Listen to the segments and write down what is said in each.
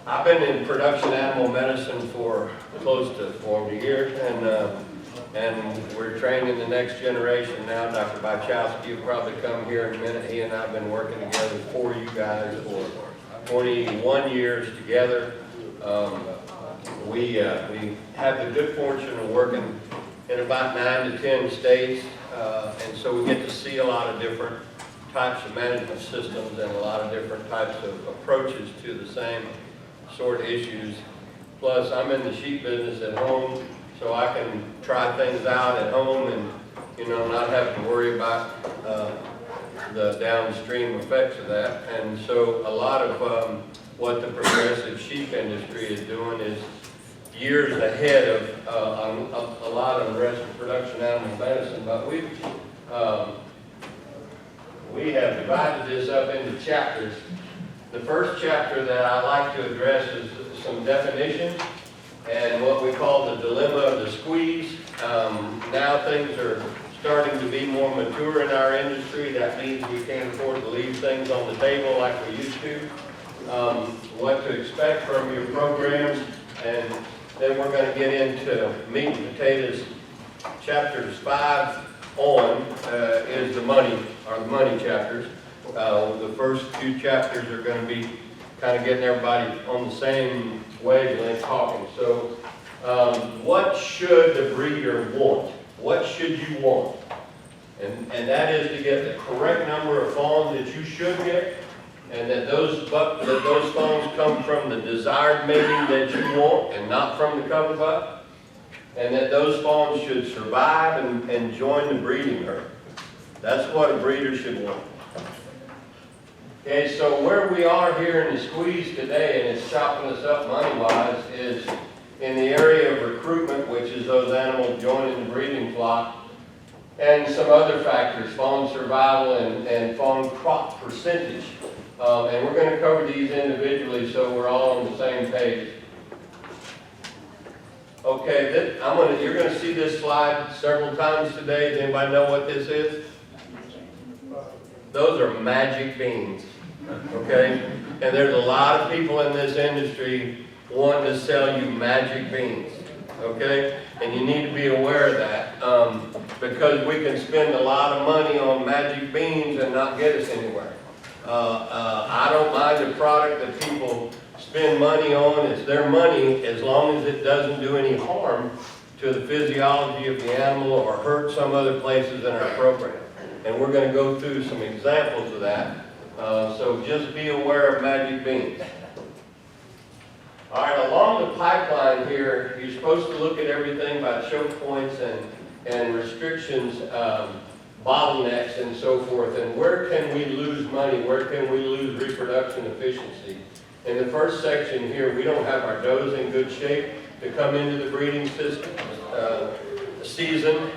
I've been in production animal medicine for close to 40 years, and we're training the next generation now. Dr. Bachowski will probably come here in a minute. He and I have been working together for you guys for 21 years together. We have the good fortune of working in about 9 to 10 states, and so we get to see a lot of different types of management systems and a lot of different types of approaches to the same sort of issues. Plus, I'm in the sheep business at home, so I can try things out at home and, not have to worry about the downstream effects of that. And so a lot of what the progressive sheep industry is doing is years ahead of a lot of the rest of production animal medicine. But we have divided this up into chapters. The first chapter that I like to address is some definitions and what we call the dilemma of the squeeze. Now things are starting to be more mature in our industry. That means we can't afford to leave things on the table like we used to. What to expect from your programs, and then we're going to get into meat and potatoes. Chapters 5 on is the money chapters. The first 2 chapters are going to be kind of getting everybody on the same wavelength talking. So what should the breeder want? What should you want? And that is to get the correct number of fawns that you should get, and that those fawns come from the desired mating that you want and not from the cover buck, and that those fawns should survive and join the breeding herd. That's what a breeder should want. Okay, so where we are here in the squeeze today, and it's chopping us up money-wise, is in the area of recruitment, which is those animals joining the breeding flock, and some other factors, fawn survival and fawn crop percentage. And we're going to cover these individually so we're all on the same page. Okay, you're going to see this slide several times today. Does anybody know what this is? Those are magic beans, okay? And there's a lot of people in this industry wanting to sell you magic beans, okay? And you need to be aware of that because we can spend a lot of money on magic beans and not get us anywhere. I don't mind the product that people spend money on. It's their money as long as it doesn't do any harm to the physiology of the animal or hurt some other places in our program. And we're going to go through some examples of that. So just be aware of magic beans. All right, along the pipeline here, you're supposed to look at everything by choke points and restrictions, bottlenecks and so forth. And where can we lose money? Where can we lose reproduction efficiency? In the first section here, we don't have our does in good shape to come into the breeding system, season.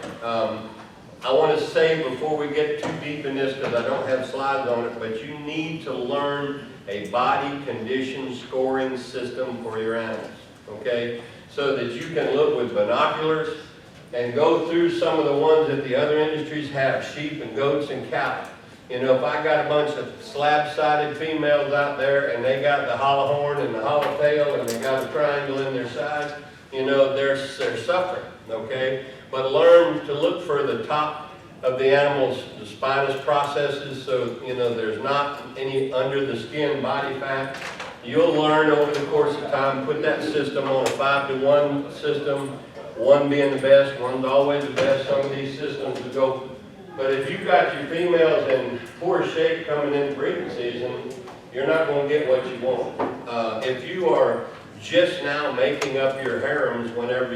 I want to say before we get too deep in this, because I don't have slides on it, but you need to learn a body condition scoring system for your animals, okay? So that you can look with binoculars and go through some of the ones that the other industries have, sheep and goats and cattle. If I got a bunch of slab-sided females out there and they got the hollow horn and the hollow tail and they got a triangle in their side, they're suffering, okay? But learn to look for the top of the animal's the spinous processes, so there's not any under the skin body fat. You'll learn over the course of time, put that system on a 5-to-1 system, 1 being the best, 1's always the best. Some of these systems will go. But if you've got your females in poor shape coming into breeding season, you're not going to get what you want. If you are just now making up your harems whenever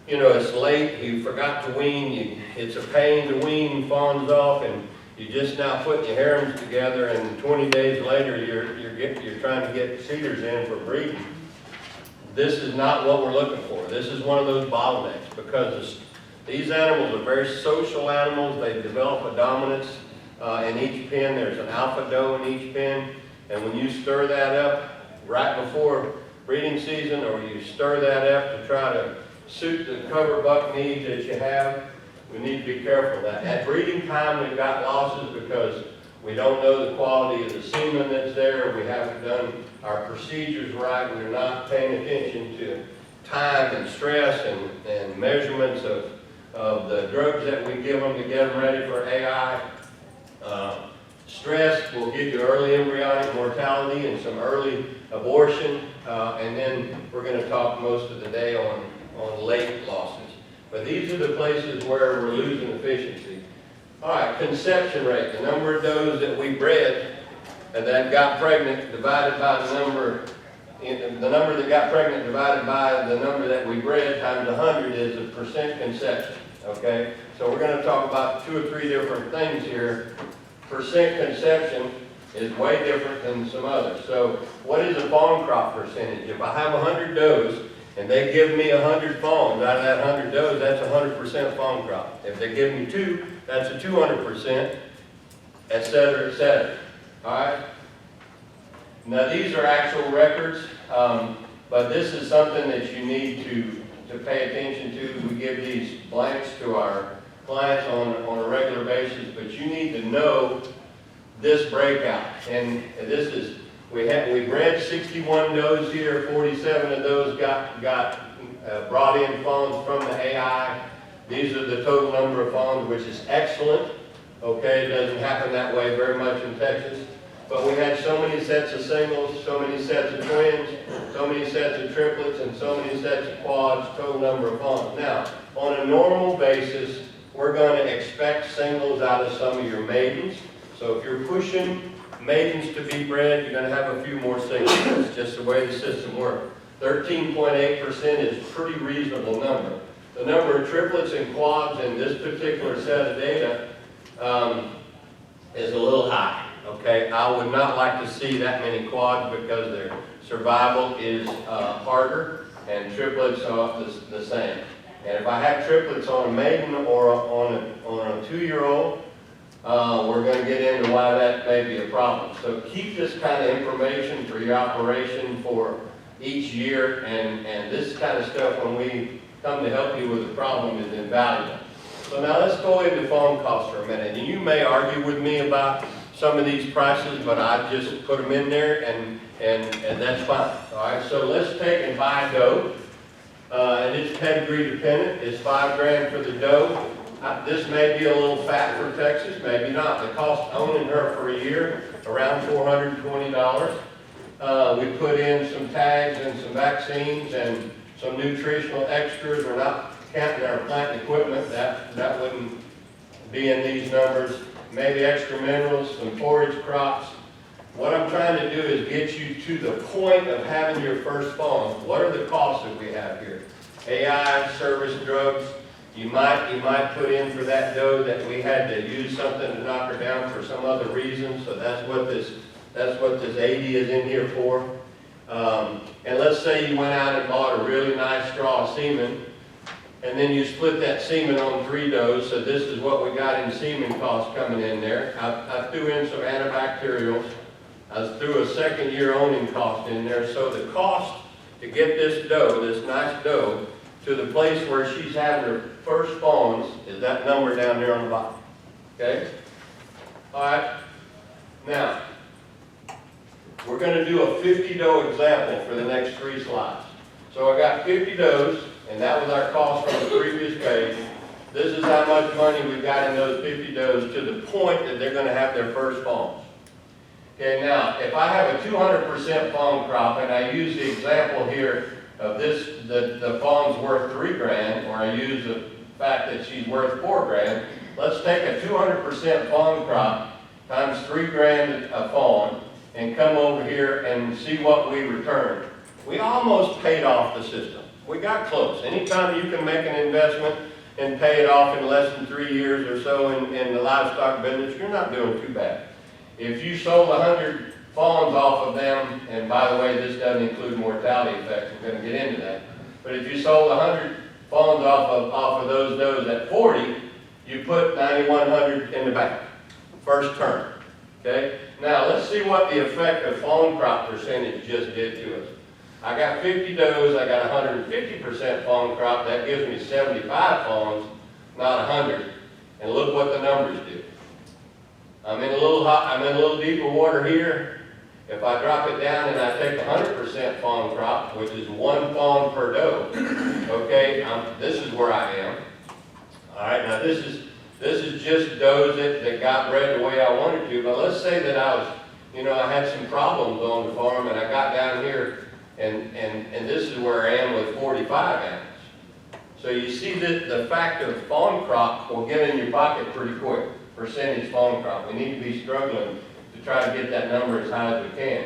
it's late, you forgot to wean, it's a pain to wean fawns off, and you just now putting your harems together, and 20 days later you're trying to get cedars in for breeding. This is not what we're looking for. This is one of those bottlenecks because these animals are very social animals. They develop a dominance in each pen. There's an alpha doe in each pen, and when you stir that up right before breeding season, or you stir that up to try to suit the cover buck needs that you have, we need to be careful of that. At breeding time, we've got losses because We don't know the quality of the semen that's there. We haven't done our procedures right. We're not paying attention to time and stress and measurements of the drugs that we give them to get them ready for AI. Stress will give you early embryonic mortality and some early abortion. And then we're going to talk most of the day on late losses. But these are the places where we're losing efficiency. All right, conception rate, the number of does that we bred and that got pregnant divided by the number that got pregnant divided by the number that we bred times 100 is the percent conception, okay? So we're going to talk about 2 or 3 different things here. Percent conception is way different than some others. So what is a fawn crop percentage? If I have 100 does and they give me 100 fawns out of that 100 does, that's 100% fawn crop. If they give me 2, that's a 200%, et cetera, et cetera. All right? Now these are actual records, but this is something that you need to pay attention to. We give these blanks to our clients on a regular basis, but you need to know this breakout. And this is, we bred 61 does here, 47 of those got brought in fawns from the AI. These are the total number of fawns, which is excellent. Okay, it doesn't happen that way very much in Texas. But we had so many sets of singles, so many sets of twins, so many sets of triplets, and so many sets of quads, total number of fawns. Now, on a normal basis, we're going to expect singles out of some of your maidens. So if you're pushing maidens to be bred, you're going to have a few more singles. That's just the way the system works. 13.8% is a pretty reasonable number. The number of triplets and quads in this particular set of data is a little high. Okay, I would not like to see that many quads because their survival is harder, and triplets are the same. And if I have triplets on a maiden or on a 2-year-old, we're going to get into why that may be a problem. So keep this kind of information for your operation for each year, and this kind of stuff when we come to help you with a problem is invaluable. So now let's go into fawn costs for a minute. And you may argue with me about some of these prices, but I just put them in there and that's fine. All right, so let's take and buy a doe. And it's pedigree dependent. It's $5 grand for the doe. This may be a little fat for Texas, maybe not. The cost owning her for a year, around $420. We put in some tags and some vaccines and some nutritional extras. We're not counting our plant equipment. That wouldn't be in these numbers. Maybe extra minerals, some forage crops. What I'm trying to do is get you to the point of having your first fawns. What are the costs that we have here? AI, service, drugs. You might put in for that doe that we had to use something to knock her down for some other reason. So that's what this 80 is in here for. And let's say you went out and bought a really nice straw semen, and then you split that semen on 3 does. So this is what we got in semen costs coming in there. I threw in some antibacterials. I threw a 2nd-year owning cost in there. So the cost to get this doe, this nice doe, to the place where she's having her first fawns is that number down there on the bottom. Okay? All right. Now, we're going to do a 50 doe example for the next 3 slides. So I got 50 does, and that was our cost from the previous page. This is how much money we got in those 50 does to the point that they're going to have their first fawns. Okay, now, if I have a 200% fawn crop, and I use the example here of this, the fawn's worth 3 grand, or I use the fact that she's worth 4 grand, let's take a 200% fawn crop times 3 grand a fawn, and come over here and see what we returned. We almost paid off the system. We got close. Anytime you can make an investment and pay it off in less than 3 years or so in the livestock business, you're not doing too bad. If you sold 100 fawns off of them, and by the way, this doesn't include mortality effects, we're going to get into that, but if you sold 100 fawns off of those does at 40, you put 9,100 in the bank, first term. Okay? Now let's see what the effect of fawn crop percentage just did to us. I got 50 does, I got 150% fawn crop, that gives me 75 fawns, not 100. And look what the numbers do. I'm in a little deeper water here. If I drop it down and I take 100% fawn crop, which is 1 fawn per doe, okay, this is where I am. All right, now this is just does that got bred the way I wanted to, but let's say that I had some problems on the farm and I got down here and this is where I am with 45 animals. So you see that the fact of fawn crop will get in your pocket pretty quick, percentage fawn crop. We need to be struggling to try to get that number as high as we can.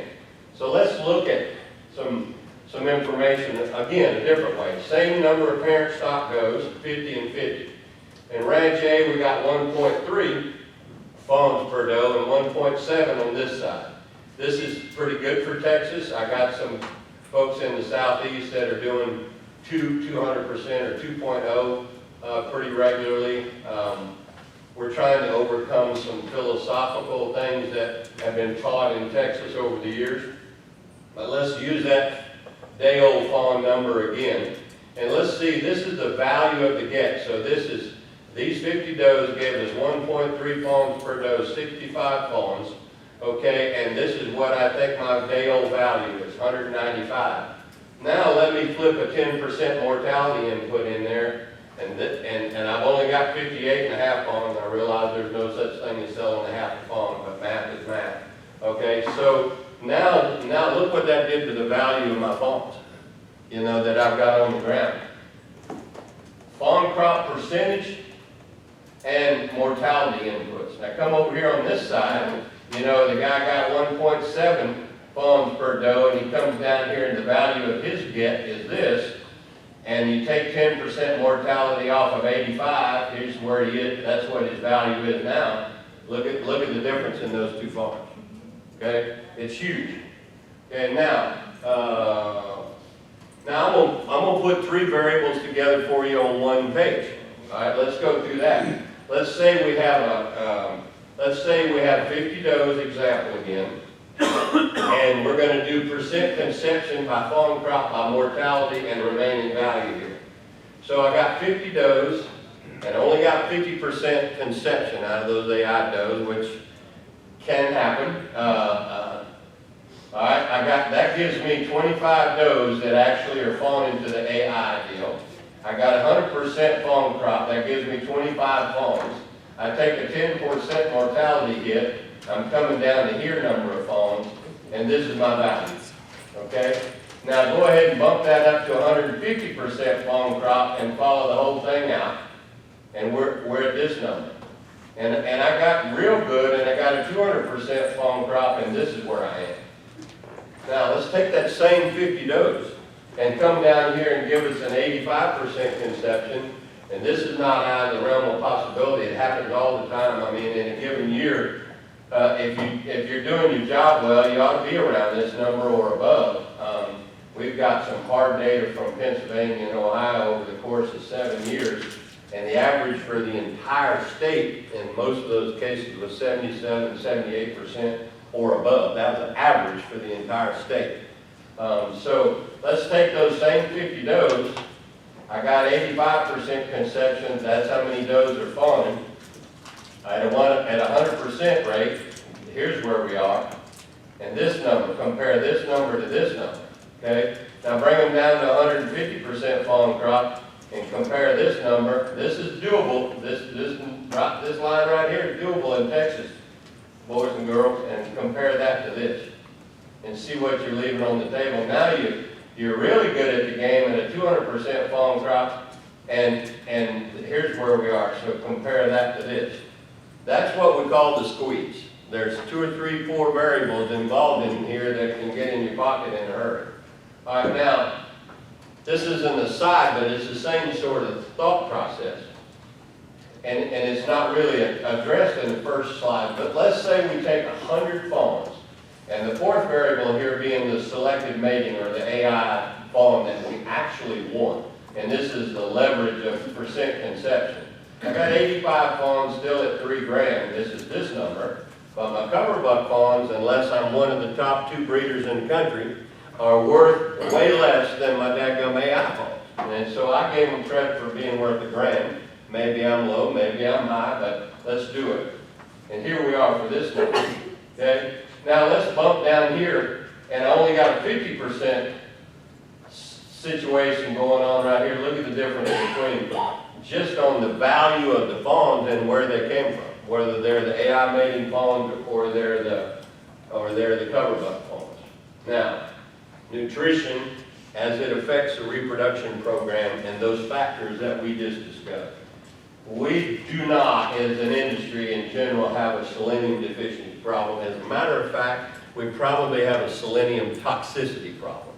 So let's look at some information, again, a different way. Same number of parent stock does, 50 and 50. In Ranch A, we got 1.3 fawns per doe and 1.7 on this side. This is pretty good for Texas. I got some folks in the southeast that are doing 200% or 2.0 pretty regularly. We're trying to overcome some philosophical things that have been taught in Texas over the years. But let's use that day-old fawn number again. And let's see, this is the value of the get. So these 50 does gave us 1.3 fawns per doe, 65 fawns. Okay, and this is what I think my day-old value is, 195. Now let me flip a 10% mortality input in there, and I've only got 58 and a half fawns. I realize there's no such thing as selling a half a fawn, but math is math. Okay, so now look what that did to the value of my fawns, that I've got on the ground. Fawn crop percentage and mortality inputs. Now come over here on this side, the guy got 1.7 fawns per doe, and he comes down here and the value of his get is this, and you take 10% mortality off of 85, here's where he is, that's what his value is now. Look at the difference in those two fawns. Okay, it's huge. Okay, now I'm gonna put 3 variables together for you on one page. All right, let's go through that. Let's say we have 50 does, example again, and we're going to do percent conception by fawn crop by mortality and remaining value here. So I got 50 does and only got 50% conception out of those AI does, which can happen. All right, that gives me 25 does that actually are fawning to the AI deal. I got 100% fawn crop, that gives me 25 fawns. I take a 10% mortality hit, I'm coming down to here number of fawns, and this is my value. Okay? Now go ahead and bump that up to 150% fawn crop and follow the whole thing out, and we're at this number. And I got real good, and I got a 200% fawn crop, and this is where I am. Now let's take that same 50 does and come down here and give us an 85% conception. And this is not out of the realm of possibility. It happens all the time. I mean, in a given year, if you're doing your job well, you ought to be around this number or above. We've got some hard data from Pennsylvania and Ohio over the course of 7 years, and the average for the entire state in most of those cases was 77, 78% or above. That was an average for the entire state. So let's take those same 50 does. I got 85% conception, that's how many does are fawning. At 100% rate, here's where we are. And this number, compare this number to this number, okay? Now bring them down to 150% fawn crop and compare this number. This is doable, this line right here is doable in Texas, boys and girls, and compare that to this. And see what you're leaving on the table. Now you're really good at the game at a 200% fawn crop, and here's where we are. So compare that to this. That's what we call the squeeze. There's 2 or 3, 4 variables involved in here that can get in your pocket in a hurry. All right, now, this is an aside, but it's the same sort of thought process. And it's not really addressed in the first slide, but let's say we take 100 fawns. And the 4th variable here being the selected mating, or the AI fawn that we actually want. And this is the leverage of percent conception. I got 85 fawns still at 3 grand. This is this number. But my cover buck fawns, unless I'm one of the top 2 breeders in the country, are worth way less than my dadgum AI fawns. And so I gave them credit for being worth $1 grand. Maybe I'm low, maybe I'm high, but let's do it. And here we are for this number, okay? Now let's bump down here, and I only got a 50% situation going on right here. Look at the difference between just on the value of the fawns and where they came from, whether they're the AI mating fawns or they're the cover buck fawns. Now, nutrition as it affects the reproduction program and those factors that we just discussed. We do not, as an industry in general, have a selenium deficiency problem. As a matter of fact, we probably have a selenium toxicity problem.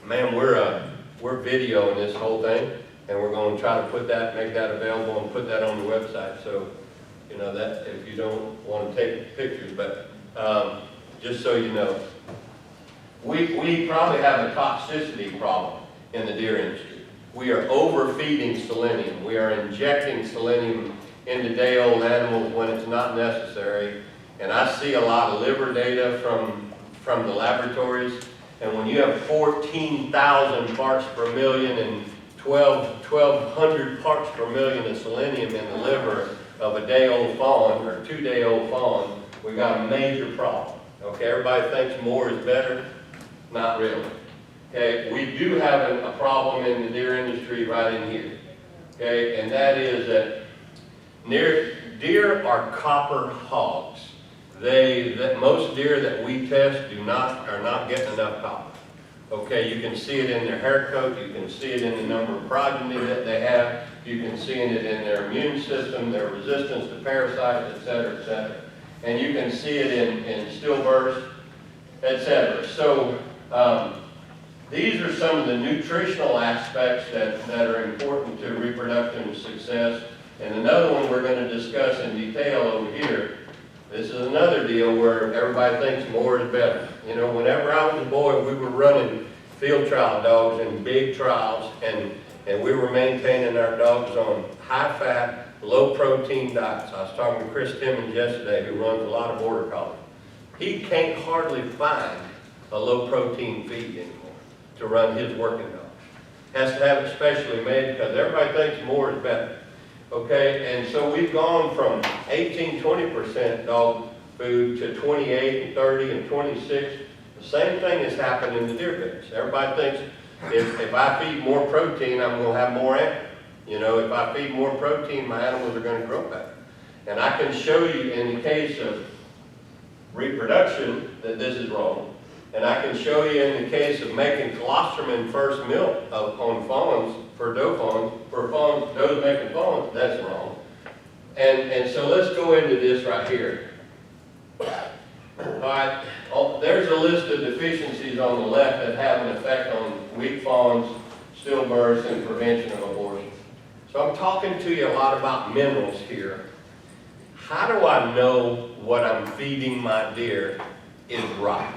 Man, we're videoing this whole thing, and we're going to try to make that available and put that on the website. So, you know, that if you don't want to take pictures, but just so you know, we probably have a toxicity problem in the deer industry. We are overfeeding selenium. We are injecting selenium into day-old animals when it's not necessary. And I see a lot of liver data from the laboratories. And when you have 14,000 parts per million and 1,200 parts per million of selenium in the liver of a day-old fawn or 2-day-old fawn, we got a major problem. Okay, everybody thinks more is better. Not really. Okay, we do have a problem in the deer industry right in here. Okay, and that is that deer are copper hogs. Most deer that we test are not getting enough copper. Okay, you can see it in their hair coat, you can see it in the number of progeny that they have, you can see it in their immune system, their resistance to parasites, etc., etc. And you can see it in stillbirths, etc. So these are some of the nutritional aspects that are important to reproductive success. And another one we're going to discuss in detail over here. This is another deal where everybody thinks more is better. You know, whenever I was a boy, we were running field trial dogs in big trials, and we were maintaining our dogs on high-fat, low-protein diets. I was talking to Chris Timmons yesterday, who runs a lot of border collies. He can't hardly find a low-protein feed anymore to run his working dogs. Has to have it specially made because everybody thinks more is better. Okay, and so we've gone from 18-20% dog food to 28 and 30 and 26. The same thing has happened in the deer business. Everybody thinks if I feed more protein, I'm going to have more animals. You know, if I feed more protein, my animals are going to grow better. And I can show you in the case of reproduction that this is wrong. And I can show you in the case of making colostrum first milk on fawns, for doe fawns, for fawns, does making fawns, that's wrong. And so let's go into this right here. All right, there's a list of deficiencies on the left that have an effect on weak fawns, stillbirths, and prevention of abortion. So I'm talking to you a lot about minerals here. How do I know what I'm feeding my deer is right?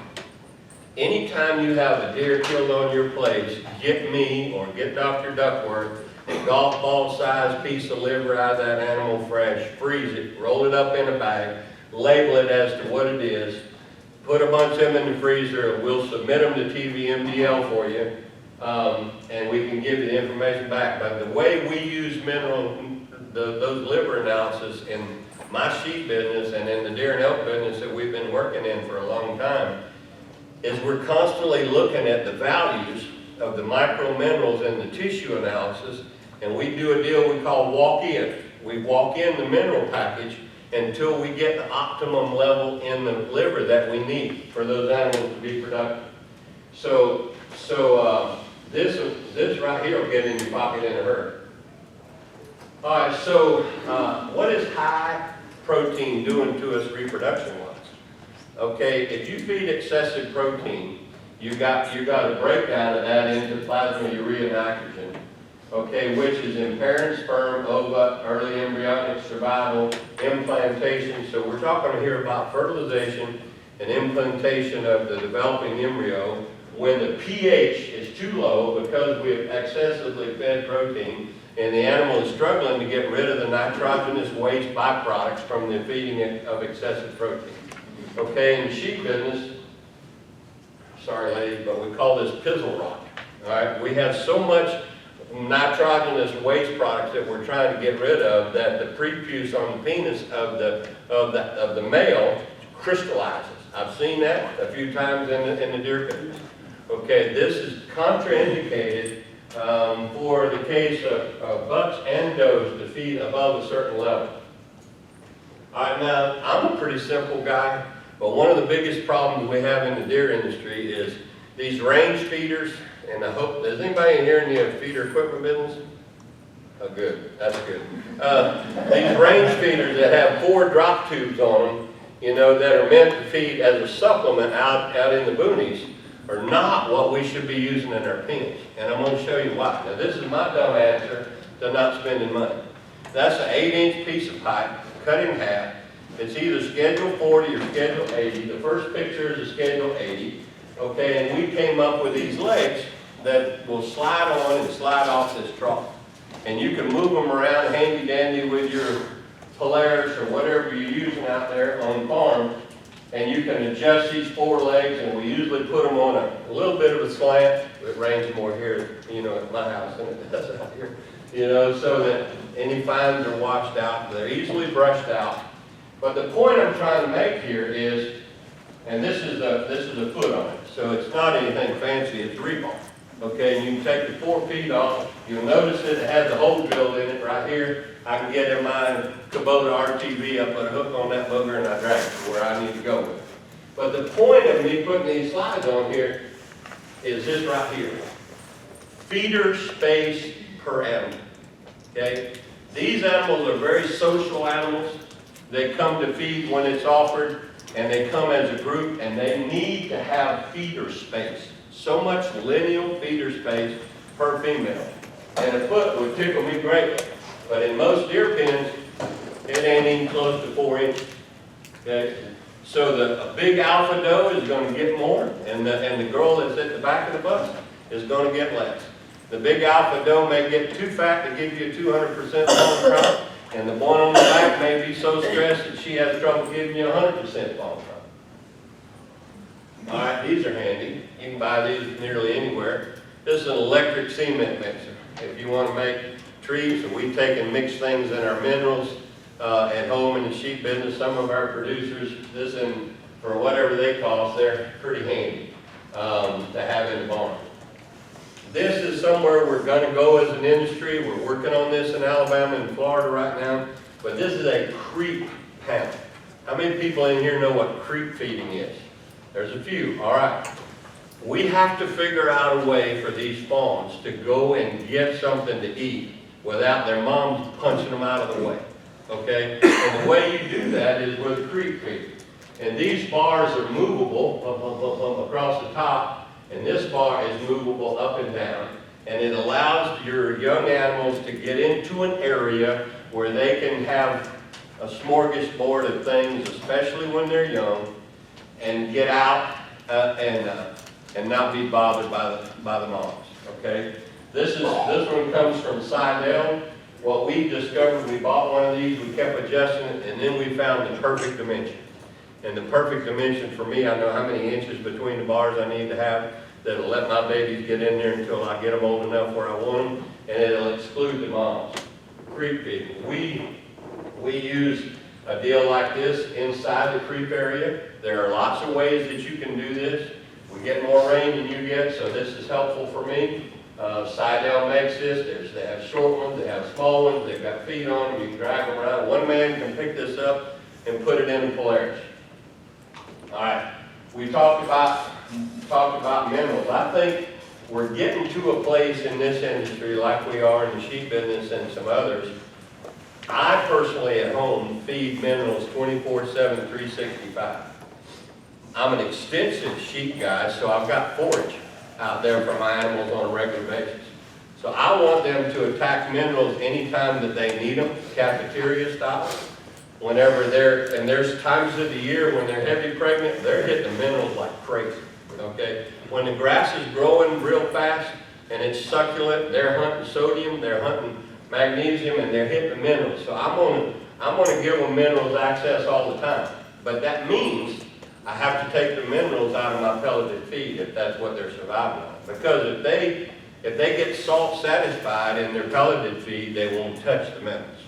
Anytime you have a deer killed on your place, get me or get Dr. Duckworth a golf ball sized piece of liver out of that animal fresh, freeze it, roll it up in a bag, label it as to what it is, put a bunch of them in the freezer, and we'll submit them to TVMDL for you, and we can give you the information back. But the way we use those liver analysis in my sheep business and in the deer and elk business that we've been working in for a long time, is we're constantly looking at the values of the microminerals in the tissue analysis, and we do a deal we call walk-in. We walk in the mineral package until we get the optimum level in the liver that we need for those animals to be productive. So this right here will get in your pocket in a hurry. All right, so what is high protein doing to us reproduction-wise? Okay, if you feed excessive protein, you got a breakdown of that into plasma urea nitrogen, okay, which is in parent sperm, ova, early embryonic survival, implantation. So we're talking here about fertilization and implantation of the developing embryo when the pH is too low because we have excessively fed protein and the animal is struggling to get rid of the nitrogenous waste byproducts from the feeding of excessive protein. Okay, in the sheep business, sorry ladies, but we call this pizzle rock. All right, we have so much nitrogenous waste products that we're trying to get rid of, that the prepuce on the penis of the male crystallizes. I've seen that a few times in the deer pens. Okay, this is contraindicated for the case of bucks and does to feed above a certain level. All right, now, I'm a pretty simple guy, but one of the biggest problems we have in the deer industry is these range feeders, and I hope, is anybody in here in the feeder equipment business? Oh, good, that's good. These range feeders that have 4 drop tubes on them, you know, that are meant to feed as a supplement out in the boonies, are not what we should be using in our pens. And I'm going to show you why. Now, this is my dumb answer to not spending money. That's an 8-inch piece of pipe, cut in half. It's either Schedule 40 or Schedule 80. The first picture is a Schedule 80. Okay, and we came up with these legs that will slide on and slide off this trough. And you can move them around handy dandy with your Polaris or whatever you're using out there on the farm. And you can adjust these 4 legs, and we usually put them on a little bit of a slant. It rains more here, you know, at my house than it does out here. You know, so that any fines are washed out. They're easily brushed out. But the point I'm trying to make here is, and this is a foot on it, so it's not anything fancy, it's rebar. Okay, and you can take the 4 feet off. You'll notice that it has a hole drilled in it right here. I can get in my Kubota RTV, I put a hook on that booger and I drag it to where I need to go with it. But the point of me putting these slides on here is this right here. Feeder space per animal, okay? These animals are very social animals. They come to feed when it's offered, and they come as a group, and they need to have feeder space. So much lineal feeder space per female. And a foot would tickle me greatly. But in most deer pens, it ain't even close to 4 inches. Okay? So a big alpha doe is going to get more, and the girl that's at the back of the bus is going to get less. The big alpha doe may get too fat to give you a 200% bone crop, and the one on the back may be so stressed that she has trouble giving you 100% bone crop. All right, these are handy. You can buy these nearly anywhere. This is an electric cement mixer. If you want to make trees, so we take and mix things in our minerals at home in the sheep business. Some of our producers, this and for whatever they cost, they're pretty handy to have in the barn. This is somewhere we're going to go as an industry. We're working on this in Alabama and Florida right now. But this is a creep panel. How many people in here know what creep feeding is? There's a few. All right. We have to figure out a way for these fawns to go and get something to eat without their moms punching them out of the way. Okay? And the way you do that is with creep feeding. And these bars are movable across the top. And this bar is movable up and down, and it allows your young animals to get into an area where they can have a smorgasbord of things, especially when they're young, and get out and not be bothered by the moms. Okay, this one comes from Seidel. What we discovered, we bought one of these, we kept adjusting it, and then we found the perfect dimension. And the perfect dimension for me, I know how many inches between the bars I need to have that'll let my babies get in there until I get them old enough where I want them, and it'll exclude the moms. Creep feeding. We use a deal like this inside the creep area. There are lots of ways that you can do this. We get more rain than you get, so this is helpful for me. Seidel makes this. They have short ones, they have small ones, they've got feet on them, you can drag them around. One man can pick this up and put it in a Polaris. All right, we talked about minerals. I think we're getting to a place in this industry like we are in the sheep business and some others. I personally at home feed minerals 24/7, 365. I'm an extensive sheep guy, so I've got forage out there for my animals on a regular basis. So I want them to attack minerals anytime that they need them, cafeteria style. Whenever there's times of the year when they're heavy pregnant, they're hitting the minerals like crazy, okay? When the grass is growing real fast and it's succulent, they're hunting sodium, they're hunting magnesium, and they're hitting the minerals. So I'm gonna give them minerals access all the time. But that means I have to take the minerals out of my pelleted feed if that's what they're surviving on. Because if they get salt satisfied in their pelleted feed, they won't touch the minerals.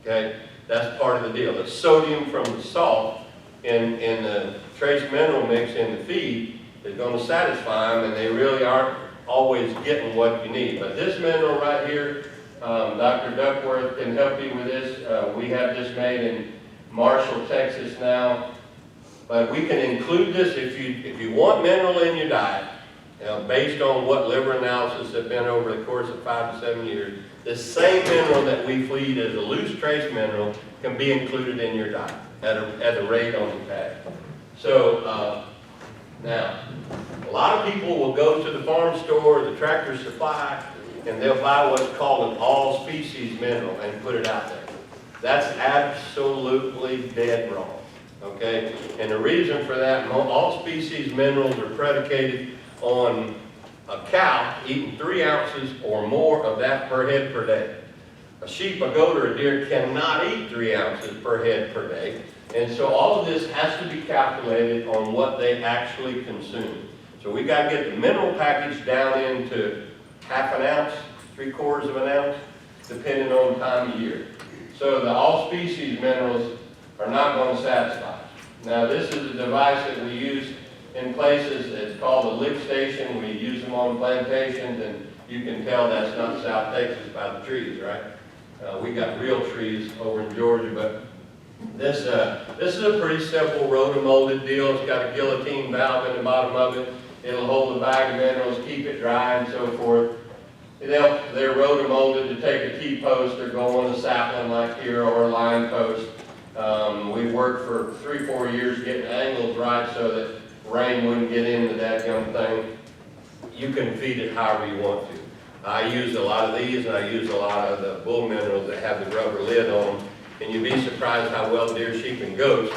Okay, that's part of the deal. The sodium from the salt in the trace mineral mix in the feed is going to satisfy them, and they really aren't always getting what you need. But this mineral right here, Dr. Duckworth can help you with this. We have this made in Marshall, Texas now. But we can include this if you want mineral in your diet, based on what liver analysis have been over the course of 5 to 7 years. The same mineral that we feed as a loose trace mineral can be included in your diet at a rate on the tag. So now, a lot of people will go to the farm store or the Tractor Supply and they'll buy what's called an all-species mineral and put it out there. That's absolutely dead wrong. Okay, and the reason for that, all species minerals are predicated on a cow eating 3 ounces or more of that per head per day. A sheep, a goat, or a deer cannot eat 3 ounces per head per day. And so all of this has to be calculated on what they actually consume. So we got to get the mineral package down into half an ounce, 3/4 of an ounce, depending on time of year. So the all species minerals are not going to satisfy. Now this is a device that we use in places. It's called a lick station. We use them on plantations, and you can tell that's not South Texas by the trees, right? We got real trees over in Georgia, but this is a pretty simple rotomolded deal. It's got a guillotine valve in the bottom of it. It'll hold the bag of minerals, keep it dry, and so forth. They're rotomolded to take a T-post or go on a sapling like here, or a line post. We worked for 3-4 years getting angles right so that rain wouldn't get into that young thing. You can feed it however you want to. I use a lot of these, and I use a lot of the bull minerals that have the rubber lid on them. And you'd be surprised how well deer, sheep, and goats,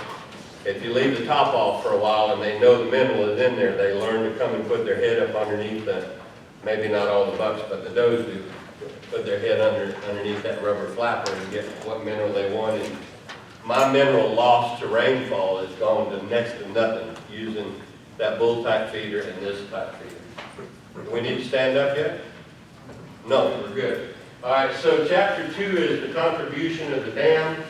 if you leave the top off for a while and they know the mineral is in there, they learn to come and put their head up underneath the, maybe not all the bucks, but the does do, put their head underneath that rubber flapper and get what mineral they want. And my mineral loss to rainfall has gone to next to nothing using that bull type feeder and this type feeder. Do we need to stand up yet? No, we're good. All right, so chapter 2 is the contribution of the dam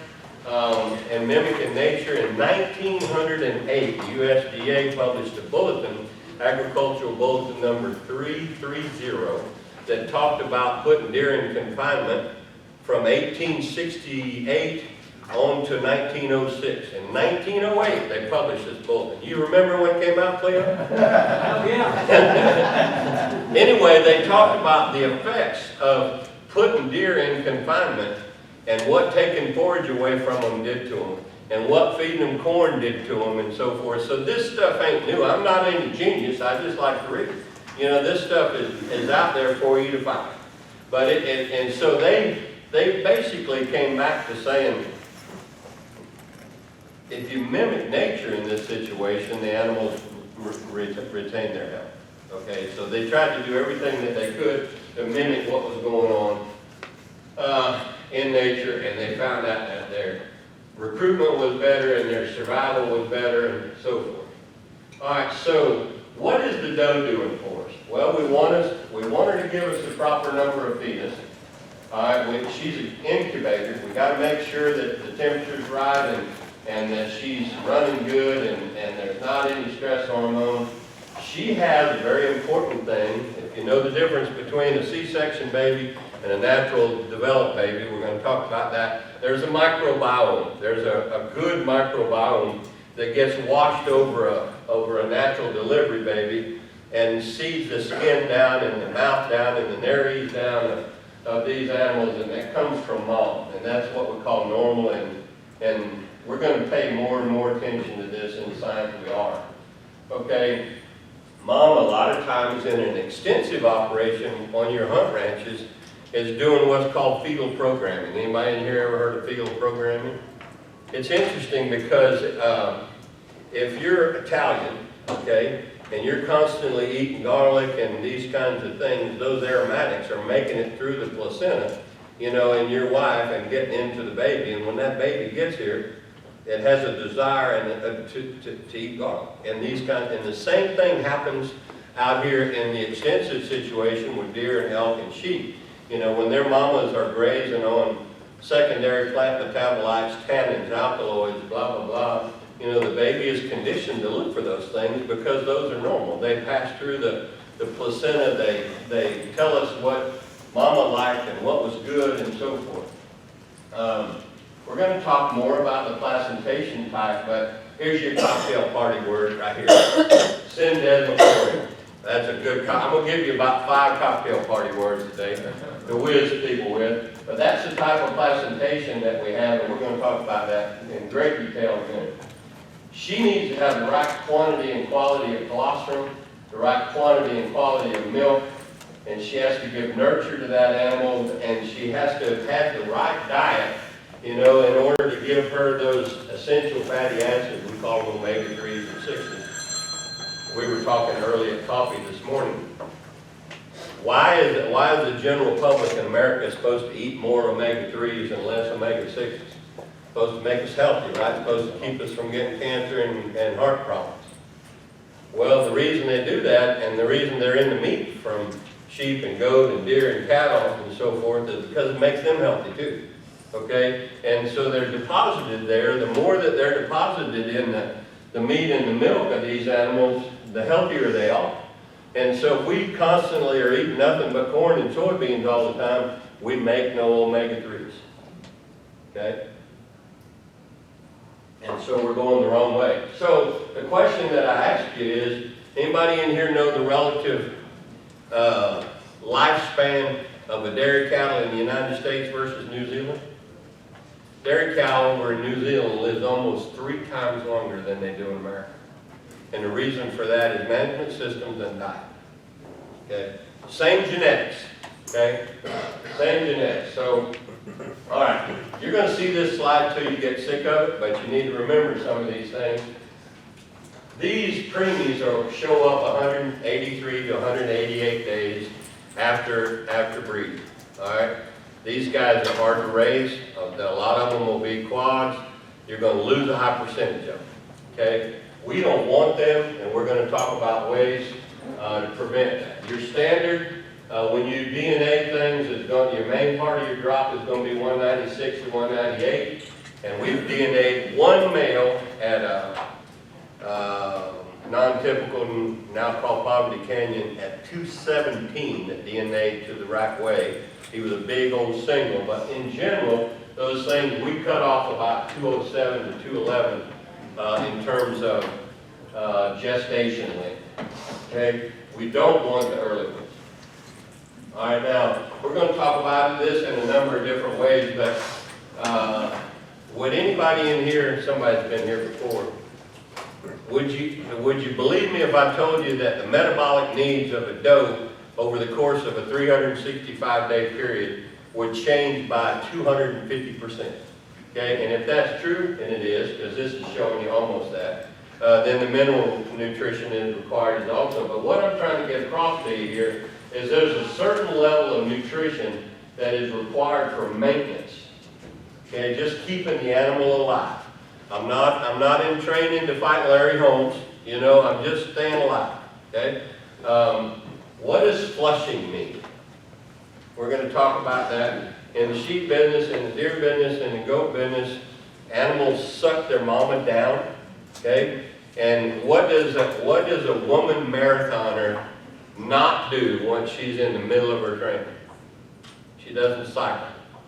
and mimicking nature. In 1908, USDA published a bulletin, Agricultural Bulletin number 330, that talked about putting deer in confinement from 1868 on to 1906. In 1908, they published this bulletin. You remember when it came out, Cleo? Oh, yeah. Anyway, they talked about the effects of putting deer in confinement and what taking forage away from them did to them, and what feeding them corn did to them, and so forth. So this stuff ain't new. I'm not any genius. I just like to read. You know, this stuff is out there for you to find. But and so they basically came back to saying, if you mimic nature in this situation, the animals retain their health. Okay, so they tried to do everything that they could to mimic what was going on in nature, and they found out that their recruitment was better and their survival was better, and so forth. All right, so what is the doe doing for us? Well, we want her to give us the proper number of fetus. All right, she's an incubator. We got to make sure that the temperature's right and that she's running good and there's not any stress hormone. She has a very important thing. If you know the difference between a C-section baby and a natural developed baby, we're going to talk about that. There's a microbiome. There's a good microbiome that gets washed over a natural delivery baby and seeds the skin down and the mouth down and the nares down of these animals, and that comes from mom. And that's what we call normal, and we're going to pay more and more attention to this in science. We are. Okay? Mom, a lot of times in an extensive operation on your hunt ranches, is doing what's called fetal programming. Anybody in here ever heard of fetal programming? It's interesting because if you're Italian, okay, and you're constantly eating garlic and these kinds of things, those aromatics are making it through the placenta, you know, in your wife and getting into the baby. And when that baby gets here, it has a desire to eat garlic. And the same thing happens out here in the extensive situation with deer and elk and sheep. You know, when their mamas are grazing on secondary plant metabolites, tannins, alkaloids, blah, blah, blah, you know, the baby is conditioned to look for those things because those are normal. They pass through the placenta, they tell us what mama liked and what was good and so forth. We're going to talk more about the placentation type, but here's your cocktail party word right here. Syndesmophorium. That's a good, I'm going to give you about 5 cocktail party words today to whiz people with. But that's the type of placentation that we have, and we're going to talk about that in great detail in a minute. She needs to have the right quantity and quality of colostrum, the right quantity and quality of milk, and she has to give nurture to that animal, and she has to have the right diet, you know, in order to give her those essential fatty acids. We call them omega-3s and 6s. We were talking early at coffee this morning. Why is the general public in America supposed to eat more omega-3s and less omega-6s? Supposed to make us healthy, right? Supposed to keep us from getting cancer and heart problems. Well, the reason they do that, and the reason they're in the meat from sheep and goat and deer and cattle and so forth, is because it makes them healthy too. Okay? And so they're deposited there. The more that they're deposited in the meat and the milk of these animals, the healthier they are. And so if we constantly are eating nothing but corn and soybeans all the time, we make no omega-3s. Okay? And so we're going the wrong way. So the question that I ask you is, anybody in here know the relative lifespan of a dairy cattle in the United States versus New Zealand? Dairy cow over in New Zealand lives almost 3 times longer than they do in America. And the reason for that is management systems and diet. Okay? Same genetics. Okay? Same genetics. So, all right. You're going to see this slide till you get sick of it, but you need to remember some of these things. These preemies show up 183 to 188 days after breeding. All right? These guys are hard to raise. A lot of them will be quads. You're going to lose a high percentage of them. Okay? We don't want them, and we're going to talk about ways to prevent that. Your standard, when you DNA things, your main part of your drop is going to be 196 to 198, and we've DNA'd 1 male at a non-typical, now called Poverty Canyon, at 217 that DNA'd to the right way. He was a big old single, but in general, those things we cut off about 207 to 211 in terms of gestation length. Okay, we don't want the early ones. All right, now we're going to talk about this in a number of different ways, but would anybody in here, somebody's been here before, would you believe me if I told you that the metabolic needs of a doe over the course of a 365-day period would change by 250%? Okay, and if that's true, and it is, because this is showing you almost that, then the mineral nutrition is required also. But what I'm trying to get across to you here is there's a certain level of nutrition that is required for maintenance. Okay, just keeping the animal alive. I'm not in training to fight Larry Holmes. You know, I'm just staying alive. Okay. What does flushing mean? We're going to talk about that. In the sheep business, in the deer business, in the goat business, animals suck their mama down. Okay. And what does a woman marathoner not do once she's in the middle of her training? She doesn't cycle.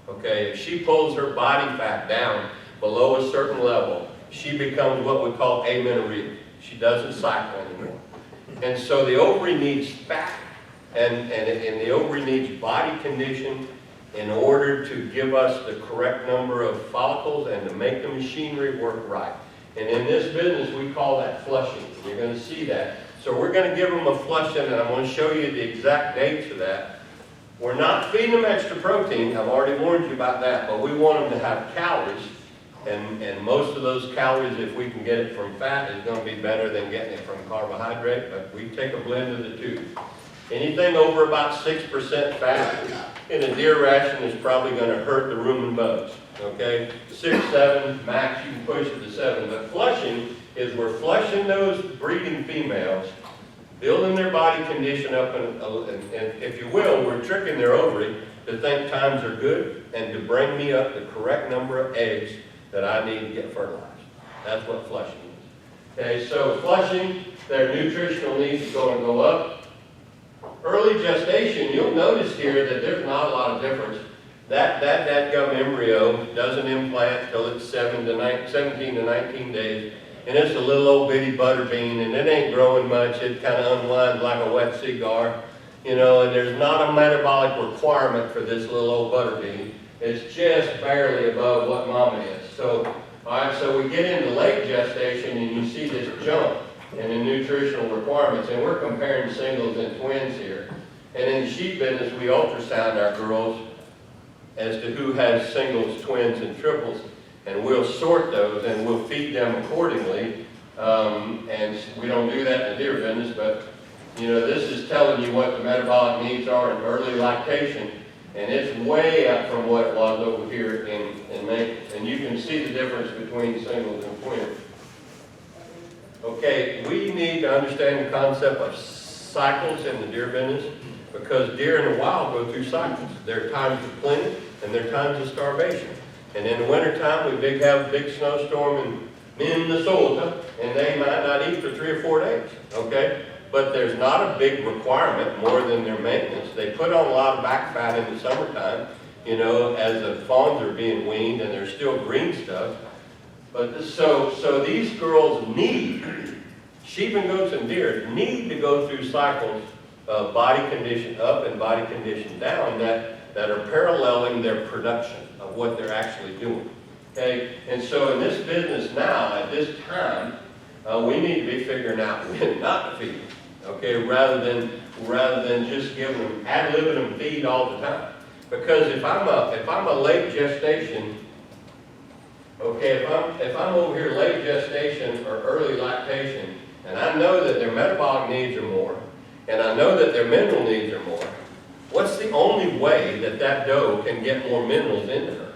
Okay. If she pulls her body fat down below a certain level, she becomes what we call amenorrheic. She doesn't cycle anymore. And so the ovary needs fat, and the ovary needs body condition in order to give us the correct number of follicles and to make the machinery work right. And in this business, we call that flushing. You're going to see that. So we're going to give them a flushing, and I'm going to show you the exact dates of that. We're not feeding them extra protein. I've already warned you about that, but we want them to have calories. And most of those calories, if we can get it from fat, is going to be better than getting it from carbohydrate, but we take a blend of the two. Anything over about 6% fat in a deer ration is probably going to hurt the rumen bugs, okay? 6, 7, max, you can push it to 7. But flushing is we're flushing those breeding females building their body condition up, and if you will, we're tricking their ovary to think times are good and to bring me up the correct number of eggs that I need to get fertilized. That's what flushing is. Okay, so flushing, their nutritional needs are going to go up. Early gestation, you'll notice here that there's not a lot of difference. That gum embryo doesn't implant till it's 17 to 19 days, and it's a little old bitty butter bean, and it ain't growing much. It kind of unwinds like a wet cigar, you know, and there's not a metabolic requirement for this little old butter bean. It's just barely above what mama is. So, all right, so we get into late gestation, and you see this jump in the nutritional requirements, and we're comparing singles and twins here. And in the sheep business, we ultrasound our girls as to who has singles, twins, and triples, and we'll sort those and we'll feed them accordingly. And we don't do that in the deer business, but you know, this is telling you what the metabolic needs are in early lactation, and it's way up from what it was over here in maintenance. And you can see the difference between singles and twins. Okay, we need to understand the concept of cycles in the deer business, because deer in the wild go through cycles. There are times of plenty and there are times of starvation. And in the wintertime, we have a big snowstorm in Minnesota, and they might not eat for 3 or 4 days, okay? But there's not a big requirement more than their maintenance. They put on a lot of back fat in the summertime, you know, as the fawns are being weaned and there's still green stuff. But so these girls need, sheep and goats and deer need to go through cycles of body condition up and body condition down that are paralleling their production of what they're actually doing. Okay, and so in this business now, at this time, we need to be figuring out when not to feed them. Okay, rather than just giving them ad-libbing them feed all the time. Because if I'm a late gestation, okay, if I'm over here late gestation or early lactation, and I know that their metabolic needs are more, and I know that their mineral needs are more, what's the only way that that doe can get more minerals into her?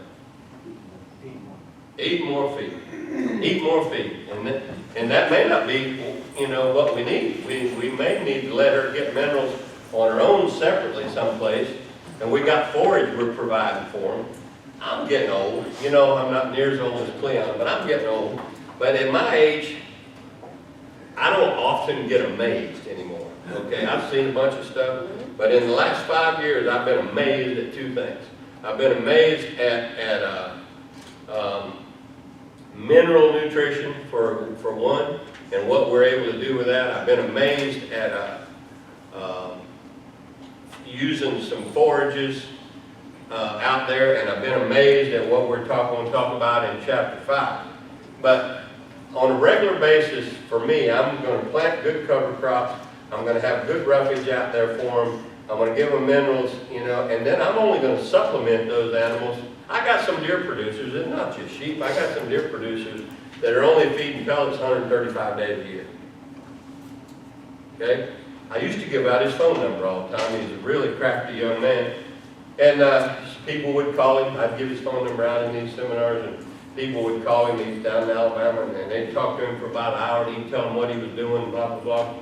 Eat more feed. Eat more feed. And that may not be, you know, what we need. We may need to let her get minerals on her own separately someplace, and we got forage we're providing for them. I'm getting old. You know, I'm not near as old as Cleon, but I'm getting old. But at my age, I don't often get amazed anymore. Okay, I've seen a bunch of stuff, but in the last 5 years, I've been amazed at 2 things. I've been amazed at mineral nutrition for one, and what we're able to do with that. I've been amazed at using some forages out there, and I've been amazed at what we're going to talk about in chapter 5. But on a regular basis, for me, I'm going to plant good cover crops. I'm going to have good roughage out there for them. I'm going to give them minerals, you know, and then I'm only going to supplement those animals. I got some deer producers, and not just sheep, I got some deer producers that are only feeding pellets 135 days a year. Okay? I used to give out his phone number all the time. He's a really crafty young man. And people would call him. I'd give his phone number out in these seminars, and people would call him. He's down in Alabama, and they'd talk to him for about an hour, and he'd tell them what he was doing, blah, blah, blah.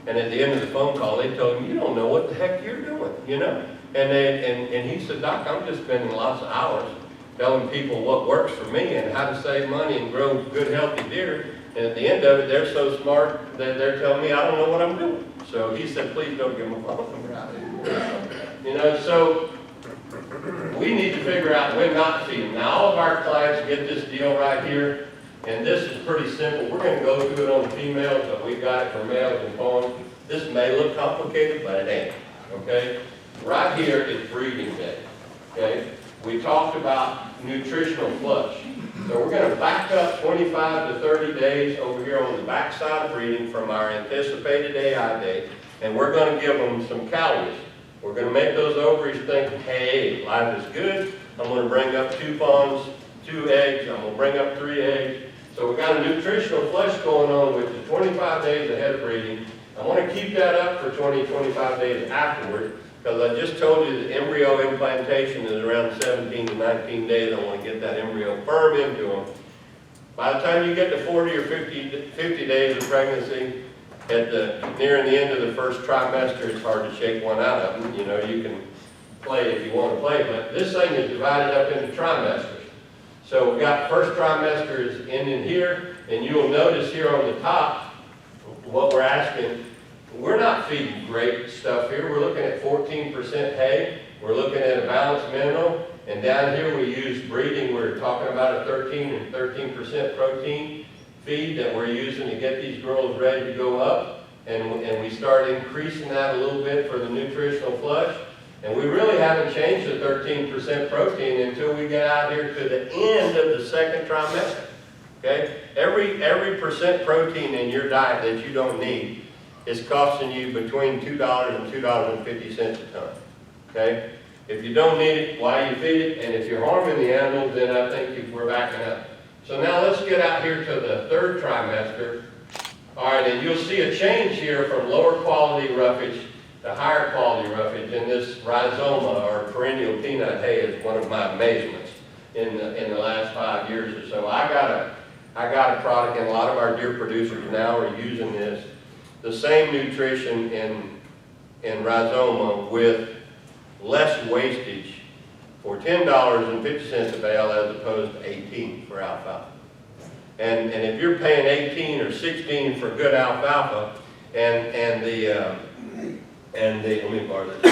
And at the end of the phone call, they told him, you don't know what the heck you're doing, you know? And he said, Doc, I'm just spending lots of hours telling people what works for me and how to save money and grow good, healthy deer. And at the end of it, they're so smart that they're telling me I don't know what I'm doing. So he said, please don't give them a phone number out. You know, so we need to figure out when not to feed them. Now, all of our clients get this deal right here, and this is pretty simple. We're going to go through it on the females, but we got it for males and fawns. This may look complicated, but it ain't. Okay? Right here is breeding day. Okay? We talked about nutritional flush. So we're going to back up 25 to 30 days over here on the backside of breeding from our anticipated AI date, and we're going to give them some calories. We're going to make those ovaries think, hey, life is good. I'm going to bring up 2 fawns, 2 eggs. I'm going to bring up 3 eggs. So we've got a nutritional flush going on with the 25 days ahead of breeding. I want to keep that up for 20, 25 days afterward, because I just told you that embryo implantation is around 17 to 19 days. I want to get that embryo firm into them. By the time you get to 40 or 50 days of pregnancy, nearing the end of the first trimester, it's hard to shake one out of them. You know, you can play if you want to play, but this thing is divided up into trimesters. So we got first trimester is ending here, and you'll notice here on the top, what we're asking, we're not feeding great stuff here. We're looking at 14% hay. We're looking at a balanced mineral. And down here we use breeding. We're talking about a 13% protein feed that we're using to get these girls ready to go up. And we start increasing that a little bit for the nutritional flush. And we really haven't changed the 13% protein until we get out here to the end of the second trimester. Okay? Every percent protein in your diet that you don't need is costing you between $2 and $2.50 a ton. Okay? If you don't need it, why you feed it? And if you're harming the animals, then I think we're backing up. So now let's get out here to the third trimester. All right, and you'll see a change here from lower quality roughage to higher quality roughage. And this rhizoma, or perennial peanut hay, is one of my amazements in the last 5 years or so. I got a product, and a lot of our deer producers now are using this. The same nutrition in rhizoma with less wastage for $10.50 a bale as opposed to $18 for alfalfa. And if you're paying 18 or 16 for good alfalfa, and let me borrow this,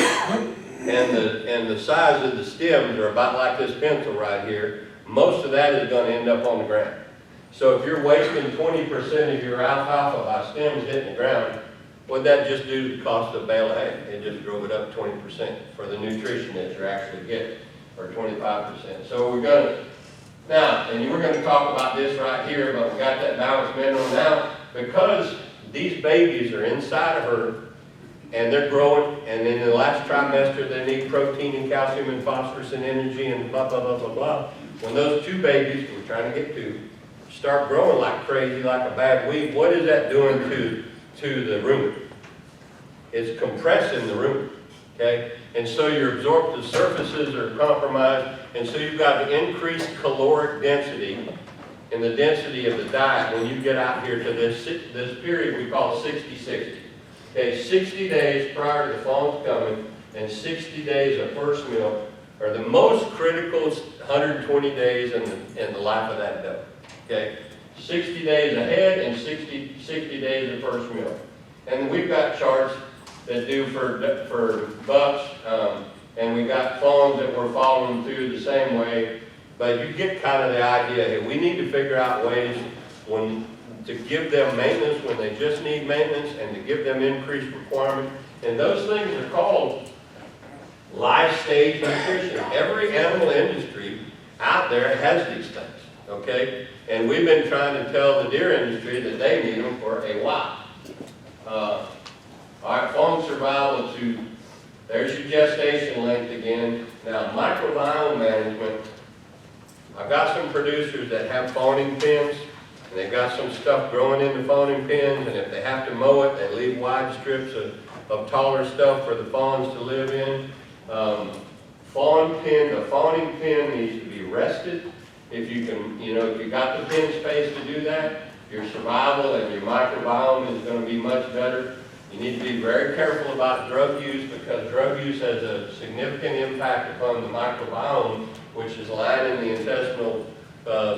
and the size of the stems are about like this pencil right here, most of that is going to end up on the ground. So if you're wasting 20% of your alfalfa by stems hitting the ground, what'd that just do to the cost of a bale of hay? It just drove it up 20% for the nutrition that you're actually getting, or 25%. So we're going to, now, and you were going to talk about this right here, but we got that balanced mineral now, because these babies are inside of her, and they're growing, and in the last trimester they need protein and calcium and phosphorus and energy and blah, blah, blah, blah, blah. When those two babies, we're trying to get two, start growing like crazy, like a bad weed, what is that doing to the rumen? It's compressing the rumen, okay? And so your absorptive surfaces are compromised, and so you've got an increased caloric density in the density of the diet when you get out here to this period we call 60-60. Okay, 60 days prior to the fawns coming and 60 days of first milk are the most critical 120 days in the life of that doe. Okay, 60 days ahead and 60 days of first milk. And we've got charts that do for bucks, and we got fawns that we're following through the same way. But you get kind of the idea here. We need to figure out ways to give them maintenance when they just need maintenance, and to give them increased requirement. And those things are called life stage nutrition. Every animal industry out there has these things, okay? And we've been trying to tell the deer industry that they need them for a while. All right, Fawn Survival there's your gestation length again. Now, microbiome management, I've got some producers that have fawning pens, and they've got some stuff growing in the fawning pens, and if they have to mow it, they leave wide strips of taller stuff for the fawns to live in. The fawning pen needs to be rested. If you can, if you got the pen space to do that, your survival and your microbiome is going to be much better. You need to be very careful about drug use, because drug use has a significant impact upon the microbiome, which is lining the intestinal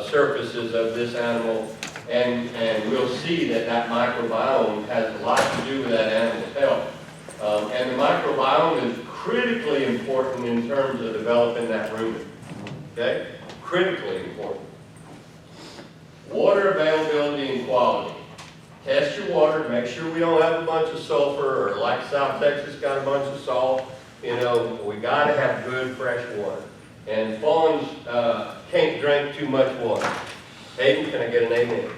surfaces of this animal, and we'll see that microbiome has a lot to do with that animal's health. And the microbiome is critically important in terms of developing that rumen. Okay? Critically important. Water availability and quality. Test your water, make sure we don't have a bunch of sulfur, or like South Texas got a bunch of salt. We got to have good fresh water. And fawns can't drink too much water. Hayden, can I get an amen?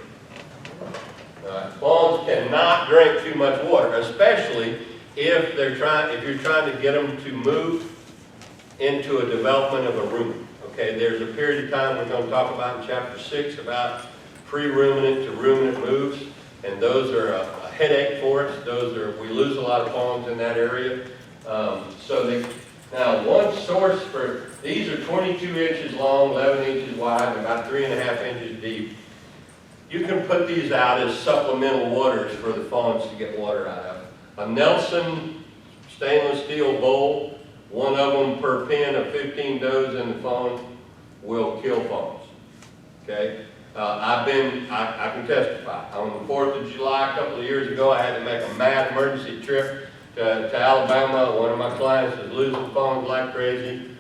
Fawns cannot drink too much water, especially if you're trying to get them to move into a development of a rumen. Okay, there's a period of time we're going to talk about in chapter 6 about pre-ruminant to ruminant moves, and those are a headache for us. We lose a lot of fawns in that area. Now one source for these are 22 inches long, 11 inches wide, and about 3.5 inches deep. you can put these out as supplemental waters for the fawns to get water out of. A Nelson stainless steel bowl, one of them per pen of 15 does in the fawn will kill fawns. Okay? I can testify. On the 4th of July, a couple of years ago, I had to make a mad emergency trip to Alabama. One of my clients was losing fawns like crazy.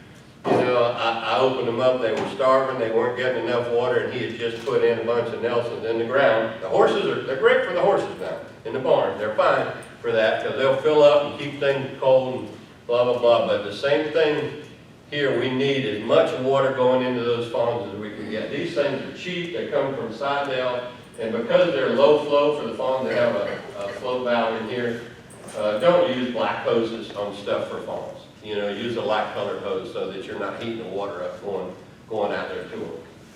You know, I opened them up, they were starving, they weren't getting enough water, and he had just put in a bunch of Nelsons in the ground. The horses they're great for the horses now, in the barn. They're fine for that, because they'll fill up and keep things cold and blah, blah, blah. But the same thing here, we need as much water going into those fawns as we can get. These things are cheap, they come from Sidell, and because they're low flow for the fawns, they have a flow valve in here. Don't use black hoses on stuff for fawns. You know, use a light colored hose so that you're not heating the water up going out there to them.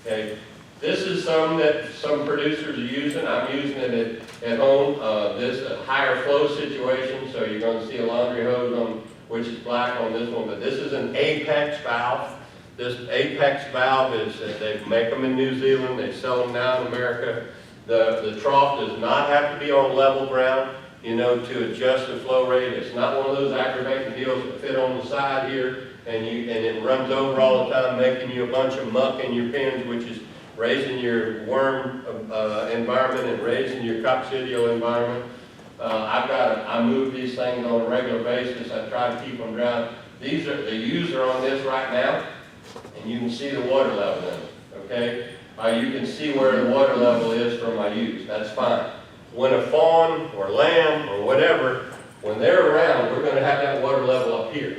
Okay? This is some that some producers are using. I'm using it at home. This is a higher flow situation, so you're going to see a laundry hose on, which is black on this one, but this is an apex valve. This apex valve is, they make them in New Zealand, they sell them now in America. The trough does not have to be on level ground, you know, to adjust the flow rate. It's not one of those aggravating deals that fit on the side here and it runs over all the time, making you a bunch of muck in your pens, which is raising your worm environment and raising your coccidial environment. I move these things on a regular basis. I try to keep them dry. The U's are on this right now, and you can see the water level in it, okay? You can see where the water level is from my U's. That's fine. When a fawn or lamb or whatever, when they're around, we're going to have that water level up here.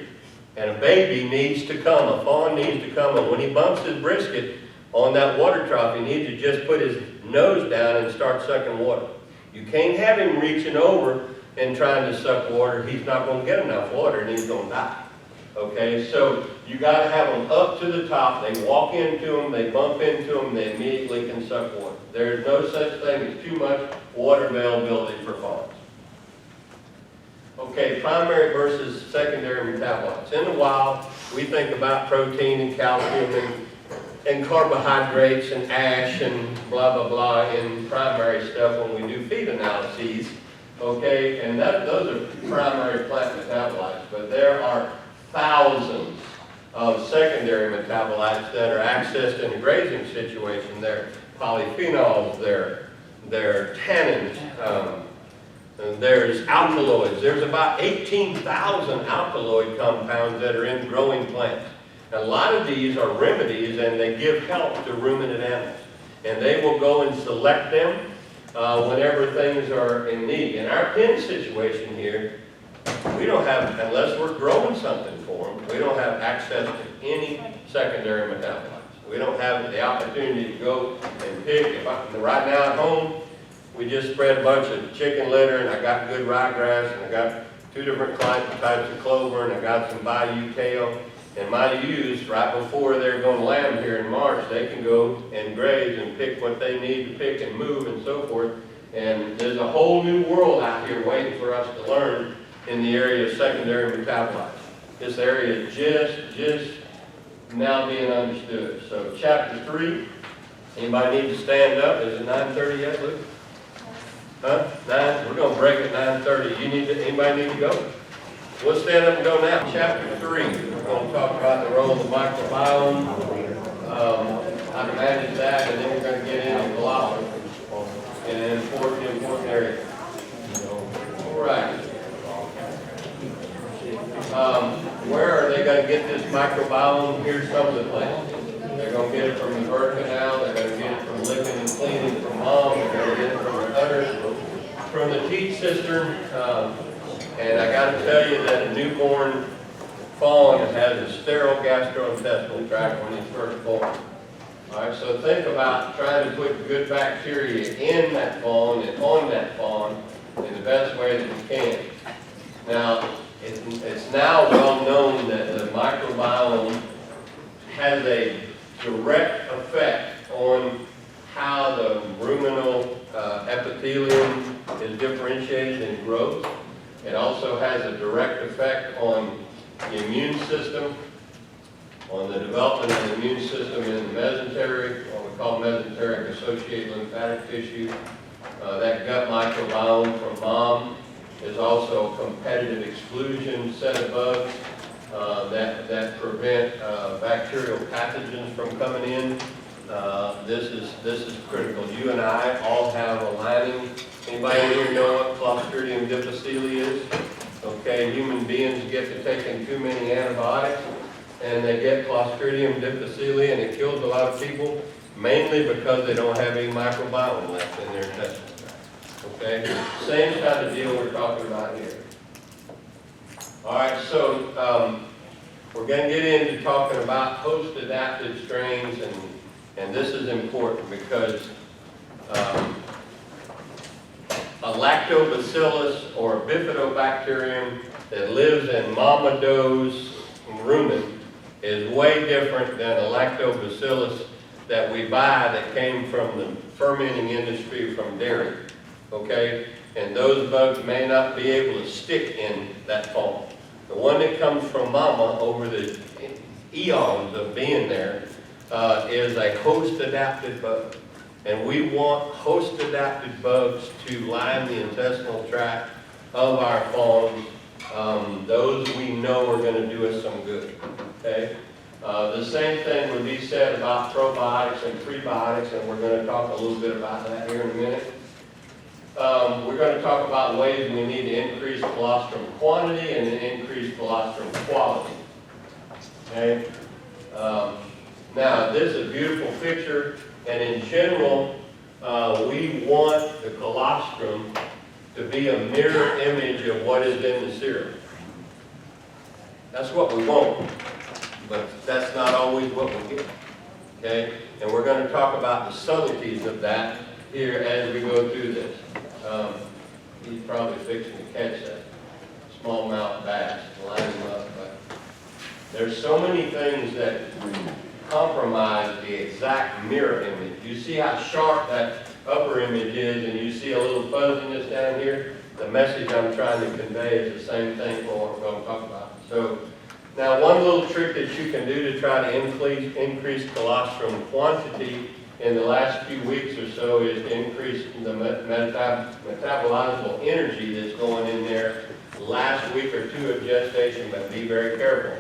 And a baby needs to come, a fawn needs to come, and when he bumps his brisket on that water trough, he needs to just put his nose down and start sucking water. You can't have him reaching over and trying to suck water. He's not going to get enough water and he's going to die. Okay, so you got to have them up to the top. They walk into them, they bump into them, they immediately can suck water. There's no such thing as too much water availability for fawns. Okay, primary versus secondary metabolites. In the wild, we think about protein and calcium and carbohydrates and ash and blah, blah, blah in primary stuff when we do feed analyses. Okay, and those are primary plant metabolites, but there are thousands of secondary metabolites that are accessed in a grazing situation. They're polyphenols, they're tannins, there's alkaloids. There's about 18,000 alkaloid compounds that are in growing plants. A lot of these are remedies and they give help to ruminant animals. And they will go and select them whenever things are in need. In our pen situation here, we don't have, unless we're growing something for them, we don't have access to any secondary metabolites. We don't have the opportunity to go and pick. Right now at home, we just spread a bunch of chicken litter and I got good ryegrass and I got 2 different types of clover and I got some bayou kale. And my ewes, right before they're going to lamb here in March, they can go and graze and pick what they need to pick and move and so forth. And there's a whole new world out here waiting for us to learn in the area of secondary metabolites. This area is just now being understood. So chapter 3, anybody need to stand up? Is it 9:30 yet, Luke? Huh? 9? We're going to break at 9:30. Anybody need to go? We'll stand up and go now. Chapter 3, we're going to talk about the role of the microbiome, how to manage that, and then we're going to get into colostrum in an important area. All right. Where are they going to get this microbiome? Here's some of the places. They're going to get it from the birth canal. They're going to get it from licking and cleaning from mom. They're going to get it from the udder, from the teat cistern. And I got to tell you that a newborn fawn has a sterile gastrointestinal tract when he's first born. All right, so think about trying to put good bacteria in that fawn and on that fawn in the best way that you can. Now, it's now well known that the microbiome has a direct effect on how the ruminal epithelium is differentiated and grows. It also has a direct effect on the immune system, on the development of the immune system in the mesentery, what we call mesenteric associated lymphatic tissue. That gut microbiome from mom is also a competitive exclusion set of bugs that prevent bacterial pathogens from coming in. This is critical. You and I all have a lining. Anybody here know what Clostridium difficile is? Okay, human beings get to taking too many antibiotics, and they get Clostridium difficile, and it kills a lot of people, mainly because they don't have any microbiome left in their intestines. Okay, same kind of deal we're talking about here. All right, so we're going to get into talking about host-adapted strains, and this is important because a lactobacillus or a bifidobacterium that lives in mama doe's rumen is way different than a lactobacillus that we buy that came from the fermenting industry from dairy. Okay, and those bugs may not be able to stick in that fawn. The one that comes from mama over the eons of being there is a host-adapted bug. And we want host-adapted bugs to line the intestinal tract of our fawns. Those we know are going to do us some good. Okay. The same thing would be said about probiotics and prebiotics, and we're going to talk a little bit about that here in a minute. We're going to talk about ways we need to increase colostrum quantity and increase colostrum quality. Okay. Now, this is a beautiful picture, and in general, we want the colostrum to be a mirror image of what is in the serum. That's what we want, but that's not always what we get. Okay, and we're going to talk about the subtleties of that here as we go through this. He's probably fixing to catch that smallmouth bass, line him up, but there's so many things that compromise the exact mirror image. You see how sharp that upper image is, and you see a little fuzziness down here? The message I'm trying to convey is the same thing for what we're going to talk about. So, now one little trick that you can do to try to increase colostrum quantity in the last few weeks or so is to increase the metabolizable energy that's going in there last week or two of gestation, but be very careful.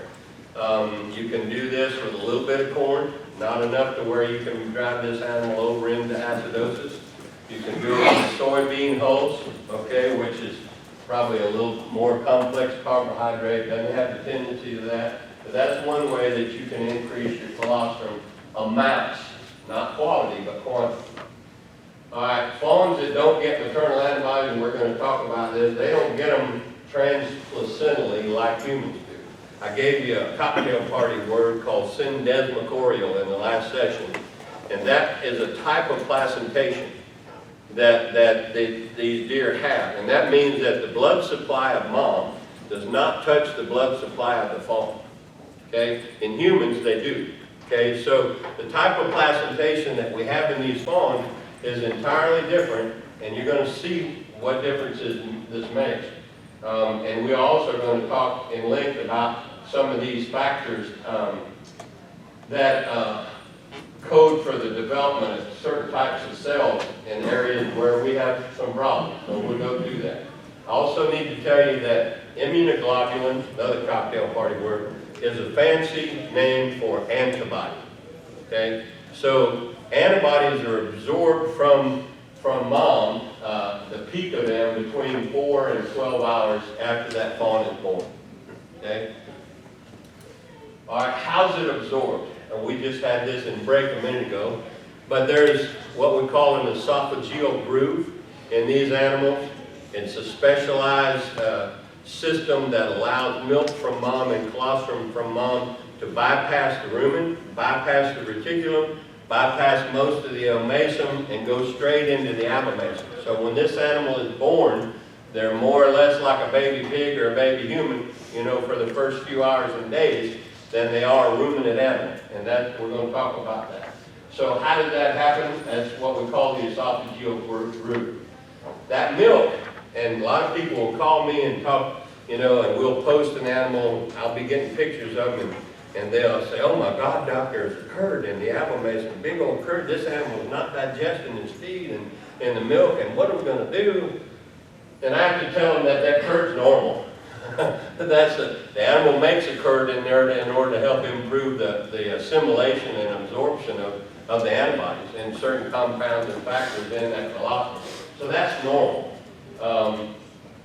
You can do this with a little bit of corn, not enough to where you can drive this animal over into acidosis. You can do it with soybean hulls, okay, which is probably a little more complex carbohydrate, doesn't have the tendency to that. But that's one way that you can increase your colostrum amounts, not quality, but quantity. All right, fawns that don't get maternal antibodies, and we're going to talk about this, they don't get them transplacentally like humans do. I gave you a cocktail party word called syndesmocorial in the last session, and that is a type of placentation that these deer have, and that means that the blood supply of mom does not touch the blood supply of the fawn. Okay, in humans they do. Okay, so the type of placentation that we have in these fawns is entirely different, and you're going to see what differences this makes. And we're also going to talk in length about some of these factors that code for the development of certain types of cells in areas where we have some problems. So we'll go through that. I also need to tell you that immunoglobulin, another cocktail party word, is a fancy name for antibody. Okay, so antibodies are absorbed from mom, the peak of them between 4 and 12 hours after that fawn is born. Okay. All right, how's it absorbed? We just had this in break a minute ago, but there's what we call an esophageal groove in these animals. It's a specialized system that allows milk from mom and colostrum from mom to bypass the rumen, bypass the reticulum, bypass most of the omasum, and go straight into the abomasum. So when this animal is born, they're more or less like a baby pig or a baby human, you know, for the first few hours and days, than they are a ruminant animal. And that, we're going to talk about that. So how did that happen? That's what we call the esophageal groove. That milk, and a lot of people will call me and talk, you know, and we'll post an animal, I'll be getting pictures of them, and they'll say, oh my God, doc, there's a curd in the apple maze, a big old curd. This animal's not digesting its feed and the milk, and what are we going to do? And I have to tell them that that curd's normal. The animal makes a curd in there in order to help improve the assimilation and absorption of the antibodies and certain compounds and factors in that colostrum. So that's normal.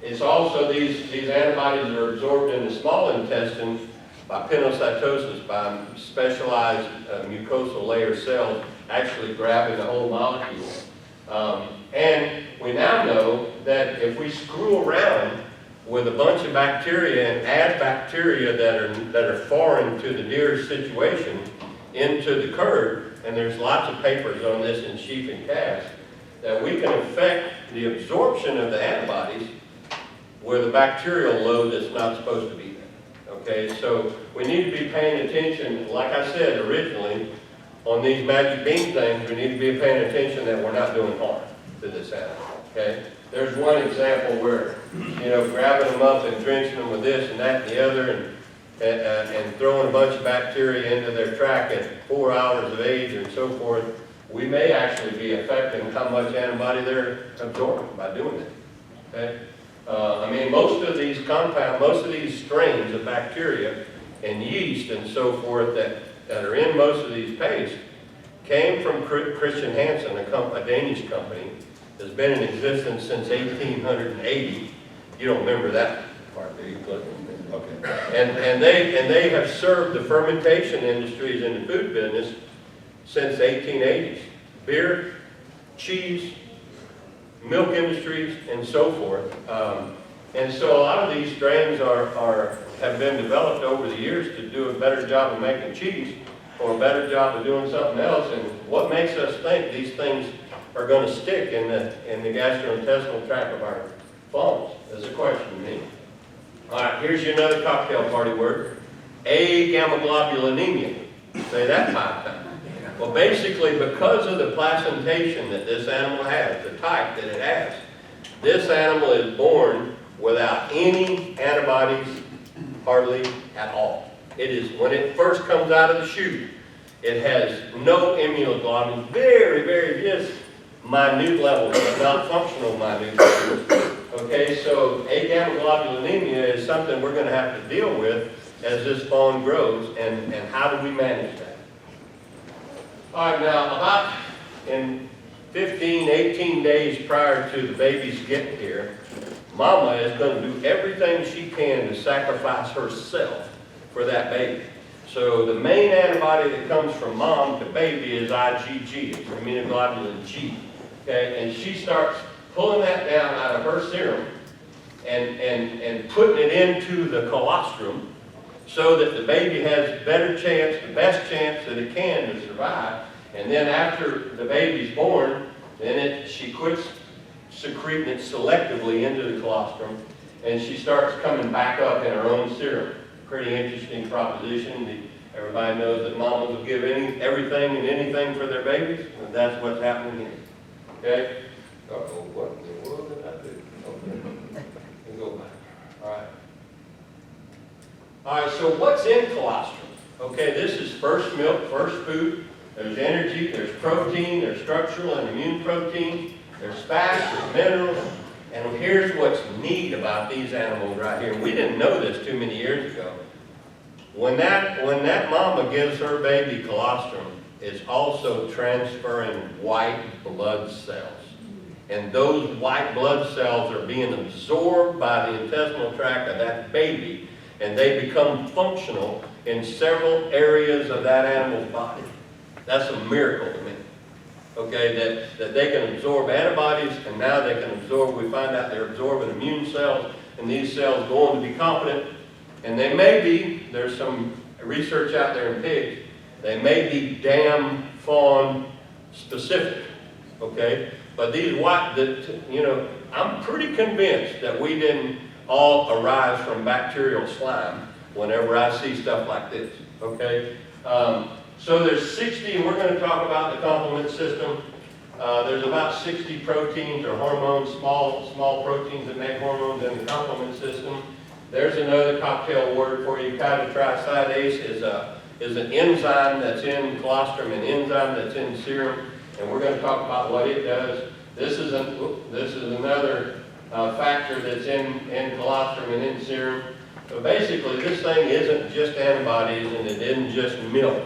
It's also these antibodies are absorbed in the small intestine by pinocytosis, by specialized mucosal layer cells actually grabbing the whole molecule. And we now know that if we screw around with a bunch of bacteria and add bacteria that are foreign to the deer situation into the curd, and there's lots of papers on this in sheep and calves, that we can affect the absorption of the antibodies with a bacterial load that's not supposed to be there. Okay, so we need to be paying attention, like I said originally, on these magic bean things, we need to be paying attention that we're not doing harm to this animal. Okay? There's one example where, grabbing them up and drenching them with this and that and the other and throwing a bunch of bacteria into their track at 4 hours of age and so forth, we may actually be affecting how much antibody they're absorbing by doing it. Okay? Most of these compounds, most of these strains of bacteria and yeast and so forth that are in most of these pastes came from Christian Hansen, a Danish company that's been in existence since 1880. You don't remember that part, do you? Okay. And they have served the fermentation industries in the food business since the 1880s. Beer, cheese, milk industries, and so forth. And so a lot of these strains have been developed over the years to do a better job of making cheese or a better job of doing something else. And what makes us think these things are going to stick in the gastrointestinal tract of our fawns is a question to me. All right, here's your another cocktail party word. Agammaglobulinemia. Say that 5 times. Well, basically, because of the placentation that this animal has, the type that it has, this animal is born without any antibodies, hardly at all. It is, when it first comes out of the chute, it has no immunoglobulin, very, very just minute levels, but not functional minute levels. Okay, so agammaglobulinemia is something we're going to have to deal with as this fawn grows, and how do we manage that? All right, now about in 15, 18 days prior to the babies getting here, Mama is going to do everything she can to sacrifice herself for that baby. So the main antibody that comes from mom to baby is IgG, it's immunoglobulin G. Okay, and she starts pulling that down out of her serum and putting it into the colostrum so that the baby has better chance, the best chance that it can to survive. And then after the baby's born, then she quits secreting it selectively into the colostrum, and she starts coming back up in her own serum. Pretty interesting proposition. Everybody knows that mamas will give everything and anything for their babies, and that's what's happening here. Okay? Uh-oh, what in the world did I do? Okay. We'll go back. All right. All right, so what's in colostrum? Okay, this is first milk, first food. There's energy, there's protein, there's structural and immune protein, there's fats, there's minerals, and here's what's neat about these animals right here. We didn't know this too many years ago. When that mama gives her baby colostrum, it's also transferring white blood cells. And those white blood cells are being absorbed by the intestinal tract of that baby, and they become functional in several areas of that animal's body. That's a miracle to me. Okay, that they can absorb antibodies, and now they can absorb, we find out they're absorbing immune cells, and these cells go on to be competent, and they may be, there's some research out there in pigs, they may be dam fawn specific, okay? But these I'm pretty convinced that we didn't all arise from bacterial slime whenever I see stuff like this, okay? So there's 60, and we're going to talk about the complement system. There's about 60 proteins or hormones, small proteins that make hormones in the complement system. There's another cocktail word for you. Chitotriosidase is an enzyme that's in colostrum, an enzyme that's in serum, and we're going to talk about what it does. This is another factor that's in colostrum and in serum. So basically, this thing isn't just antibodies, and it isn't just milk.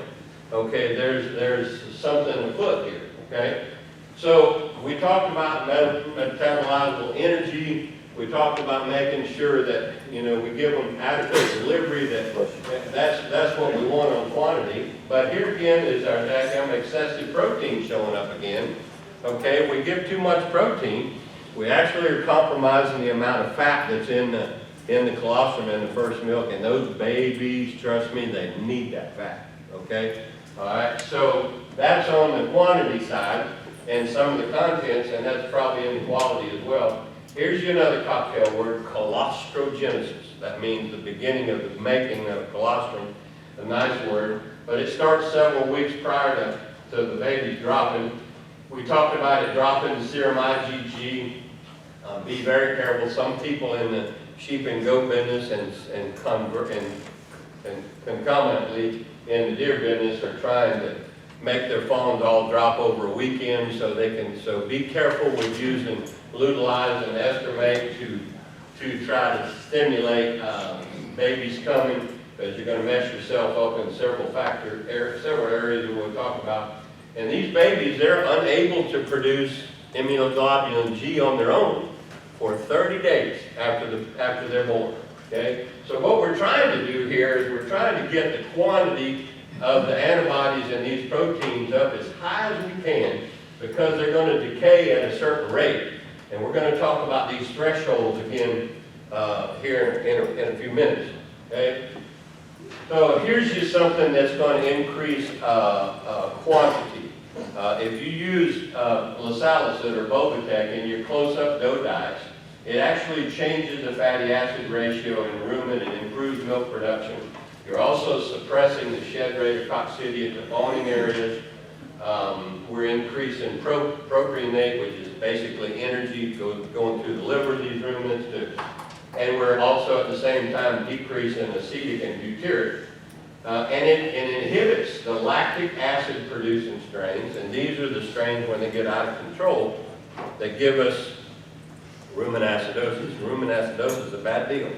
Okay, there's something afoot here. Okay, so we talked about metabolizable energy. We talked about making sure that, you know, we give them adequate delivery, that's what we want on quantity. But here again is our daggum excessive protein showing up again. Okay, if we give too much protein, we actually are compromising the amount of fat that's in the colostrum in the first milk. And those babies, trust me, they need that fat. Okay, all right, so that's on the quantity side and some of the contents, and that's probably in the quality as well. Here's another cocktail word, colostrogenesis. That means the beginning of the making of colostrum, a nice word, but it starts several weeks prior to the baby dropping. We talked about it dropping serum IgG. Be very careful. Some people in the sheep and goat business and concomitantly in the deer business are trying to make their fawns all drop over a weekend so they can, so be careful with using Lutalize and Estermate to try to stimulate babies coming, because you're going to mess yourself up in several areas that we'll talk about. And these babies, they're unable to produce immunoglobulin G on their own for 30 days after they're born. Okay? So what we're trying to do here is we're trying to get the quantity of the antibodies in these proteins up as high as we can, because they're going to decay at a certain rate. And we're going to talk about these thresholds again here in a few minutes. Okay? So here's just something that's going to increase quantity. If you use Lasalicet or Bobatec in your close-up doe diets, it actually changes the fatty acid ratio in rumen and improves milk production. You're also suppressing the shed rate of coccidia at the fawning areas. We're increasing propionate, which is basically energy going through the liver of these ruminants, and we're also at the same time decreasing acetic and butyric. And it inhibits the lactic acid producing strains, and these are the strains when they get out of control that give us rumen acidosis. Rumen acidosis is a bad deal.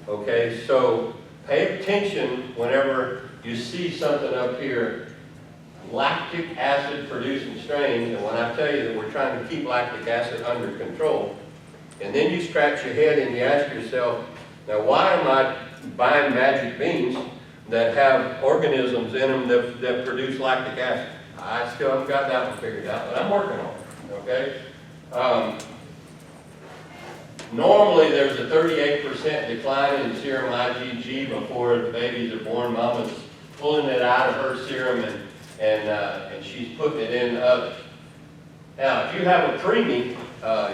Okay, so pay attention whenever you see something up here, lactic acid producing strains, and when I tell you that we're trying to keep lactic acid under control, and then you scratch your head and you ask yourself, now why am I buying magic beans that have organisms in them that produce lactic acid? I still haven't got that one figured out, but I'm working on it, okay? Normally there's a 38% decline in serum IgG before the babies are born. Mama's pulling it out of her serum and she's putting it in others. Now, if you have a preemie,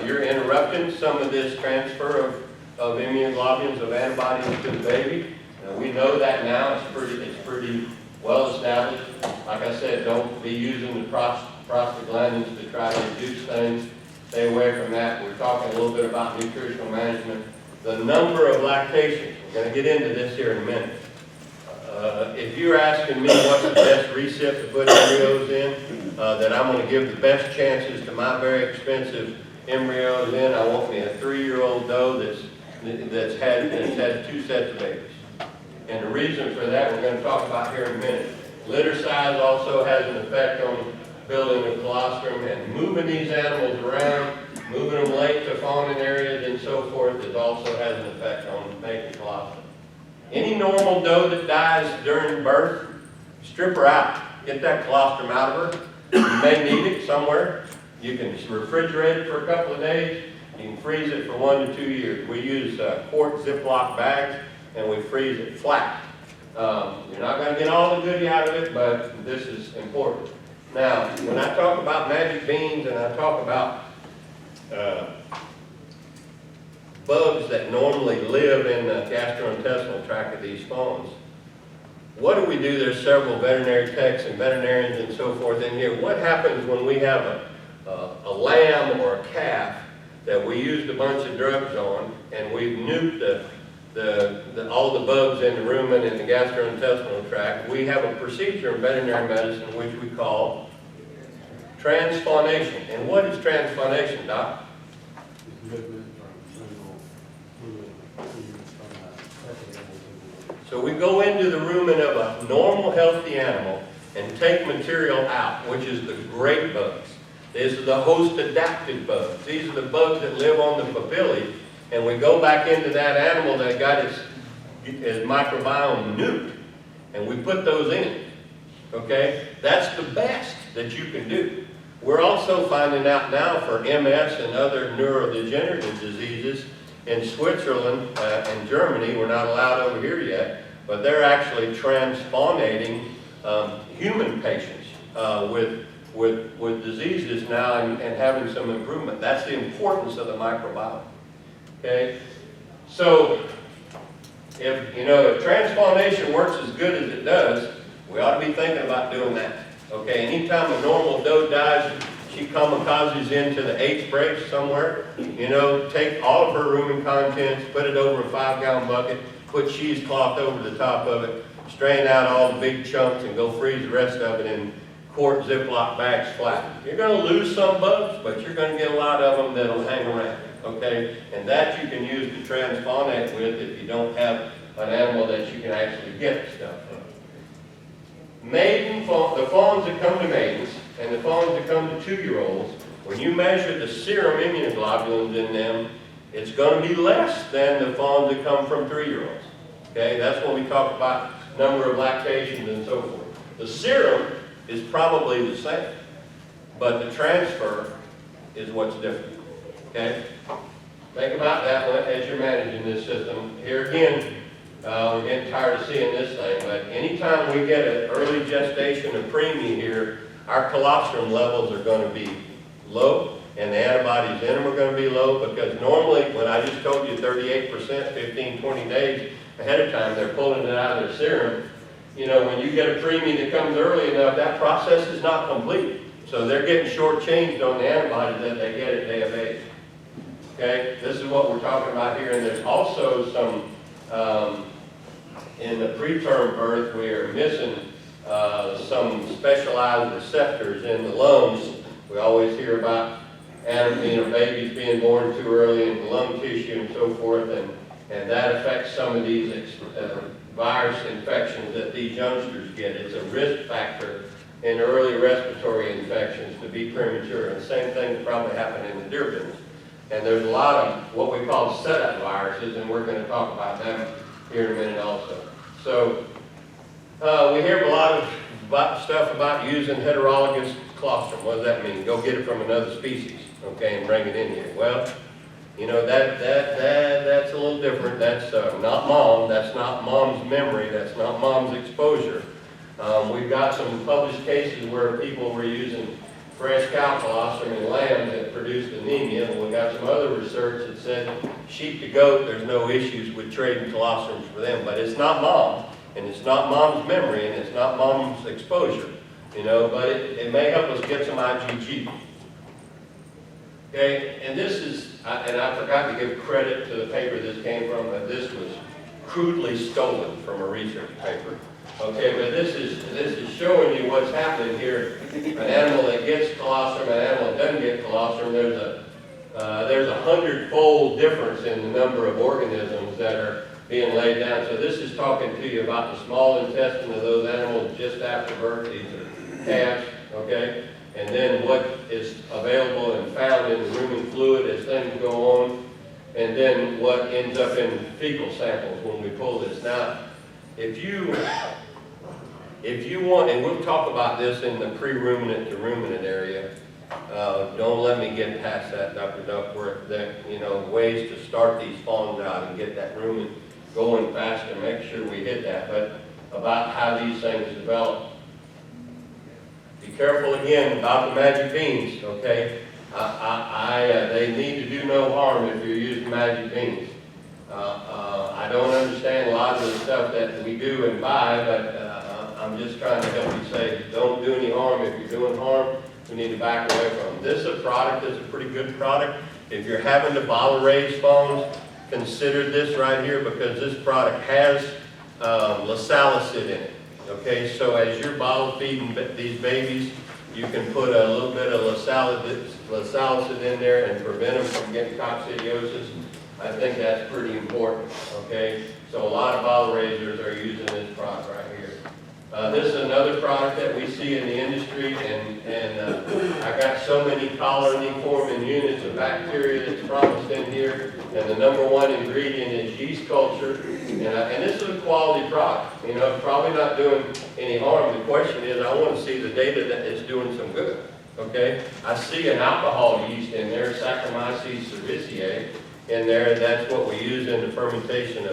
you're interrupting some of this transfer of immunoglobulins, of antibodies to the baby. We know that now. It's pretty well established. Like I said, don't be using the prostaglandins to try to reduce things. Stay away from that. We're talking a little bit about nutritional management. The number of lactations. We're going to get into this here in a minute. If you're asking me what's the best recip to put embryos in, that I'm going to give the best chances to my very expensive embryos in, I want me a 3-year-old doe that's had 2 sets of babies. And the reason for that we're going to talk about here in a minute. Litter size also has an effect on building the colostrum, and moving these animals around, moving them late to fawning areas and so forth, it also has an effect on making colostrum. Any normal doe that dies during birth, strip her out. Get that colostrum out of her. You may need it somewhere. You can refrigerate it for a couple of days. You can freeze it for 1 to 2 years. We use quart Ziploc bags, and we freeze it flat. You're not going to get all the goodie out of it, but this is important. Now, when I talk about magic beans and I talk about bugs that normally live in the gastrointestinal tract of these fawns, what do we do? There's several veterinary techs and veterinarians and so forth in here. What happens when we have a lamb or a calf that we used a bunch of drugs on, and we've nuked all the bugs in the rumen and the gastrointestinal tract, we have a procedure in veterinary medicine which we call transfaunation. And what is transfaunation, Doc? So we go into the rumen of a normal, healthy animal and take material out, which is the great bugs. These are the host-adapted bugs. These are the bugs that live on the papillae, and we go back into that animal that got its microbiome nuked, and we put those in, okay? That's the best that you can do. We're also finding out now for MS and other neurodegenerative diseases in Switzerland and Germany, we're not allowed over here yet, but they're actually transfaunating human patients with diseases now and having some improvement. That's the importance of the microbiome. Okay, so if transfaunation works as good as it does, we ought to be thinking about doing that. Okay, anytime a normal doe dies, she kamikazes into the 8th brace somewhere, take all of her rumen contents, put it over a 5-gallon bucket, put cheesecloth over the top of it, strain out all the big chunks and go freeze the rest of it in quart Ziploc bags flat. You're going to lose some bugs, but you're going to get a lot of them that'll hang around, okay? And that you can use to transfaunate with if you don't have an animal that you can actually get stuff from. The fawns that come to maidens and the fawns that come to 2-year-olds, when you measure the serum immunoglobulins in them, it's going to be less than the fawns that come from 3-year-olds. Okay, that's when we talk about number of lactations and so forth. The serum is probably the same, but the transfer is what's different. Okay, think about that as you're managing this system. Here again, we're getting tired of seeing this thing, but anytime we get an early gestation of preemie here, our colostrum levels are going to be low, and the antibodies in them are going to be low, because normally, when I just told you 38%, 15, 20 days ahead of time, they're pulling it out of their serum. When you get a preemie that comes early enough, that process is not complete. So they're getting shortchanged on the antibodies that they get at day of age. Okay, this is what we're talking about here, and there's also some, in the preterm birth, we are missing some specialized receptors in the lungs. We always hear about babies being born too early in the lung tissue and so forth, and that affects some of these virus infections that these youngsters get. It's a risk factor in early respiratory infections to be premature, and the same thing's probably happening in the deer business. And there's a lot of what we call setup viruses, and we're going to talk about them here in a minute also. So we hear a lot of stuff about using heterologous colostrum. What does that mean? Go get it from another species, okay, and bring it in here. Well, that's a little different. That's not mom. That's not mom's memory. That's not mom's exposure. We've got some published cases where people were using fresh cow colostrum in lambs that produced anemia, and we got some other research that said sheep to goat, there's no issues with trading colostrums for them, but it's not mom, and it's not mom's memory, and it's not mom's exposure, but it may help us get some IgG. Okay, and this is, and I forgot to give credit to the paper this came from, but this was crudely stolen from a research paper. Okay, but this is showing you what's happening here. An animal that gets colostrum, an animal that doesn't get colostrum, there's a 100-fold difference in the number of organisms that are being laid down. So this is talking to you about the small intestine of those animals just after birth. These are calves, okay? And then what is available and found in the rumen fluid as things go on, and then what ends up in fecal samples when we pull this. Now, if you want, and we'll talk about this in the pre-ruminant to ruminant area, don't let me get past that, Dr. Duckworth, that, ways to start these fawns out and get that rumen going faster, make sure we hit that, but about how these things develop. Be careful again about the magic beans, okay? They need to do no harm if you're using magic beans. I don't understand a lot of the stuff that we do and buy, but I'm just trying to help you say, don't do any harm. If you're doing harm, we need to back away from them. This is a product that's a pretty good product. If you're having to bottle raise fawns, considered this right here because this product has lasalicid in it. Okay, so as you're bottle feeding these babies, you can put a little bit of lasalicid in there and prevent them from getting coccidiosis. I think that's pretty important, okay? So a lot of bottle raisers are using this product right here. This is another product that we see in the industry, and I got so many colony-forming units of bacteria that's promised in here, and the number one ingredient is yeast culture, and this is a quality product. You know, probably not doing any harm. The question is, I want to see the data that it's doing some good, okay? I see an alcohol yeast in there, Saccharomyces cerevisiae, in there. That's what we use in the fermentation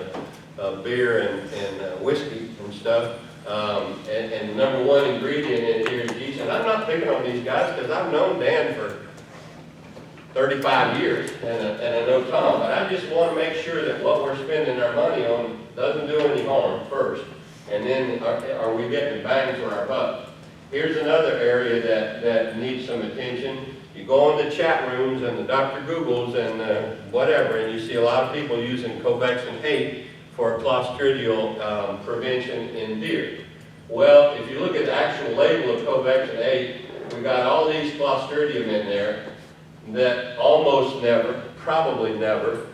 of beer and whiskey and stuff. And the number one ingredient in here is yeast. And I'm not picking on these guys because I've known Dan for 35 years and I know Tom, but I just want to make sure that what we're spending our money on doesn't do any harm first. And then are we getting bang for our buck? Here's another area that needs some attention. You go in the chat rooms and the Dr. Googles and whatever, and you see a lot of people using Covexin 8 for clostridial prevention in deer. Well, if you look at the actual label of Covexin 8, we got all these Clostridium in there that almost never, probably never,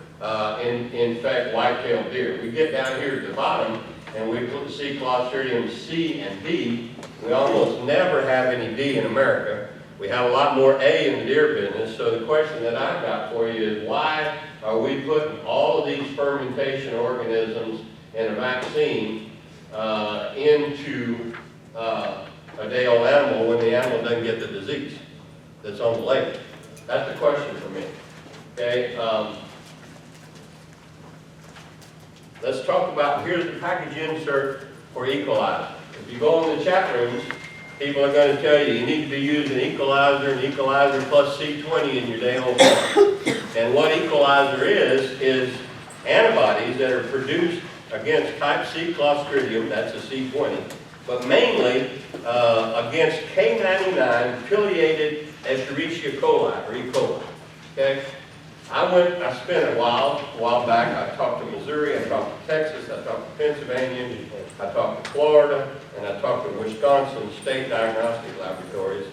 infect white-tailed deer. We get down here at the bottom and we see Clostridium C and D. We almost never have any D in America. We have a lot more A in the deer business. So the question that I've got for you is, why are we putting all of these fermentation organisms in a vaccine into a day-old animal when the animal doesn't get the disease that's on the label? That's the question for me. Okay. Let's talk about, here's the package insert for equalizer. If you go in the chat rooms, people are going to tell you need to be using equalizer and equalizer plus C20 in your day-old farm. And what equalizer is antibodies that are produced against type C Clostridium, that's a C20, but mainly against K99 pileated Escherichia coli, or E. coli. Okay? I spent a while back, I talked to Missouri, I talked to Texas, I talked to Pennsylvania, I talked to Florida, and I talked to Wisconsin State Diagnostic Laboratories,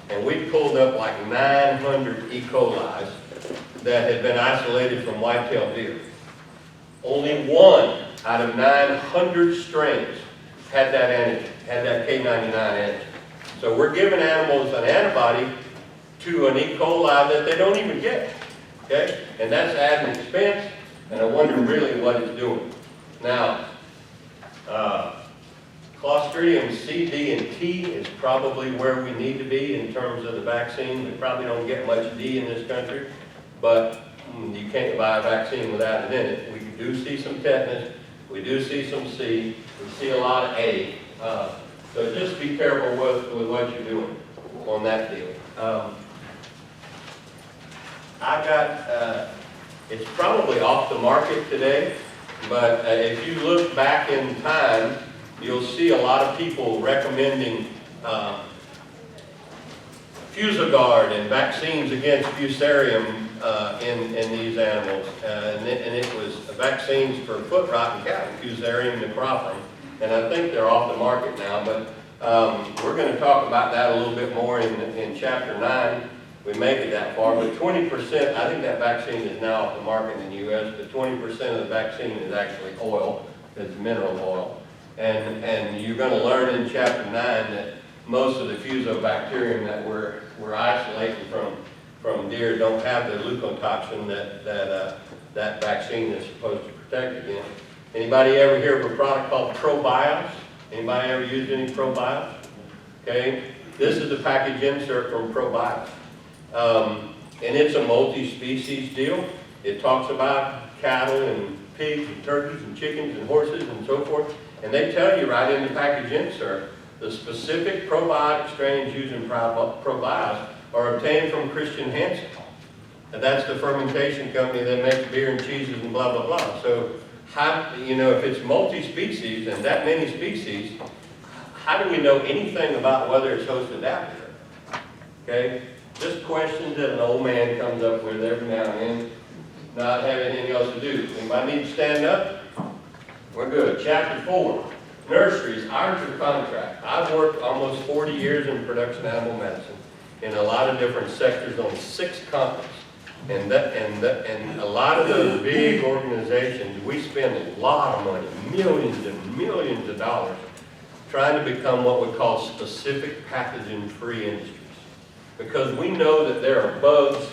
and we pulled up like 900 E. coli that had been isolated from white-tailed deer. Only one out of 900 strains had that antigen, had that K99 antigen. So we're giving animals an antibody to an E. coli that they don't even get. Okay? And that's adding expense, and I wonder really what it's doing. Now, Clostridium C, D, and T is probably where we need to be in terms of the vaccine. We probably don't get much D in this country, but you can't buy a vaccine without it in it. We do see some tetanus, we do see some C, we see a lot of A. So just be careful with what you're doing on that deal. It's probably off the market today, but if you look back in time, you'll see a lot of people recommending Fusogard and vaccines against Fusarium in these animals. And it was vaccines for foot rot and cattle, Fusarium and Necrophorum. And I think they're off the market now, but we're going to talk about that a little bit more in Chapter 9. We make it that far, but 20%, I think that vaccine is now off the market in the U.S., but 20% of the vaccine is actually oil, it's mineral oil. And you're going to learn in Chapter 9 that most of the fusobacterium that we're isolating from deer don't have the leukotoxin that vaccine is supposed to protect against. Anybody ever hear of a product called ProBios? Anybody ever used any ProBios? Okay, this is the package insert from ProBios. And it's a multi-species deal. It talks about cattle and pigs and turkeys and chickens and horses and so forth. And they tell you right in the package insert, the specific probiotic strains used in ProBios are obtained from Christian Hansen. And that's the fermentation company that makes beer and cheeses and blah, blah, blah. So, how, if it's multi-species and that many species, how do we know anything about whether it's hosted out there? Okay? Just questions that an old man comes up with every now and then. not have anything else to do. Anybody need to stand up? We're good. Chapter 4, nurseries, ours are contract. I've worked almost 40 years in production animal medicine in a lot of different sectors on 6 continents. And a lot of those big organizations, we spend a lot of money, millions and millions of dollars, trying to become what we call specific pathogen-free industries. Because we know that there are bugs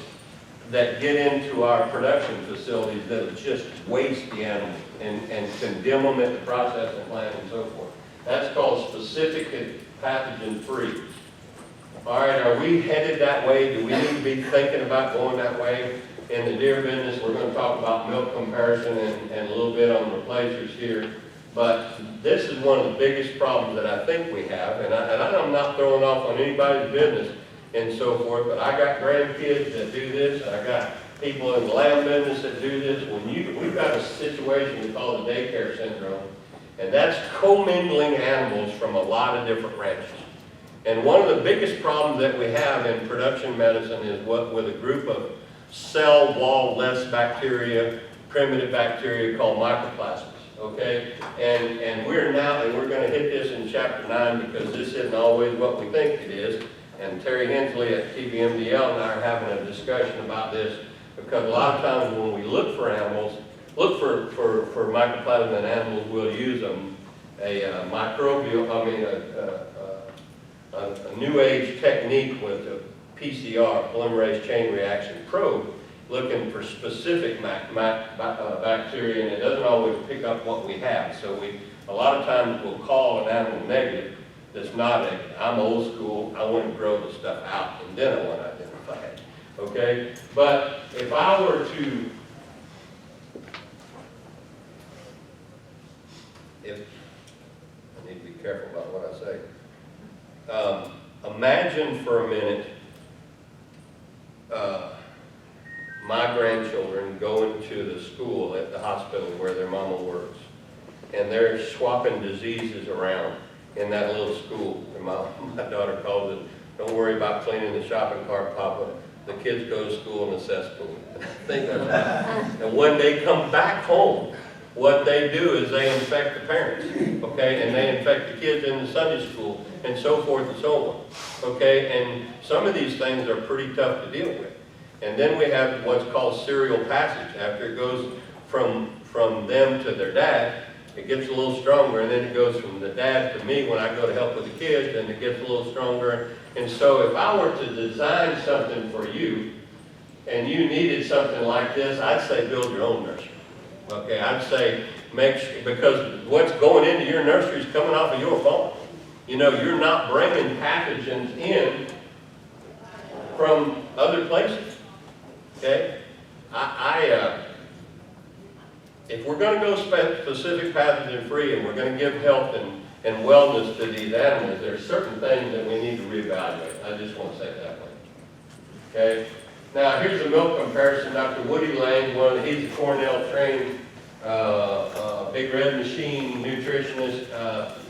that get into our production facilities that just waste the animals and condemn them at the processing plant and so forth. That's called specific and pathogen-free. All right, are we headed that way? Do we need to be thinking about going that way? In the deer business, we're going to talk about milk comparison and a little bit on replacers here. But this is one of the biggest problems that I think we have, and I'm not throwing off on anybody's business and so forth, but I got grandkids that do this, I got people in the lamb business that do this. We've got a situation we call the daycare syndrome, and that's commingling animals from a lot of different ranches. And one of the biggest problems that we have in production medicine is with a group of cell wall-less bacteria, primitive bacteria called mycoplasmas, okay? And we're going to hit this in chapter 9 because this isn't always what we think it is. And Terry Hensley at TBMDL and I are having a discussion about this because a lot of times when we look for animals, look for mycoplasma in animals, we'll use a new age technique with a PCR, polymerase chain reaction probe, looking for specific bacteria, and it doesn't always pick up what we have. So a lot of times we'll call an animal negative that's not negative. I'm old school, I want to grow the stuff out, and then I want to identify it, okay? But if I were to, I need to be careful about what I say. Imagine for a minute my grandchildren going to the school at the hospital where their mama works, and they're swapping diseases around in that little school. And my daughter calls it, don't worry about cleaning the shopping cart, Papa. The kids go to school in a cesspool. And when they come back home, what they do is they infect the parents, okay? And they infect the kids in the Sunday school and so forth and so on, okay? And some of these things are pretty tough to deal with. And then we have what's called serial passage. After it goes from them to their dad, it gets a little stronger, and then it goes from the dad to me when I go to help with the kids, and it gets a little stronger. And so if I were to design something for you, and you needed something like this, I'd say build your own nursery. Okay, I'd say make sure, because what's going into your nursery is coming off of your farm. You know, you're not bringing pathogens in from other places. Okay, if we're going to go specific pathogen free and we're going to give health and wellness to these animals, there are certain things that we need to reevaluate. I just want to say it that way. Okay. Now here's a milk comparison. Dr. Woody Lang, he's a Cornell trained big red machine nutritionist,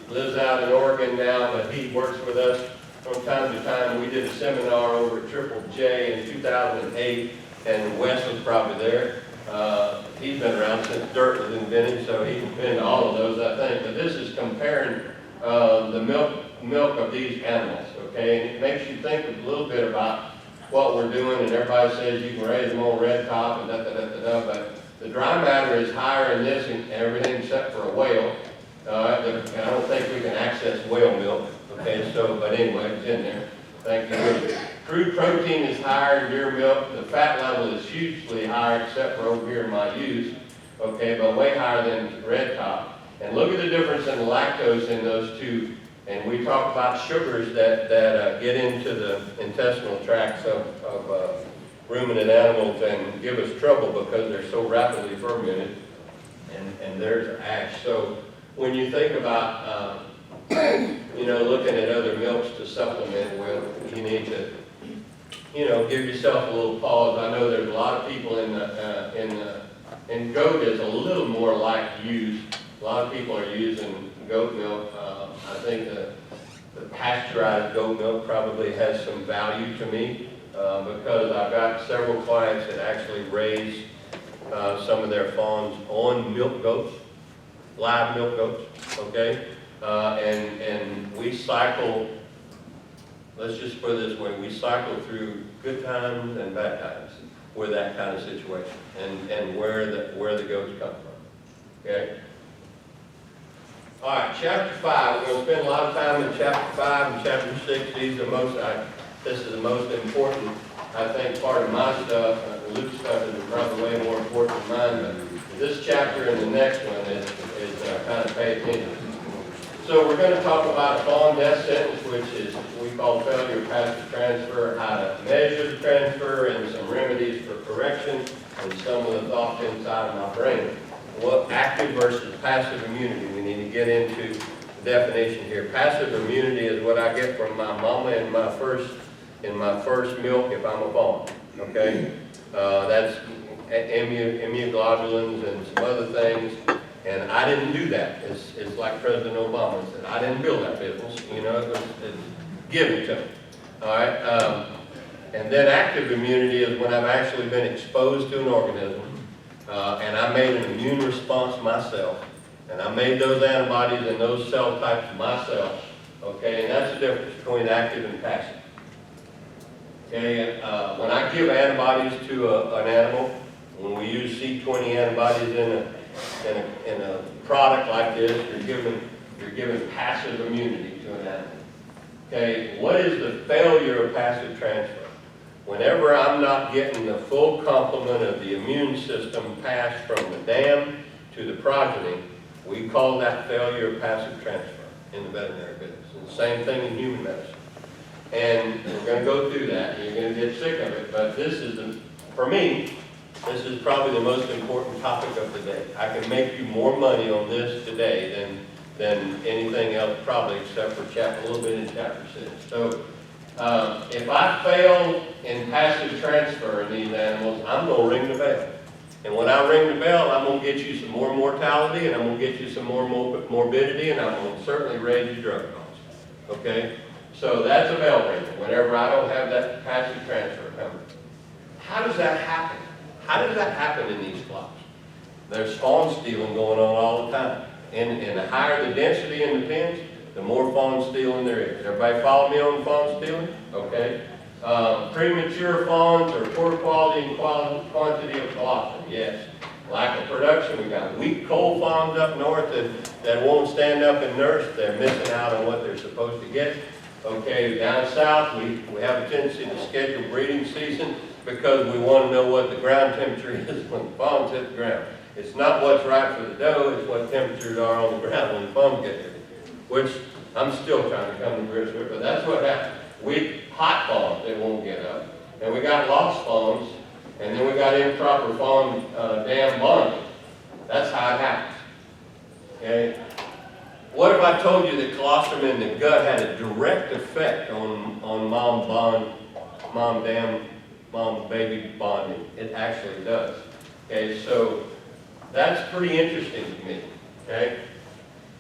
lives out in Oregon now, but he works with us from time to time. We did a seminar over at Triple J in 2008, and Wes was probably there. He's been around since dirt was invented, so he's been to all of those, I think. But this is comparing the milk of these animals, okay? And it makes you think a little bit about what we're doing, and everybody says you can raise them on red top and da-da-da-da-da, but the dry matter is higher in this and everything except for a whale. I don't think we can access whale milk, okay? So, but anyway, it's in there. Thank you. Crude protein is higher in deer milk. The fat level is hugely higher, except for over here in my ewes, okay, but way higher than red top. And look at the difference in the lactose in those two. And we talk about sugars that get into the intestinal tracts of ruminant animals and give us trouble because they're so rapidly fermented. And there's ash. So when you think about looking at other milks to supplement with, you need to, give yourself a little pause. I know there's a lot of people in goat is a little more like ewes. A lot of people are using goat milk. I think the pasteurized goat milk probably has some value to me because I've got several clients that actually raise some of their fawns on milk goats, live milk goats, okay? And we cycle, let's just put it this way, we cycle through good times and bad times with that kind of situation and where the goats come from, okay? All right, chapter 5, we're going to spend a lot of time in chapter 5 and chapter 6. This is the most important, I think, part of my stuff. Luke's stuff is probably way more important than mine, but this chapter and the next one is kind of pay attention. So we're going to talk about a fawn death sentence, which is we call failure of passive transfer, how to measure the transfer, and some remedies for correction, and some of the thoughts inside of my brain. What active versus passive immunity, we need to get into the definition here. Passive immunity is what I get from my mama in my first milk if I'm a fawn, okay? That's immunoglobulins and some other things, and I didn't do that. It's like President Obama said, I didn't build that business, you know, it's given to me, all right? And then active immunity is when I've actually been exposed to an organism, and I made an immune response myself, and I made those antibodies and those cell types myself, okay? And that's the difference between active and passive. Okay, when I give antibodies to an animal, when we use C20 antibodies in a product like this, you're giving passive immunity to an animal. Okay, what is the failure of passive transfer? Whenever I'm not getting the full complement of the immune system passed from the dam to the progeny, we call that failure of passive transfer in the veterinary business. And the same thing in human medicine. And we're going to go through that, and you're going to get sick of it, but for me, this is probably the most important topic of the day. I can make you more money on this today than anything else, probably, except for a little bit in chapter 6. So, if I fail in passive transfer in these animals, I'm going to ring the bell. And when I ring the bell, I'm going to get you some more mortality, and I'm going to get you some more morbidity, and I'm going to certainly raise your drug costs. Okay? So that's a bell ringer whenever I don't have that passive transfer coming. How does that happen? How does that happen in these flocks? There's fawn stealing going on all the time. And the higher the density in the pens, the more fawn stealing there is. Everybody follow me on fawn stealing? Okay. Premature fawns are poor quality and quantity of colostrum. Yes. Lack of production. We've got weak coal fawns up north that won't stand up and nurse. They're missing out on what they're supposed to get. Okay, down south, we have a tendency to schedule breeding season because we want to know what the ground temperature is when the fawns hit the ground. It's not what's right for the doe, it's what temperatures are on the ground when the fawns get there, which I'm still trying to come to grips with, but that's what happens. Hot fawns, they won't get up. And we got lost fawns, and then we got improper fawn dam bonding. That's how it happens. Okay? What if I told you that colostrum in the gut had a direct effect on mom-baby bonding? It actually does. Okay, so that's pretty interesting to me. Okay,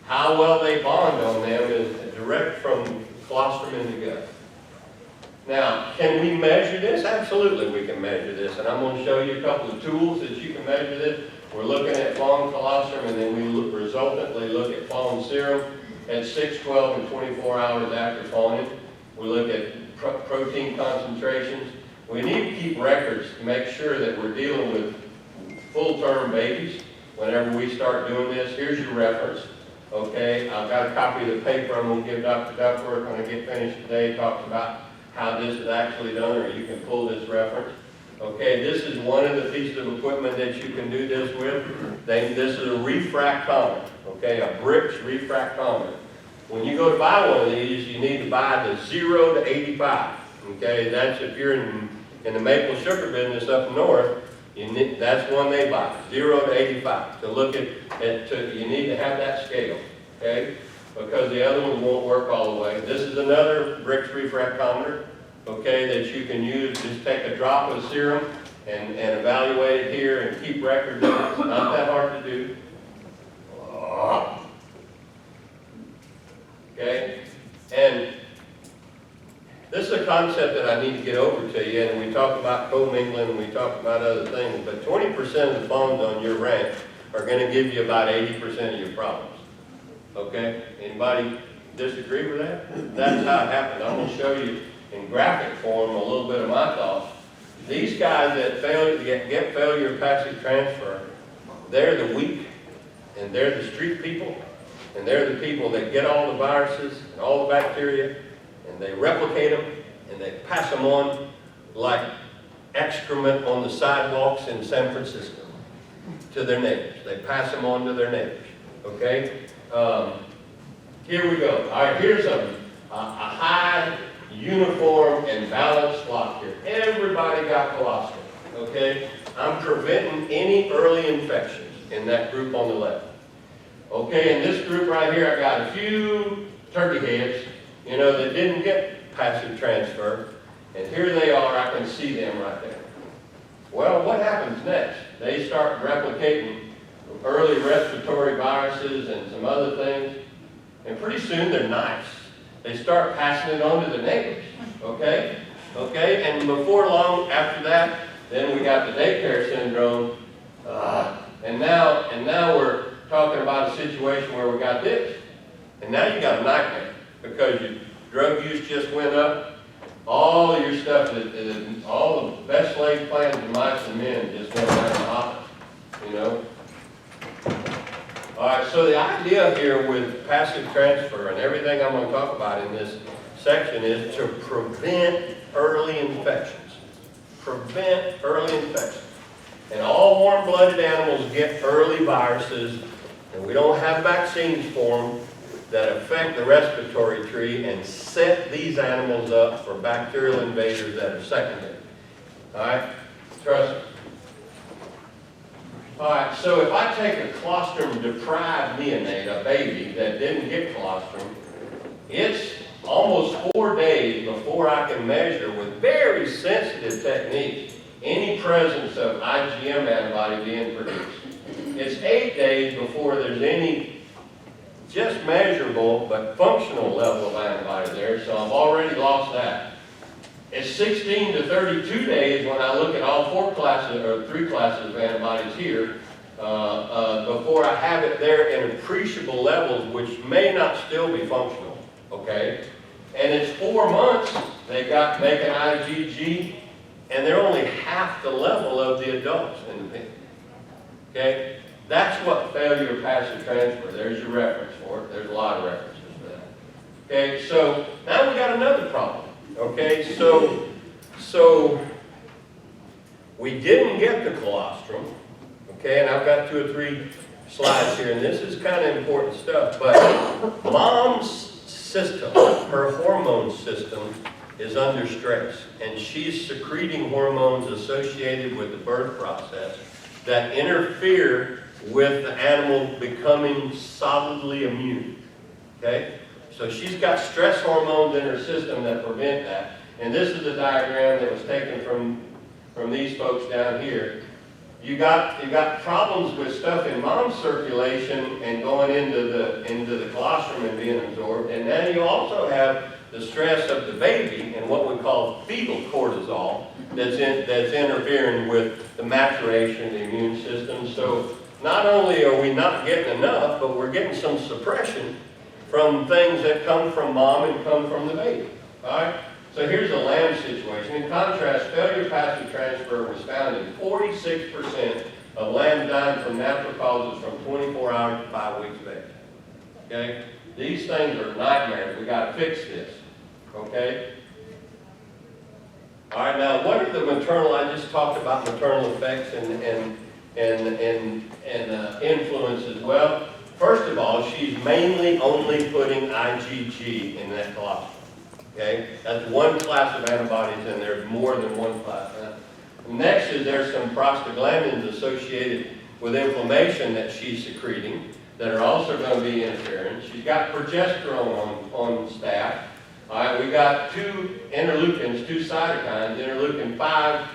how well they bond on them is direct from colostrum in the gut. Now, can we measure this? Absolutely, we can measure this, and I'm going to show you a couple of tools that you can measure this. We're looking at fawn colostrum, and then we resultantly look at fawn serum at 6, 12, and 24 hours after fawning. We look at protein concentrations. We need to keep records to make sure that we're dealing with full-term babies whenever we start doing this. Here's your reference. Okay, I've got a copy of the paper I'm going to give Dr. Duckworth when I get finished today. It talks about how this is actually done, or you can pull this reference. Okay, this is one of the pieces of equipment that you can do this with. This is a refractometer, okay, a Brix refractometer. When you go to buy one of these, you need to buy the 0 to 85. Okay, that's if you're in the maple sugar business up north, that's one they buy, 0 to 85. To look at you need to have that scale, okay, because the other ones won't work all the way. This is another Brix refractometer. Okay, that you can use. Just take a drop of serum and evaluate it here and keep records of it. It's not that hard to do. Okay, and This is a concept that I need to get over to you, and we talk about commingling, and we talk about other things, but 20% of the fawns on your ranch are going to give you about 80% of your problems. Okay? Anybody disagree with that? That's how it happened. I'm going to show you in graphic form a little bit of my thoughts. These guys that get failure passive transfer, they're the weak, and they're the street people, and they're the people that get all the viruses and all the bacteria, and they replicate them, and they pass them on like excrement on the sidewalks in San Francisco to their neighbors. They pass them on to their neighbors, okay? Here we go. All right, here's a high, uniform, and balanced flock here. Everybody got colostrum, okay? I'm preventing any early infections in that group on the left. Okay, in this group right here, I got a few turkey heads, you know, that didn't get passive transfer. And here they are, I can see them right there. Well, what happens next? They start replicating early respiratory viruses and some other things. And pretty soon they're nice. They start passing it on to the neighbors, okay? Okay, and before long after that, then we got the daycare syndrome. And now we're talking about a situation where we got this. And now you got a nightmare because your drug use just went up. All of your stuff, all the best laid plans of mice and men just went down the hopper, you know? All right, so the idea here with passive transfer and everything I'm going to talk about in this section is to prevent early infections. Prevent early infections. And all warm-blooded animals get early viruses, and we don't have vaccines for them that affect the respiratory tree and set these animals up for bacterial invaders that are secondary. All right? Trust me. All right, so if I take a colostrum-deprived neonate, a baby that didn't get colostrum, it's almost 4 days before I can measure with very sensitive techniques any presence of IgM antibody being produced. It's 8 days before there's any just measurable but functional level of antibody there, so I've already lost that. It's 16 to 32 days when I look at all 4 classes or 3 classes of antibodies here before I have it there in appreciable levels, which may not still be functional, okay? And it's 4 months they got making IgG, and they're only half the level of the adults in the pig, okay? That's what failure passive transfer, there's your reference for it. There's a lot of references for that. Okay, so now we got another problem. Okay, so we didn't get the colostrum. Okay, and I've got 2 or 3 slides here, and this is kind of important stuff, but mom's system, her hormone system, is under stress, and she's secreting hormones associated with the birth process that interfere with the animal becoming solidly immune, okay? So she's got stress hormones in her system that prevent that. And this is a diagram that was taken from these folks down here. You got problems with stuff in mom's circulation and going into the colostrum and being absorbed. And then you also have the stress of the baby and what we call fetal cortisol that's interfering with the maturation of the immune system. So not only are we not getting enough, but we're getting some suppression from things that come from mom and come from the baby. All right? So here's a lamb situation. In contrast, failure passive transfer was found in 46% of lambs dying from natural causes from 24 hours to 5 weeks of age. Okay? These things are nightmares. We got to fix this. Okay? All right, now what are the maternal, I just talked about maternal effects and influences. Well, first of all, she's mainly only putting IgG in that colostrum. Okay, that's one class of antibodies, and there's more than one class. Next is there's some prostaglandins associated with inflammation that she's secreting that are also going to be interfering. She's got progesterone on staff. All right, we got 2 interleukins, 2 cytokines, interleukin 5,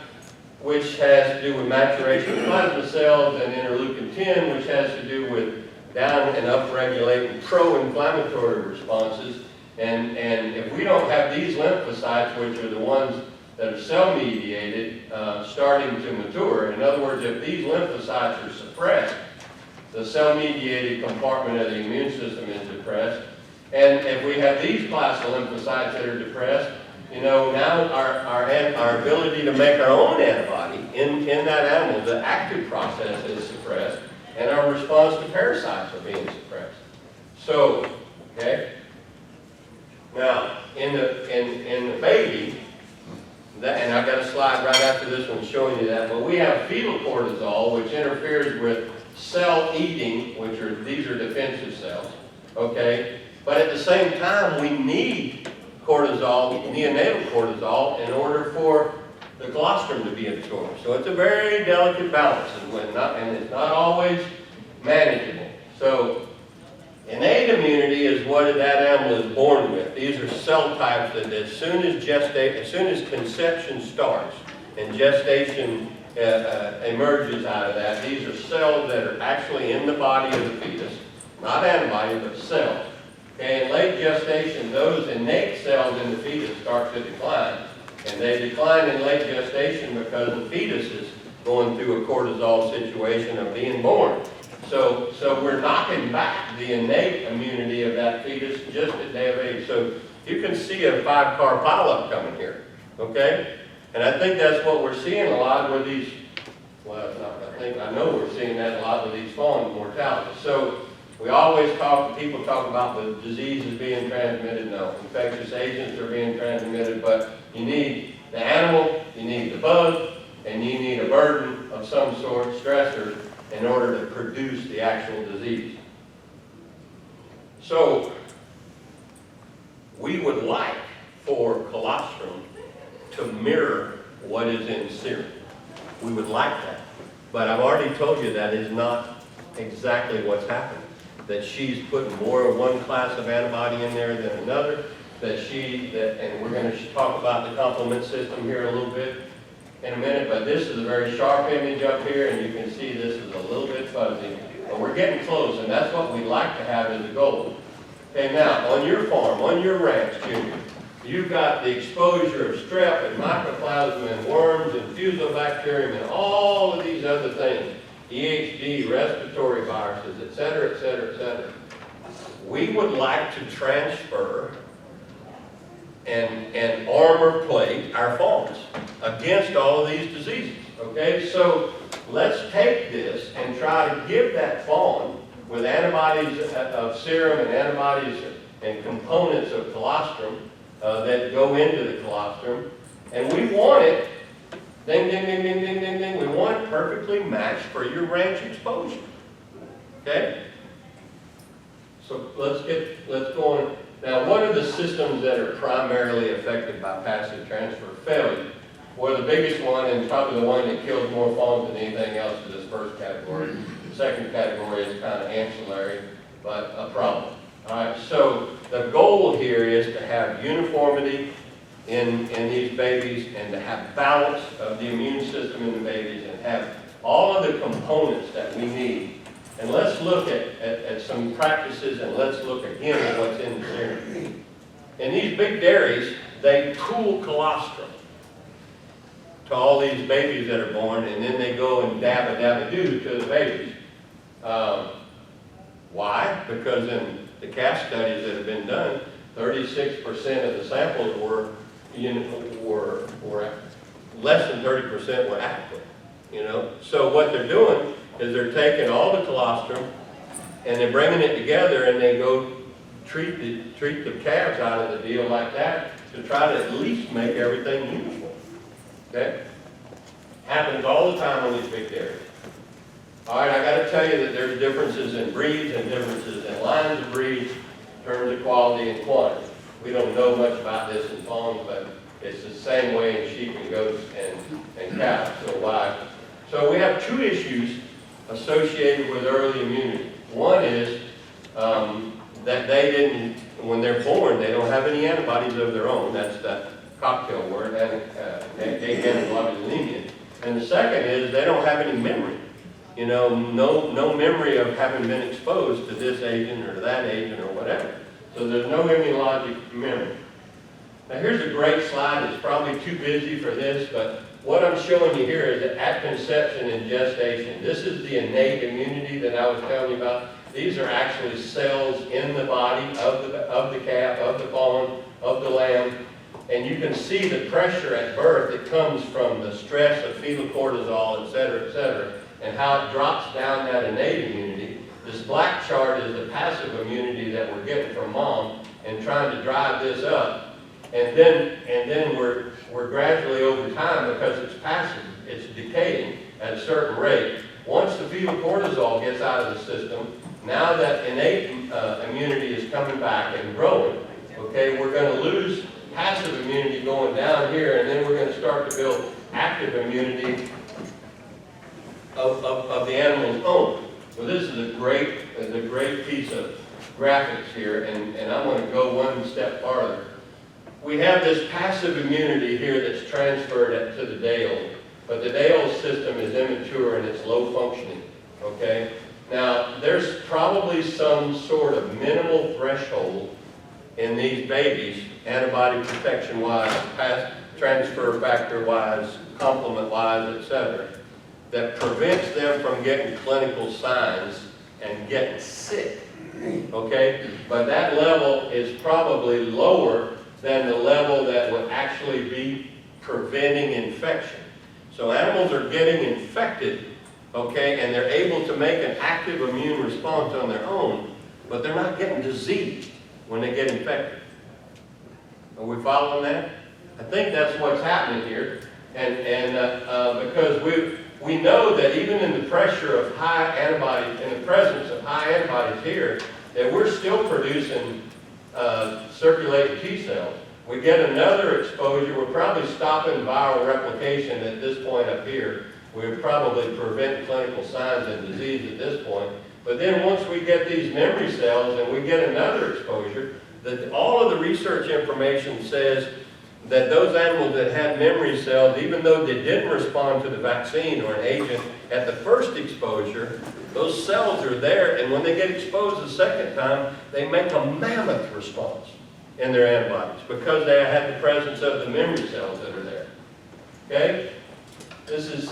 which has to do with maturation of plasma cells, and interleukin 10, which has to do with down and upregulating pro-inflammatory responses. And if we don't have these lymphocytes, which are the ones that are cell-mediated, starting to mature, in other words, if these lymphocytes are suppressed, the cell-mediated compartment of the immune system is depressed. And if we have these class of lymphocytes that are depressed, now our ability to make our own antibody in that animal, the active process is suppressed, and our response to parasites are being suppressed. So, okay. Now, in the baby, and I've got a slide right after this one showing you that, but we have fetal cortisol, which interferes with cell eating, these are defensive cells, okay? But at the same time, we need cortisol, neonatal cortisol, in order for the colostrum to be absorbed. So it's a very delicate balance, and it's not always manageable. So innate immunity is what that animal is born with. These are cell types that as soon as conception starts and gestation emerges out of that, these are cells that are actually in the body of the fetus, not antibodies, but cells. Okay, in late gestation, those innate cells in the fetus start to decline. And they decline in late gestation because the fetus is going through a cortisol situation of being born. So we're knocking back the innate immunity of that fetus just at day of age. So you can see a 5-car pileup coming here, okay? And I think that's what we're seeing a lot with these, well, I know we're seeing that a lot with these fawn mortalities. So we always people talk about the diseases being transmitted. No, infectious agents are being transmitted, but you need the animal, you need the bug, and you need a burden of some sort, stressor, in order to produce the actual disease. So we would like for colostrum to mirror what is in serum. We would like that. But I've already told you that is not exactly what's happening. That she's putting more of one class of antibody in there than another, and we're going to talk about the complement system here a little bit in a minute, but this is a very sharp image up here, and you can see this is a little bit fuzzy, but we're getting close, and that's what we'd like to have as a goal. Okay, now, on your farm, on your ranch, Junior, you've got the exposure of strep and mycoplasma and worms and fusobacterium and all of these other things. EHD, respiratory viruses, et cetera, et cetera, et cetera. We would like to transfer and armor plate our fawns against all of these diseases, okay? So let's take this and try to give that fawn with antibodies of serum and antibodies and components of colostrum that go into the colostrum, and we want it ding, ding, ding, ding, ding, ding, ding. We want it perfectly matched for your ranch exposure. Okay? So let's go on. Now, what are the systems that are primarily affected by passive transfer failure? Well, the biggest one, and probably the one that kills more fawns than anything else, is this first category. The second category is kind of ancillary, but a problem. All right, so the goal here is to have uniformity in these babies and to have balance of the immune system in the babies and have all of the components that we need. And let's look at some practices, and let's look again at what's in the serum. In these big dairies, they cool colostrum to all these babies that are born, and then they go and dab-a-dab-a-doo to the babies. Why? Because in the calf studies that have been done, 36% of the samples were less than 30% were adequate. So what they're doing is they're taking all the colostrum and they're bringing it together, and they go treat the calves out of the deal like that to try to at least make everything uniform. Okay? Happens all the time on these big dairies. All right, I got to tell you that there's differences in breeds and differences in lines of breeds in terms of quality and quantity. We don't know much about this in fawns, but it's the same way in sheep and goats and cows. So we have two issues associated with early immunity. One is that when they're born, they don't have any antibodies of their own. That's that cocktail word, antiglobulinemia. And the second is they don't have any memory. No memory of having been exposed to this agent or to that agent or whatever. So there's no immunologic memory. Now here's a great slide. It's probably too busy for this, but what I'm showing you here is at conception and gestation. This is the innate immunity that I was telling you about. These are actually cells in the body of the calf, of the fawn, of the lamb. And you can see the pressure at birth that comes from the stress of fetal cortisol, et cetera, and how it drops down that innate immunity. This black chart is the passive immunity that we're getting from mom and trying to drive this up. And then we're gradually over time, because it's passive, it's decaying at a certain rate. Once the fetal cortisol gets out of the system, now that innate immunity is coming back and growing. Okay, we're going to lose passive immunity going down here, and then we're going to start to build active immunity of the animal's own. So this is a great piece of graphics here, and I'm going to go one step farther. We have this passive immunity here that's transferred to the day-old, but the day-old system is immature and it's low functioning, okay? Now, there's probably some sort of minimal threshold in these babies, antibody protection-wise, transfer factor-wise, complement-wise, etc., that prevents them from getting clinical signs and getting sick, okay? But that level is probably lower than the level that would actually be preventing infection. So animals are getting infected, okay, and they're able to make an active immune response on their own, but they're not getting diseased when they get infected. Are we following that? I think that's what's happening here, and because we know that even in the pressure of high antibodies, in the presence of high antibodies here, that we're still producing circulating T cells. We get another exposure, we're probably stopping viral replication at this point up here. We're probably preventing clinical signs and disease at this point. But then once we get these memory cells and we get another exposure, that all of the research information says that those animals that had memory cells, even though they didn't respond to the vaccine or an agent at the first exposure, those cells are there, and when they get exposed the second time, they make a mammoth response in their antibodies because they have the presence of the memory cells that are there. Okay? This is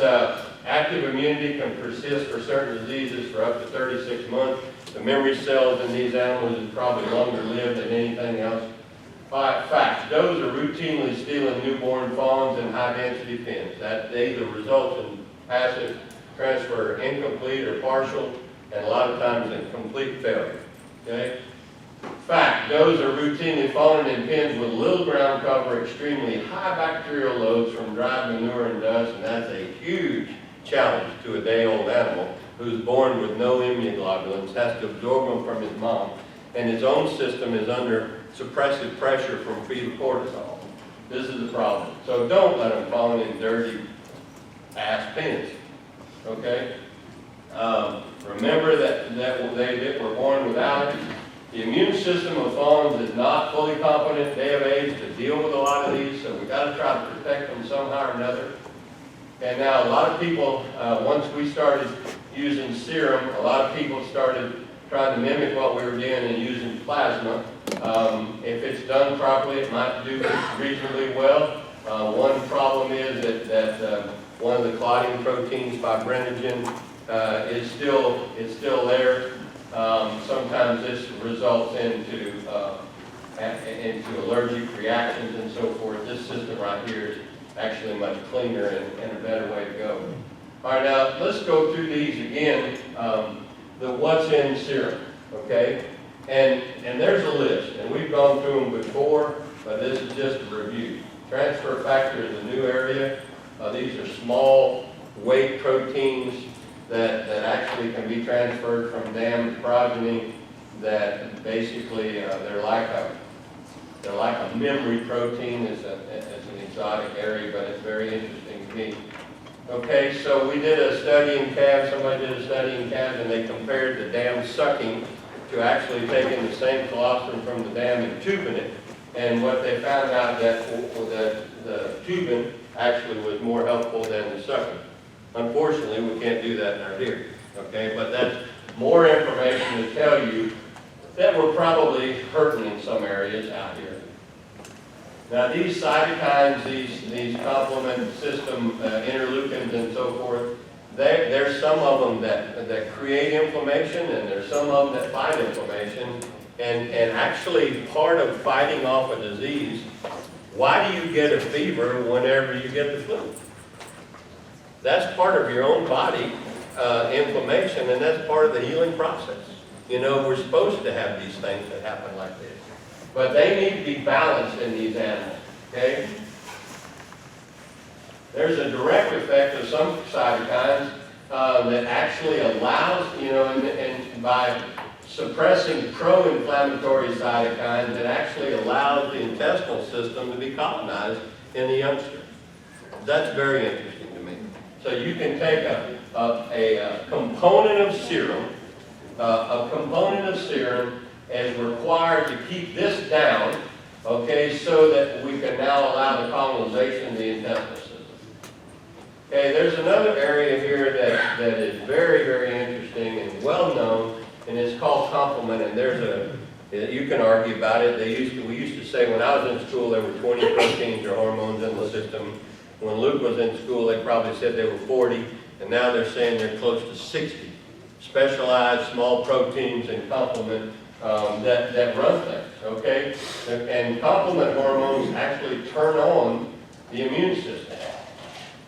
active immunity can persist for certain diseases for up to 36 months. The memory cells in these animals is probably longer lived than anything else. Fact, does are routinely stealing newborn fawns in high-density pens. That either results in passive transfer, incomplete or partial, and a lot of times in complete failure. Okay? Fact, does are routinely falling in pens with little ground cover, extremely high bacterial loads from dry manure and dust, and that's a huge challenge to a day-old animal who's born with no immunoglobulins, has to absorb them from his mom, and his own system is under suppressive pressure from fetal cortisol. This is the problem. So don't let them fall in dirty ass pens. Okay? Remember that they were born without it. The immune system of fawns is not fully competent day of age to deal with a lot of these, so we've got to try to protect them somehow or another. And now a lot of people, once we started using serum, a lot of people started trying to mimic what we were doing and using plasma. If it's done properly, it might do reasonably well. One problem is that one of the clotting proteins, fibrinogen, is still there. Sometimes this results into allergic reactions and so forth. This system right here is actually much cleaner and a better way to go. All right, now let's go through these again. The what's in serum, okay? And there's a list, and we've gone through them before, but this is just a review. Transfer factor is a new area. These are small weight proteins that actually can be transferred from damaged progeny that basically they're like a memory protein. It's an exotic area, but it's very interesting to me. Okay, so we did a study in calves, somebody did a study in calves, and they compared the dam sucking to actually taking the same colostrum from the dam and tubing it. And what they found out that the tubing actually was more helpful than the sucking. Unfortunately, we can't do that in our deer, okay? But that's more information to tell you that were probably hurting in some areas out here. Now these cytokines, these complement system interleukins and so forth, there's some of them that create inflammation, and there's some of them that fight inflammation. And actually part of fighting off a disease, why do you get a fever whenever you get the flu? That's part of your own body inflammation, and that's part of the healing process. You know, we're supposed to have these things that happen like this. But they need to be balanced in these animals, okay? There's a direct effect of some cytokines that actually allows, you know, and by suppressing pro-inflammatory cytokines, it actually allows the intestinal system to be colonized in the youngster. That's very interesting to me. So you can take a component of serum, as required to keep this down, okay, so that we can now allow the colonization of the intestinal system. Okay, there's another area here that is very, very interesting and well known, and it's called complement. And you can argue about it. We used to say when I was in school there were 20 proteins or hormones in the system. When Luke was in school, they probably said there were 40, and now they're saying they're close to 60 specialized small proteins and complement that run things, okay? And complement hormones actually turn on the immune system.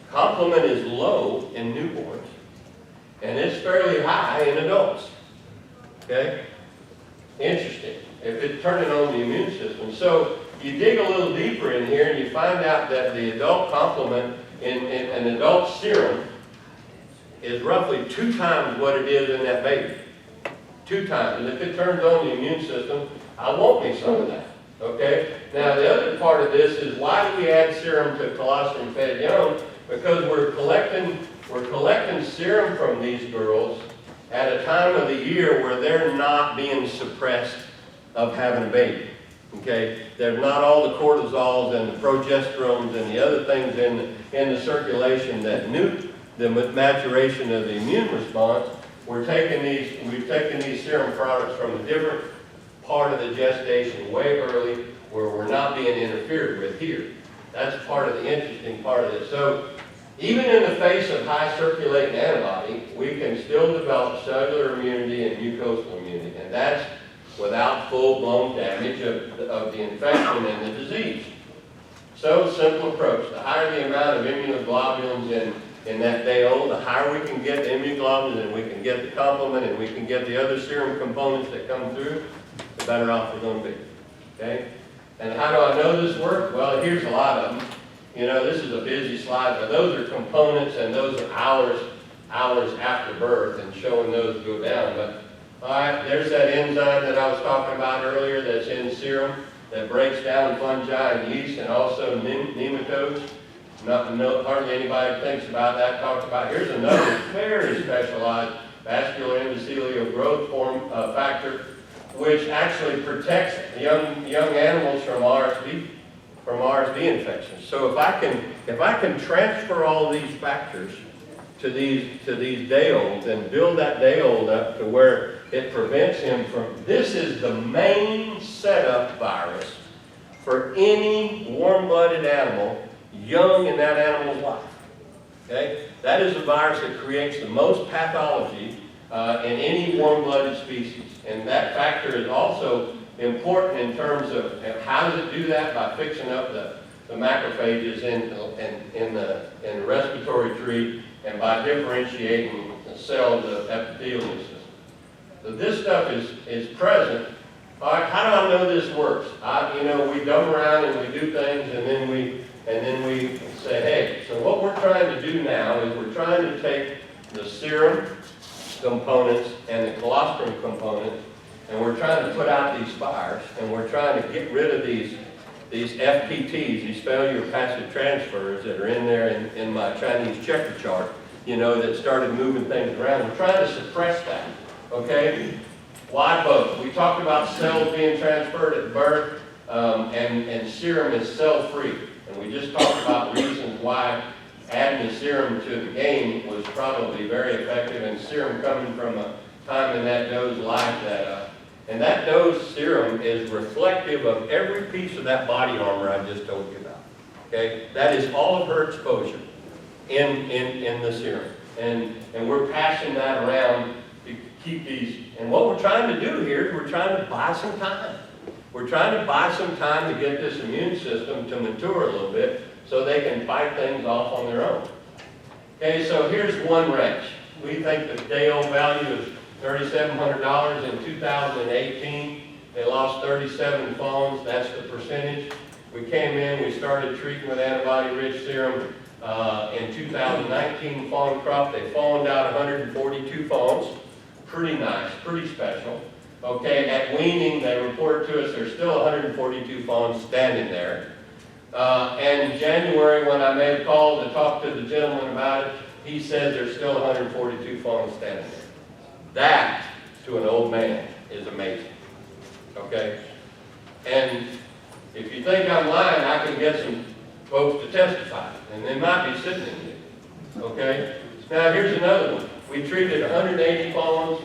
Complement is low in newborns, and it's fairly high in adults, okay? Interesting, if it's turning on the immune system. So you dig a little deeper in here and you find out that the adult complement in an adult serum is roughly 2 times what it is in that baby. 2 times. And if it turns on the immune system, I want me some of that. Okay? Now the other part of this is, why do we add serum to colostrum fed young? Because we're collecting serum from these girls at a time of the year where they're not being suppressed of having a baby. Okay? There's not all the cortisols and the progesterones and the other things in the circulation that nuke the maturation of the immune response. We've taken these serum products from a different part of the gestation way early, where we're not being interfered with here. That's part of the interesting part of this. So even in the face of high circulating antibody, we can still develop cellular immunity and mucosal immunity, and that's without full-blown damage of the infection and the disease. So simple approach. The higher the amount of immunoglobulins in that day old, the higher we can get the immunoglobulins, and we can get the complement, and we can get the other serum components that come through, the better off we're going to be. Okay? And how do I know this works? Well, here's a lot of them. You know, this is a busy slide, but those are components, and those are hours after birth, and showing those go down. But all right, there's that enzyme that I was talking about earlier that's in serum that breaks down fungi and yeast, and also nematodes. Hardly anybody thinks about that, talks about. Here's another very specialized vascular endothelial growth factor, which actually protects young animals from RSV infections. So if I can transfer all these factors to these day olds and build that day old up to where it prevents him from. This is the main setup virus for any warm-blooded animal young in that animal's life. Okay? That is the virus that creates the most pathology in any warm-blooded species. And that factor is also important in terms of how does it do that? By fixing up the macrophages in the respiratory tree, and by differentiating the cells of epithelial system. So this stuff is present. All right, how do I know this works? We dumb around and we do things, and then we say, hey, so what we're trying to do now is we're trying to take the serum components and the colostrum components, and we're trying to put out these fires, and we're trying to get rid of these FPTs, these failure passive transfers that are in there in my Chinese checker chart, that started moving things around. We're trying to suppress that, okay? Why both? We talked about cells being transferred at birth, and serum is cell-free. And we just talked about reasons why adding the serum to the game was probably very effective, and serum coming from a time in that doe's life And that dose serum is reflective of every piece of that body armor I just told you about. Okay? That is all of her exposure in the serum. And we're passing that around to keep these. And what we're trying to do here is we're trying to buy some time. We're trying to buy some time to get this immune system to mature a little bit so they can fight things off on their own. Okay, so here's one ranch. We think the day-old value is $3,700 in 2018. They lost 37 fawns, that's the percentage. We came in, we started treating with antibody-rich serum in 2019 fawn crop. They fawned out 142 fawns. Pretty nice, pretty special. Okay, at weaning, they reported to us there's still 142 fawns standing there. And in January, when I made a call to talk to the gentleman about it, he said there's still 142 fawns standing there. That, to an old man, is amazing. Okay? And if you think I'm lying, I can get some folks to testify, and they might be sitting in here. Okay? Now, here's another one. We treated 180 fawns.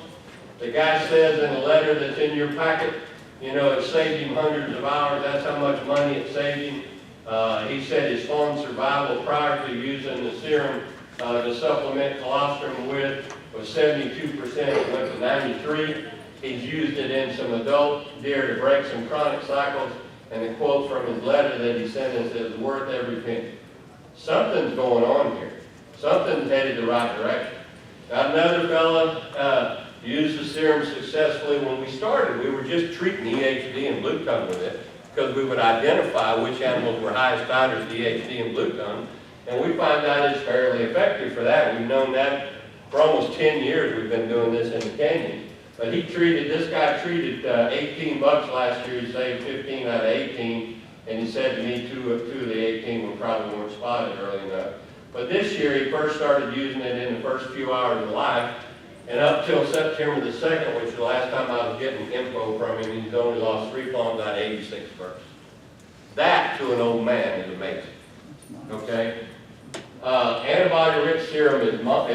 The guy says in a letter that's in your packet, you know, it saved him hundreds of hours. That's how much money it saved him. He said his Fawn Survival prior to using the serum to supplement colostrum with was 72%, it went to 93. He's used it in some adult deer to break some chronic cycles, and the quote from his letter that he sent us is worth every penny. Something's going on here. Something's headed the right direction. Got another fella used the serum successfully. When we started, we were just treating EHD and blue tongue with it because we would identify which animals were highest titers EHD and blue tongue, and we find out it's fairly effective for that. We've known that for almost 10 years. We've been doing this in the canyon. But this guy treated 18 bucks last year. He saved 15 out of 18, and he said to me two of the 18 were probably weren't spotted early enough. But this year he first started using it in the first few hours of life, and up till September the 2nd, which is the last time I was getting info from him, he's only lost 3 fawns out of 86 birds. That, to an old man, is amazing. Okay? Antibody-rich serum is not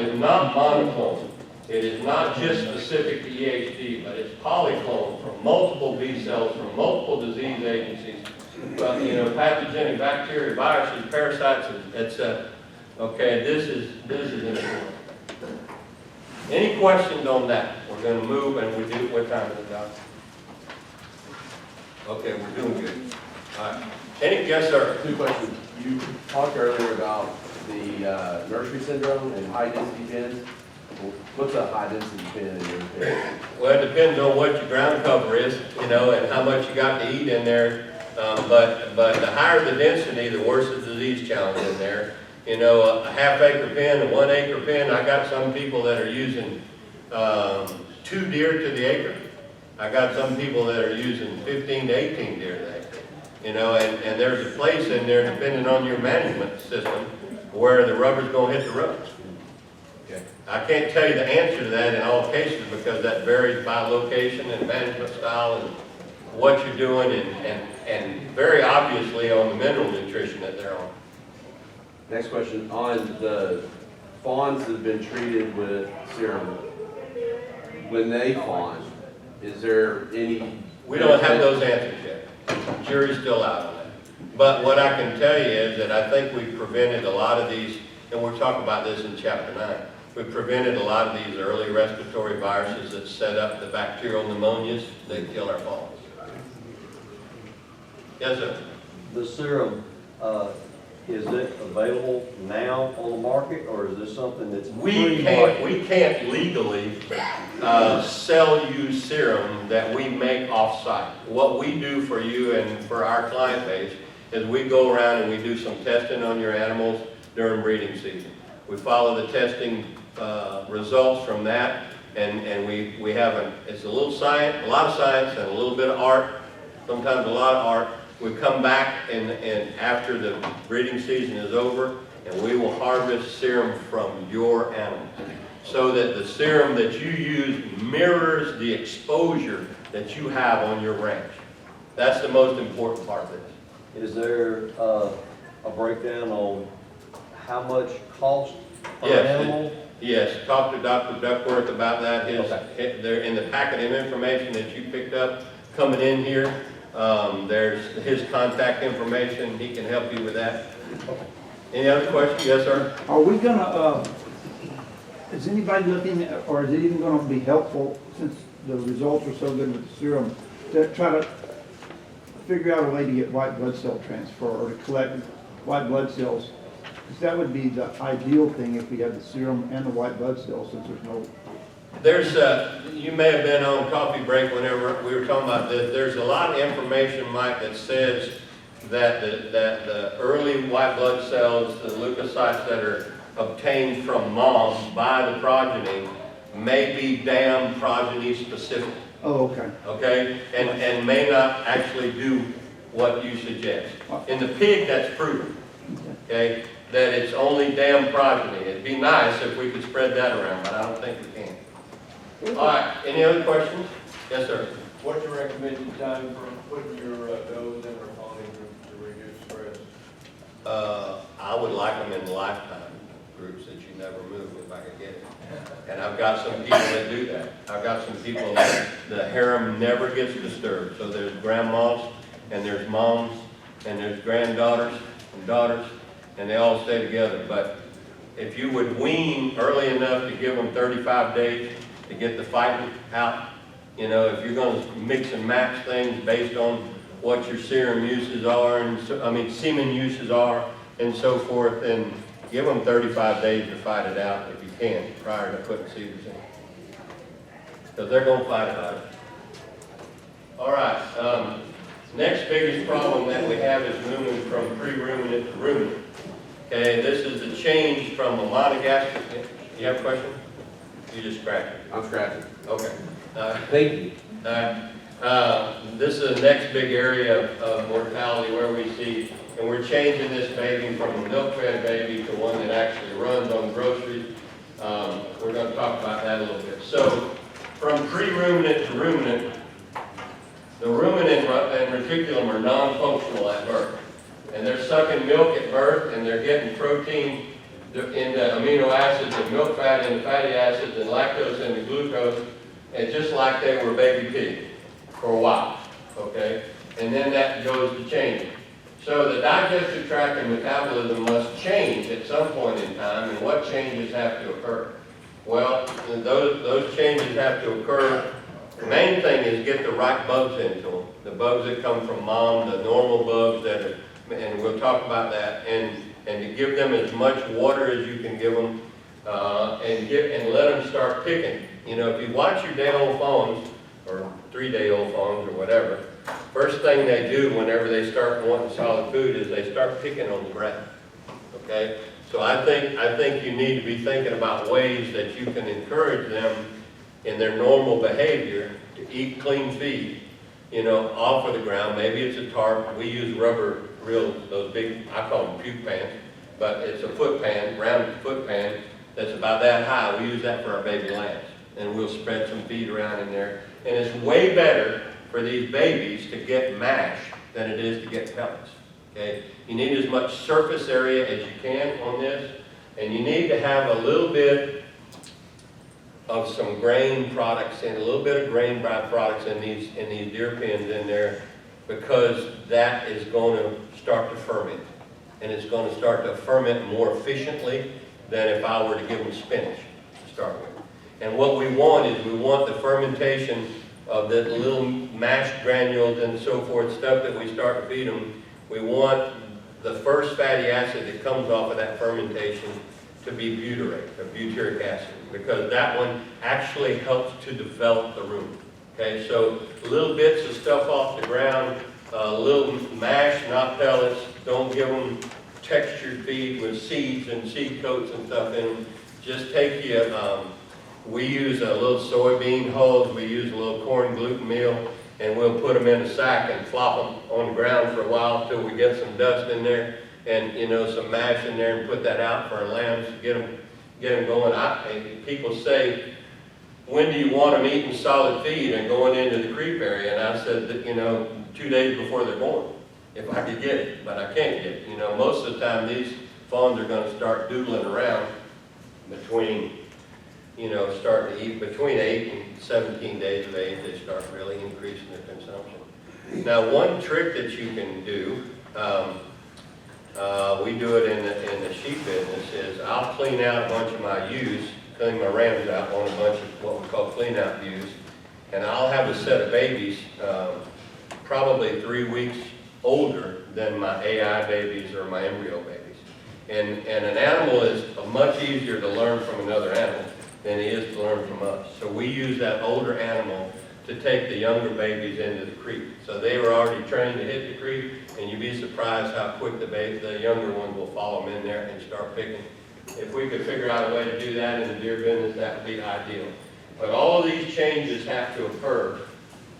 monoclonal. It is not just specific to EHD, but it's polyclonal from multiple B cells, from multiple disease agencies, but, you know, pathogenic bacteria, viruses, parasites, etc. Okay, this is important. Any questions on that? We're going to move, and we do. What time is it, Doc? Okay, we're doing good. All right. Yes, sir. 2 questions. You talked earlier about the nursery syndrome and high density pens. What's a high density pen in your pen? Well, it depends on what your ground cover is, you know, and how much you got to eat in there. But the higher the density, the worse the disease challenge in there. You know, a half-acre pen, a 1 acre pen. I got some people that are using 2 deer to the acre. I got some people that are using 15 to 18 deer to the acre. You know, and there's a place in there, depending on your management system, where the rubber's going to hit the road. Okay. I can't tell you the answer to that in all cases because that varies by location and management style and what you're doing and very obviously on the mineral nutrition that they're on. Next question, on the fawns that have been treated with serum, when they fawn, is there any... We don't have those answers yet. Jury's still out on that. But what I can tell you is that I think we've prevented a lot of these, and we'll talk about this in chapter 9, we've prevented a lot of these early respiratory viruses that set up the bacterial pneumonias that kill our fawns. Yes, sir? The serum, is it available now on the market, or is this something that's We can't legally sell you serum that we make off-site. What we do for you and for our client base is we go around and we do some testing on your animals during breeding season. We follow the testing results from that, and we have it's a little science, a lot of science and a little bit of art, sometimes a lot of art. We come back and after the breeding season is over, and we will harvest serum from your animals so that the serum that you use mirrors the exposure that you have on your ranch. That's the most important part of this. Is there a breakdown on how much cost per Yes, animal? Yes, talk to Dr. Duckworth about that. Okay. There, in the packet of information that you picked up coming in here, there's his contact information. He can help you with that. Any other questions? Yes, sir? Are we gonna, is anybody looking, or is it even gonna be helpful, since the results are so good with the serum, to try to figure out a way to get white blood cell transfer, or to collect white blood cells? Because that would be the ideal thing if we had the serum and the white blood cells, since there's no. You may have been on coffee break whenever we were talking about this. There's a lot of information, Mike, that says that the early white blood cells, the leukocytes that are obtained from mom by the progeny, may be damn progeny specific, Oh, okay. okay? And may not actually do what you suggest. In the pig, that's proven, okay? That it's only damn progeny. It'd be nice if we could spread that around, but I don't think we can. All right, any other questions? Yes, sir. What's your recommended time for putting your does in or fawning to reduce stress? I would like them in lifetime groups that you never move if I could get it. And I've got some people that do that. I've got some people that the harem never gets disturbed. So there's grandmas, and there's moms, and there's granddaughters and daughters, and they all stay together. But if you would wean early enough to give them 35 days to get the fighting out, you know, if you're going to mix and match things based on what your serum uses are, and so, semen uses are, and so forth, and give them 35 days to fight it out if you can, prior to putting seeders in. Because they're going to fight it out. All right, next biggest problem that we have is moving from pre-ruminant to ruminant. Okay, this is the change from a monogastric. You have a question? You just scratched it. I'm scratching. Okay. Thank you. This is the next big area of mortality where we see, and we're changing this baby from a milk-fed baby to one that actually runs on groceries. We're going to talk about that a little bit. So, from pre-ruminant to ruminant, the ruminant and reticulum are non-functional at birth. And they're sucking milk at birth, and they're getting protein in the amino acids and milk fat and the fatty acids and lactose and the glucose, and just like they were baby pig for a while, okay? And then that goes to changing. So the digestive tract and metabolism must change at some point in time, and what changes have to occur? Well, those changes have to occur. The main thing is get the right bugs into them. The bugs that come from mom, the normal bugs that are, and we'll talk about that, and to give them as much water as you can give them, and let them start picking. You know, if you watch your day-old fawns, or 3-day-old fawns, or whatever, first thing they do whenever they start wanting solid food is they start picking on the ground. Okay? So I think you need to be thinking about ways that you can encourage them in their normal behavior to eat clean feed, you know, off of the ground. Maybe it's a tarp. We use rubber those big, I call them puke pans, but it's a foot pan, round foot pan that's about that high. We use that for our baby lambs, and we'll spread some feed around in there. And it's way better for these babies to get mash than it is to get pellets. Okay? You need as much surface area as you can on this, and you need to have a little bit of some grain products and a little bit of grain byproducts in these deer pens in there, because that is going to start to ferment. And it's going to start to ferment more efficiently than if I were to give them spinach to start with. And what we want is we want the fermentation of the little mash granules and so forth, stuff that we start to feed them. We want the first fatty acid that comes off of that fermentation to be butyrate, or butyric acid, because that one actually helps to develop the rumen. Okay, so little bits of stuff off the ground, little mash, not pellets. Don't give them textured feed with seeds and seed coats and stuff in them. Just take you, we use a little soybean hulls, we use a little corn gluten meal, and we'll put them in a sack and flop them on the ground for a while until we get some dust in there, and you know, some mash in there, and put that out for our lambs to get them going. And people say, when do you want them eating solid feed and going into the creep area? And I said that, you know, 2 days before they're born, if I could get it, but I can't get it. You know, most of the time these fawns are going to start doodling around between start to eat between 8 and 17 days of age, they start really increasing their consumption. Now, one trick that you can do, we do it in the sheep business, is I'll clean out a bunch of my ewes, clean my rams out on a bunch of what we call clean out ewes, and I'll have a set of babies, probably 3 weeks older than my AI babies or my embryo babies. And an animal is much easier to learn from another animal than it is to learn from us. So we use that older animal to take the younger babies into the creek. So they were already trained to hit the creek, and you'd be surprised how quick the younger ones will follow them in there and start picking. If we could figure out a way to do that in the deer business, that would be ideal. But all of these changes have to occur.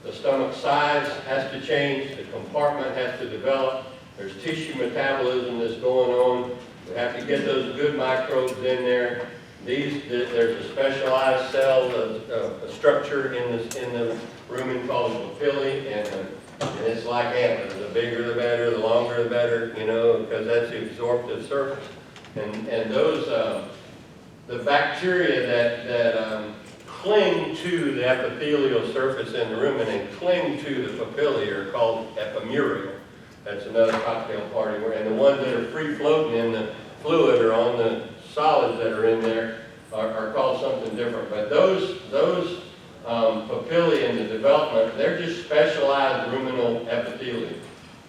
The stomach size has to change, the compartment has to develop, there's tissue metabolism that's going on. We have to get those good microbes in there. There's a specialized cell, a structure in the rumen called papillae, and it's like antlers. The bigger the better, the longer the better, because that's the absorptive surface. And those, the bacteria that cling to the epithelial surface in the rumen and cling to the papillae are called epimural. That's another cocktail party. And the ones that are free floating in the fluid or on the solids that are in there are called something different. But those papillae in the development, they're just specialized ruminal epithelium.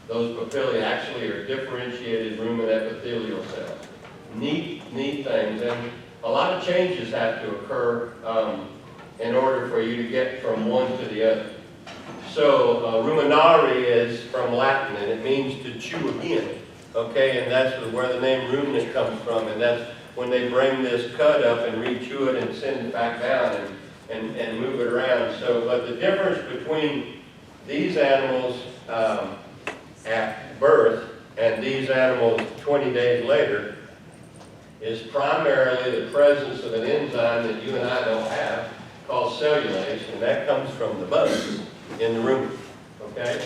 Those papillae actually are differentiated rumen epithelial cells. Neat things. And a lot of changes have to occur in order for you to get from one to the other. So ruminare is from Latin, and it means to chew again. Okay, and that's where the name ruminant comes from, and that's when they bring this cud up and re-chew it and send it back down and move it around. So, but the difference between these animals at birth and these animals 20 days later is primarily the presence of an enzyme that you and I don't have called cellulase, and that comes from the bugs in the rumen. Okay?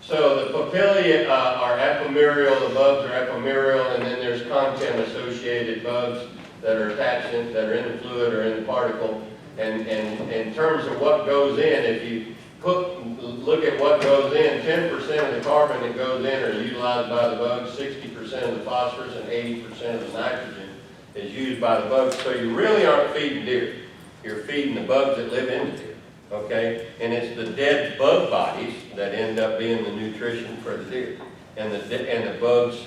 So the papillae are epimural, the bugs are epimural, and then there's content-associated bugs that are attached that are in the fluid or in the particle. And in terms of what goes in, if you look at what goes in, 10% of the carbon that goes in are utilized by the bugs, 60% of the phosphorus, and 80% of the nitrogen is used by the bugs. So you really aren't feeding deer. You're feeding the bugs that live in the deer. Okay, and it's the dead bug bodies that end up being the nutrition for the deer, and the bugs'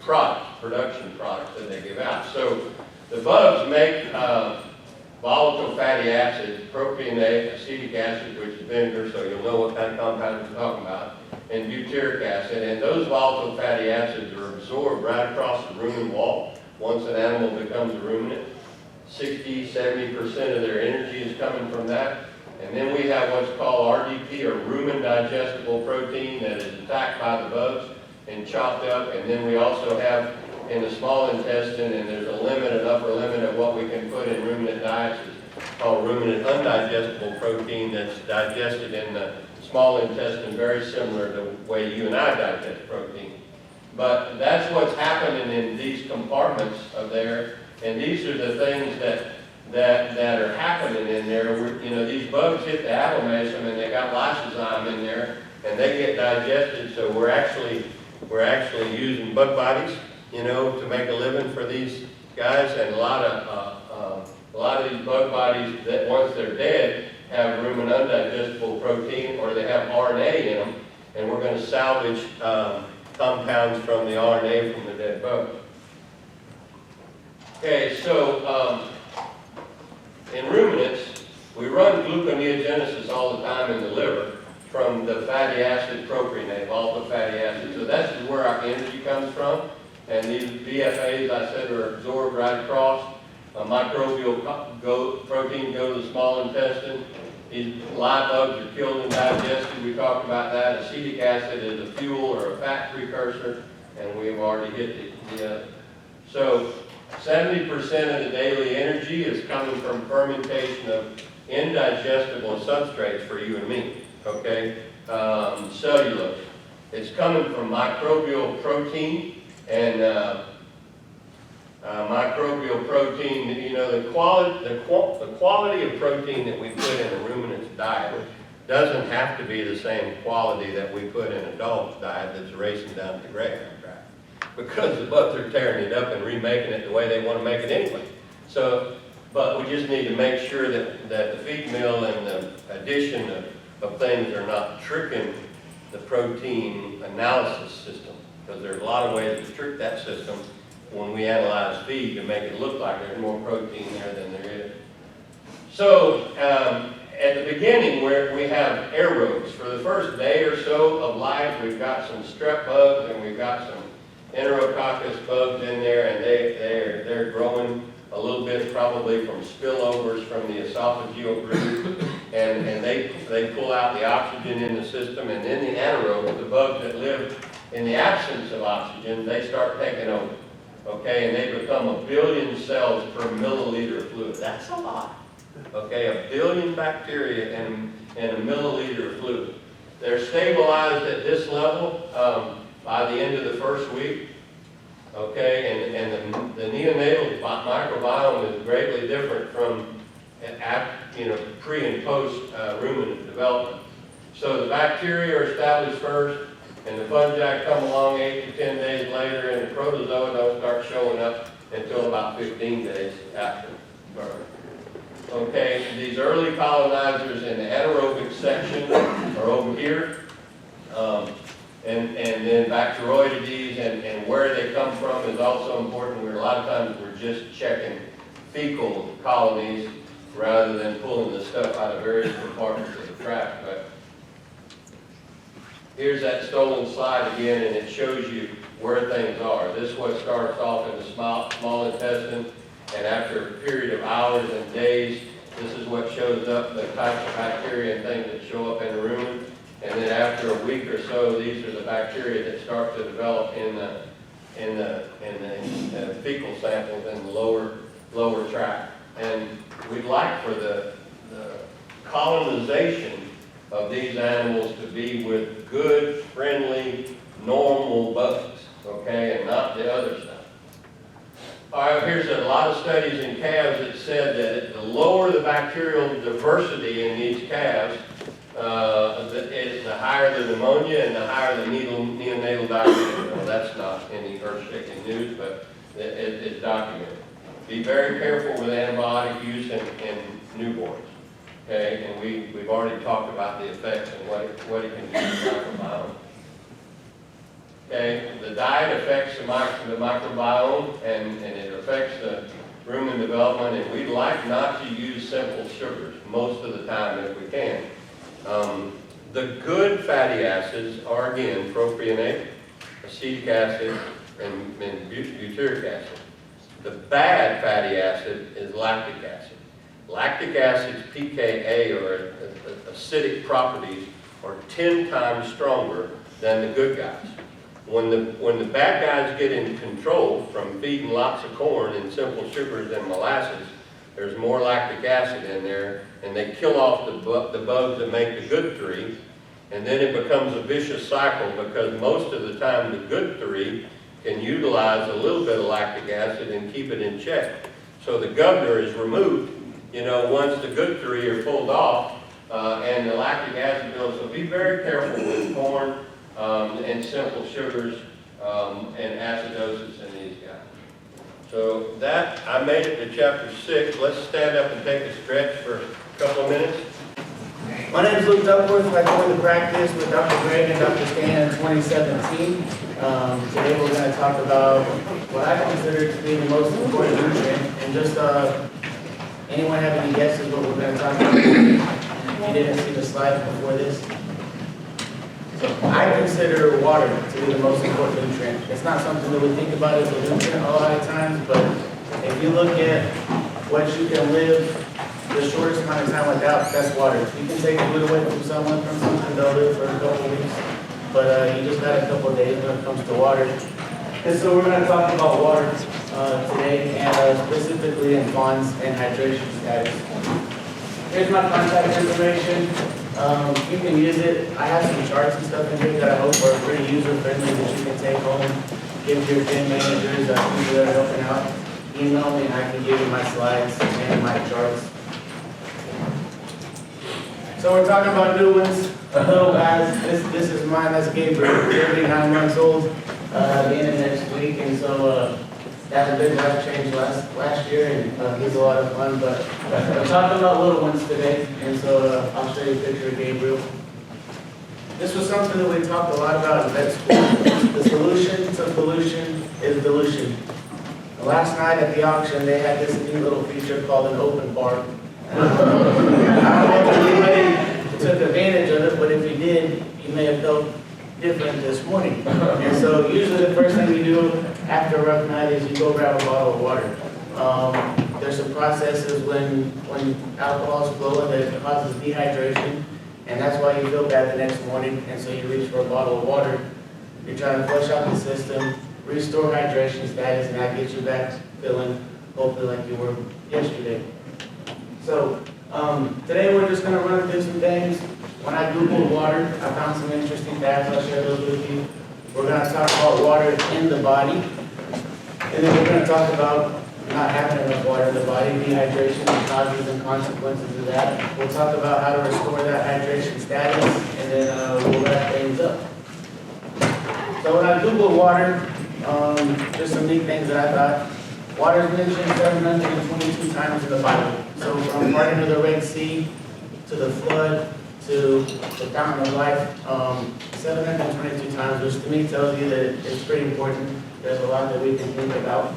production products that they give out. So the bugs make volatile fatty acids, propionate, acetic acid, which is vinegar, so you'll know what kind of compound we're talking about, and butyric acid, and those volatile fatty acids are absorbed right across the rumen wall once an animal becomes a ruminant. 60–70% of their energy is coming from that. And then we have what's called RDP, or rumen digestible protein, that is attacked by the bugs and chopped up. And then we also have in the small intestine, and there's a limit, an upper limit of what we can put in ruminant diets, is called ruminant undigestible protein, that's digested in the small intestine, very similar to the way you and I digest protein. But that's what's happening in these compartments of there, and these are the things that are happening in there. These bugs hit the abomasum, and they got lysozyme in there, and they get digested. So we're actually using bug bodies, to make a living for these guys. And a lot of these bug bodies, that once they're dead, have rumen undigestible protein, or they have RNA in them, and we're going to salvage compounds from the RNA from the dead bug. Okay, so in ruminants, we run gluconeogenesis all the time in the liver from the fatty acid propionate, volatile fatty acid. So that's where our energy comes from. And these VFAs, I said, are absorbed right across. Microbial protein go to the small intestine. These live bugs are killed and digested. We talked about that. Acetic acid is a fuel or a fat precursor, and we've already hit the other. So 70% of the daily energy is coming from fermentation of indigestible substrates for you and me, okay? Cellulose. It's coming from microbial protein, and Microbial protein, you know, the quality of protein that we put in a ruminant's diet doesn't have to be the same quality that we put in a dog's diet that's racing down the greyhound track, because the bugs are tearing it up and remaking it the way they want to make it anyway. So, but we just need to make sure that the feed mill and the addition of things are not tricking the protein analysis system, because there's a lot of ways to trick that system when we analyze feed to make it look like there's more protein there than there is. So, at the beginning, where we have aerobes, for the first day or so of life, we've got some strep bugs and we've got some enterococcus bugs in there, and they're growing a little bit probably from spillovers from the esophageal groove, and they pull out the oxygen in the system, and then the anaerobes, the bugs that live in the absence of oxygen, they start taking over. Okay, and they become 1 billion cells per milliliter of fluid. That's a lot. Okay, 1 billion bacteria in a milliliter of fluid. They're stabilized at this level by the end of the first week. Okay, and the neonatal microbiome is greatly different from pre and post ruminant development. So the bacteria are established first, and the fungi come along 8 to 10 days later, and the protozoa don't start showing up until about 15 days after birth. Okay, these early colonizers in the anaerobic section are over here, and then Bacteroidetes and where they come from is also important. A lot of times we're just checking fecal colonies rather than pulling the stuff out of various compartments of the tract. But here's that stolen slide again, and it shows you where things are. This is what starts off in the small intestine, and after a period of hours and days, this is what shows up, the types of bacteria and things that show up in the rumen. And then after a week or so, these are the bacteria that start to develop in the fecal samples in the lower tract. And we'd like for the colonization of these animals to be with good, friendly, normal bugs, okay, and not the other stuff. All right, here's a lot of studies in calves that said that the lower the bacterial diversity in these calves, the higher the pneumonia and the higher the neonatal diarrhea. Well, that's not any earth-shaking news, but it's documented. Be very careful with antibiotic use in newborns. Okay, and we've already talked about the effects and what it can do to the microbiome. Okay, the diet affects the microbiome, and it affects the rumen development, and we'd like not to use simple sugars most of the time if we can. The good fatty acids are, again, propionate, acetic acid, and butyric acid. The bad fatty acid is lactic acid. Lactic acid's pKa, or acidic properties, are 10 times stronger than the good guys. When the bad guys get in control from feeding lots of corn and simple sugars and molasses, there's more lactic acid in there, and they kill off the bugs that make the good three, and then it becomes a vicious cycle, because most of the time the good three can utilize a little bit of lactic acid and keep it in check. So the governor is removed, once the good three are pulled off, and the lactic acid goes. So be very careful with corn and simple sugars and acidosis in these guys. So that, I made it to chapter 6. Let's stand up and take a stretch for a couple of minutes. My name is Luke Duckworth. I joined the practice with Dr. Greg and Dr. Stan in 2017. Today we're going to talk about what I consider to be the most important nutrient. And just anyone have any guesses what we're going to talk about? If you didn't see the slides before this. So I consider water to be the most important nutrient. It's not something that we think about as a nutrient a lot of times, but if you look at what you can live the shortest amount of time without, that's water. You can take food away from someone, they'll live for a couple of weeks, but you just got a couple of days when it comes to water. And so we're going to talk about water today, and specifically in ponds and hydration status. Here's my contact information. You can use it. I have some charts and stuff in here that I hope are pretty user-friendly that you can take home, give to your team managers, people that are helping out. email me and I can give you my slides and my charts. So we're talking about new ones, little guys. This is mine, that's Gabriel, he'll be 9 months old, the end of next week, and so, that was a big life change last year, and he's a lot of fun, but we're talking about little ones today, and so I'll show you a picture of Gabriel. This was something that we talked a lot about in vet school. The solution to pollution is dilution. Last night at the auction, they had this neat little feature called an open bar. I don't know if anybody took advantage of it, but if you did, you may have felt different this morning. And so usually the first thing you do after a rough night is you go grab a bottle of water. There's some processes when alcohol is flowing that it causes dehydration, and that's why you feel bad the next morning, and so you reach for a bottle of water. You're trying to flush out the system, restore hydration status, and that gets you back feeling hopefully like you were yesterday. So today we're just going to run through some things. When I Googled water, I found some interesting facts. I'll share those with you. We're going to talk about water in the body, and then we're going to talk about not having enough water in the body, dehydration, the causes and consequences of that. We'll talk about how to restore that hydration status, and then we'll wrap things up. So when I Googled water, just some neat things that I thought. Water is mentioned 722 times in the Bible. So from parting of the Red Sea to the flood to the fountain of life, 722 times, which to me tells you that it's pretty important. There's a lot that we can think about.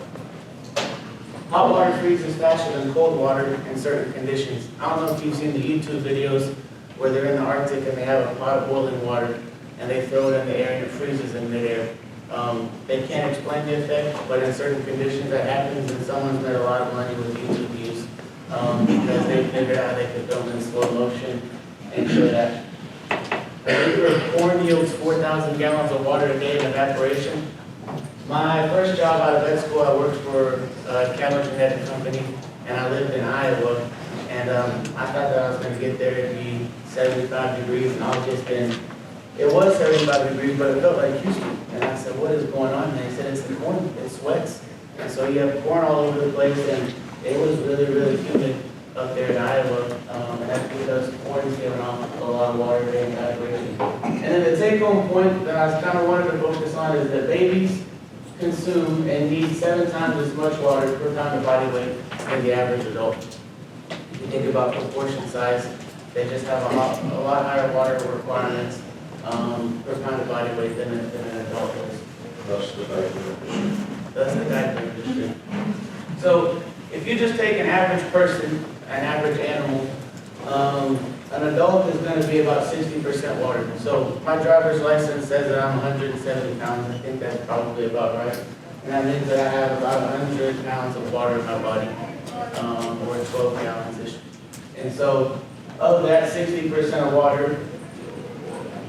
Hot water freezes faster than cold water in certain conditions. I don't know if you've seen the YouTube videos where they're in the Arctic and they have a pot of boiling water and they throw it in the air and it freezes in midair. They can't explain the effect, but in certain conditions that happens, and someone's made a lot of money with YouTube views because they figured out they could film in slow motion and show that. A liter of corn yields 4,000 gallons of water a day in evaporation. My first job out of vet school, I worked for a cattle genetic company, and I lived in Iowa. And I thought that I was going to get there, it'd be 75 degrees, and I was just in. It was 75 degrees, but it felt like Houston. And I said, what is going on? And they said, it's the corn, it sweats. And so you have corn all over the place, and it was really, really humid up there in Iowa. And that's because corn is giving off a lot of water during evaporation. And then the take-home point that I kind of wanted to focus on is that babies consume and need 7 times as much water per pound of body weight than the average adult. If you think about proportion size, they just have a lot higher water requirements per pound of body weight than an adult does. That's the diaper. That's the diaper industry. So if you just take an average person, an average animal, an adult is going to be about 60% water. So my driver's license says that I'm 170 pounds. I think that's probably about right. And that means that I have about 100 pounds of water in my body, or 12 gallons-ish. And so of that 60% of water,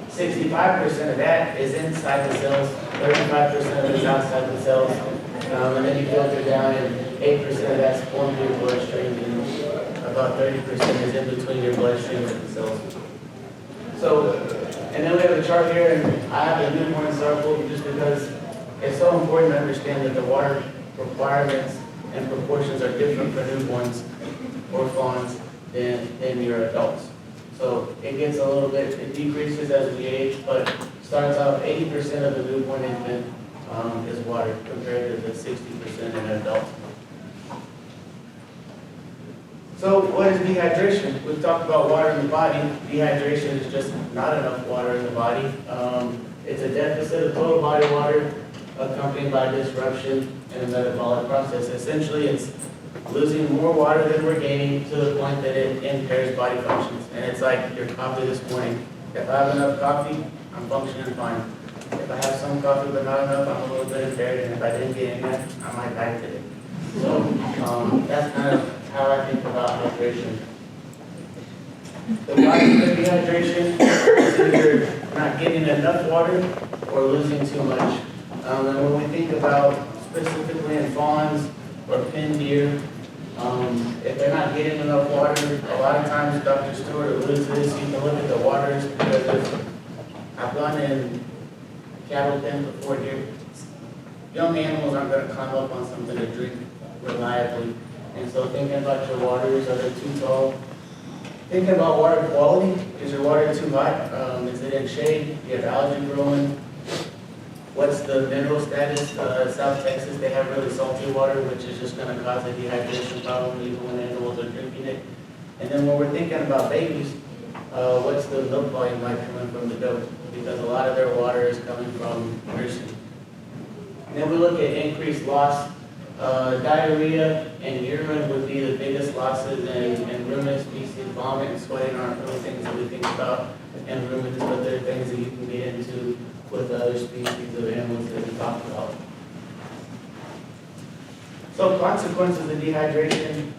65% of that is inside the cells, 35% of it is outside the cells, and then you filter down, and 8% of that's flowing through your bloodstream, and about 30% is in between your bloodstream and the cells. So, and then we have a chart here, and I have a newborn circle just because it's so important to understand that the water requirements and proportions are different for newborns or fawns than your adults. So it gets a little bit, it decreases as we age, but starts out 80% of the newborn infant is water compared to the 60% in an adult. So what is dehydration? We've talked about water in the body. Dehydration is just not enough water in the body. It's a deficit of total body water accompanied by disruption in the metabolic process. Essentially, it's losing more water than we're gaining to the point that it impairs body functions. And it's like your coffee this morning. If I have enough coffee, I'm functioning fine. If I have some coffee but not enough, I'm a little bit impaired. And if I didn't get any, I might die today. So that's kind of how I think about hydration. The body of dehydration is either not getting enough water or losing too much. And when we think about specifically in fawns or pin deer, if they're not getting enough water, a lot of times Dr. Stewart alludes to this, you can look at the waters because I've gone in cattle pens before here. Young animals aren't going to climb up on something to drink. reliably. And so thinking about your waters, are they too tall? Thinking about water quality, is your water too hot? Is it in shade? Do you have algae growing? What's the mineral status? South Texas, they have really salty water, which is just gonna cause a dehydration problem even when animals are drinking it. And then when we're thinking about babies, what's the milk volume like coming from the goat? Because a lot of their water is coming from nursing. And then we look at increased loss. Diarrhea and urine would be the biggest losses, and ruminant species, vomit and sweating aren't really things that we think about in ruminants, but they're things that you can get into with other species of animals that we talked about. So consequences of dehydration,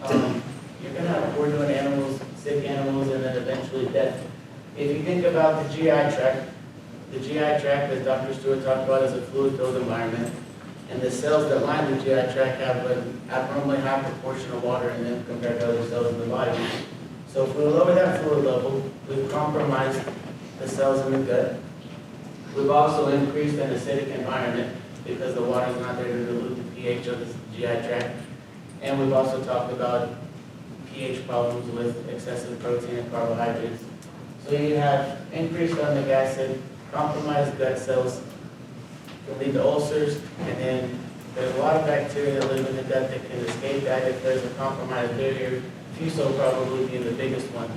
you're gonna have poor doing animals, sick animals, and then eventually death. If you think about the GI tract, as Dr. Stewart talked about, is a fluid-filled environment. And the cells that line the GI tract have an abnormally high proportion of water in them compared to other cells in the body. So if we lower that fluid level, we've compromised the cells in the gut. We've also increased an acidic environment because the water is not there to dilute the pH of the GI tract. And we've also talked about pH problems with excessive protein and carbohydrates. So you have increased stomach acid, compromised gut cells, can lead to ulcers, and then there's a lot of bacteria that live in the gut that can escape that if there's a compromised barrier. Fuso probably being the biggest one.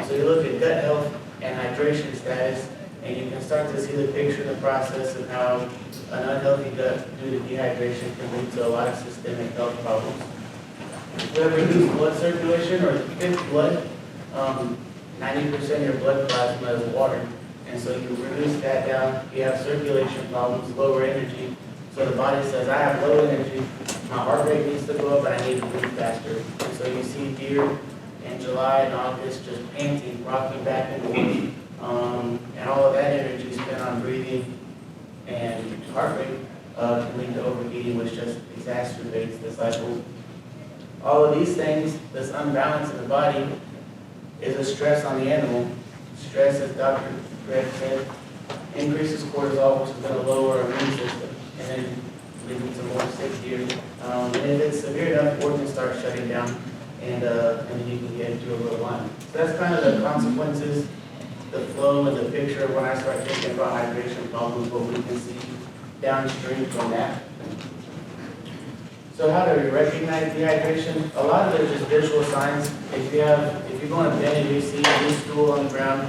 So you look at gut health and hydration status, and you can start to see the picture in the process of how an unhealthy gut due to dehydration can lead to a lot of systemic health problems. We have reduced blood circulation or thick blood. 90% of your blood plasma is water. And so you reduce that down, you have circulation problems, lower energy. So the body says, I have low energy, my heart rate needs to go up, and I need to breathe faster. And so you see deer in July and August just panting, rocking back and forth. And all of that energy spent on breathing and heart rate can lead to overheating, which just exacerbates the cycle. All of these things, this unbalance in the body, is a stress on the animal. Stress, as Dr. Greg said, increases cortisol, which is going to lower our immune system, and then leading to more sick deer. And if it's severe enough, organs start shutting down, and then you can get into a real line. So that's kind of the consequences, the flow, and the picture when I start thinking about hydration problems, what we can see downstream from that. So how do we recognize dehydration? A lot of it is just visual signs. If you go on a bed and you see loose stool on the ground,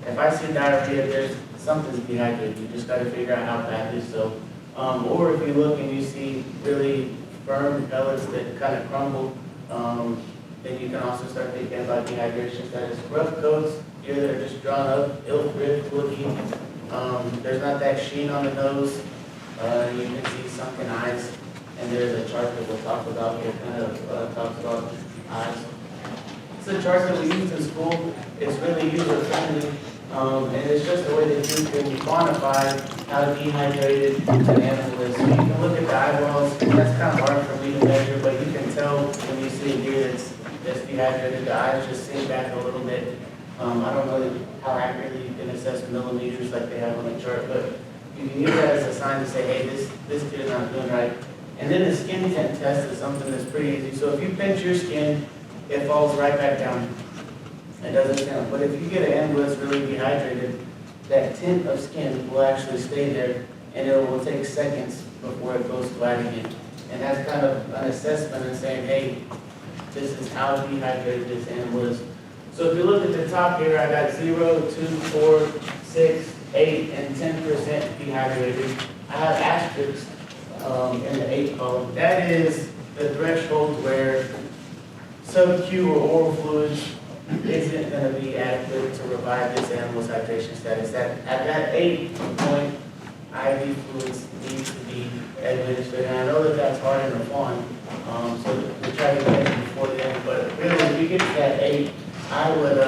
if I see diarrhea, there's something's dehydrated. You just got to figure out how badly so. Or if you look and you see really firm pellets that kind of crumble, then you can also start thinking about dehydration status. Rough coats, deer that are just drawn up, ill-ribbed looking. There's not that sheen on the nose. You can see sunken eyes. And there's a chart that we'll talk about here, kind of talks about eyes. It's a chart that we use in school. It's really user-friendly, and it's just a way that you can quantify how dehydrated an animal is. So you can look at the eyeballs. That's kind of hard for me to measure, but you can tell when you see a deer that's dehydrated. The eyes just sink back a little bit. I don't know how accurately you can assess millimeters like they have on the chart, but you can use that as a sign to say, hey, this deer's not doing right. And then the skin tint test is something that's pretty easy. So if you pinch your skin, it falls right back down. It doesn't stand. But if you get an animal that's really dehydrated, that tint of skin will actually stay there, and it will take seconds before it goes flat again. And that's kind of an assessment and saying, hey, this is how dehydrated this animal is. So if you look at the top here, I got 0, 2, 4, 6, 8, and 10% dehydrated. I have asterisks in the 8 column. That is the threshold where sub-Q or oral fluids isn't going to be adequate to revive this animal's hydration status. At that 8 point, IV fluids need to be administered. And I know that that's hard in a fawn, so we try to get it before the end. But really, if you get to that 8, I would,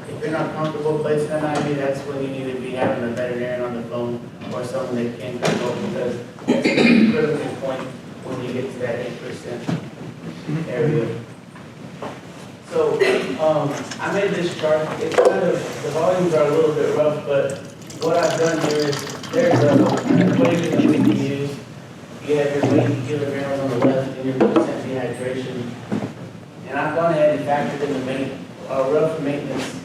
if you're not comfortable placing an IV, that's when you need to be having a veterinarian on the phone or someone that can control, because that's a critical point when you get to that 8% area. So I made this chart. It's kind of, the volumes are a little bit rough, but what I've done here is there's an equation that we can use. you have your weight in kilograms on the left and your percent dehydration. And I've gone ahead and factored in the rough maintenance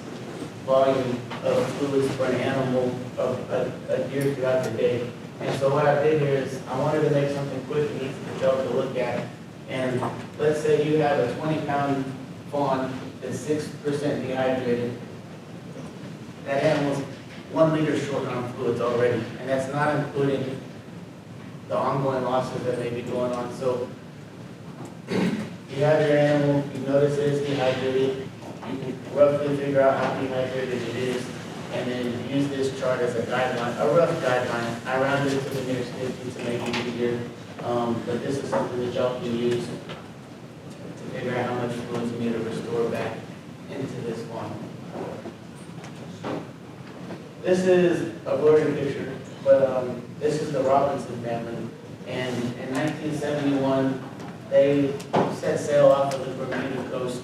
volume of fluids for an animal a year throughout the day. And so what I did here is I wanted to make something quick and easy for y'all to look at. And let's say you have a 20-pound fawn that's 6% dehydrated. That animal's 1 liter short on fluids already, and that's not including the ongoing losses that may be going on. So you have your animal, you notice it is dehydrated, you can roughly figure out how dehydrated it is, and then use this chart as a guideline, a rough guideline. I rounded it to the nearest 50 to make it easier, but this is something that y'all can use to figure out how much fluids you need to restore back into this fawn. This is a blurry picture, but this is the Robinson family. And in 1971, they set sail off of the Bermuda coast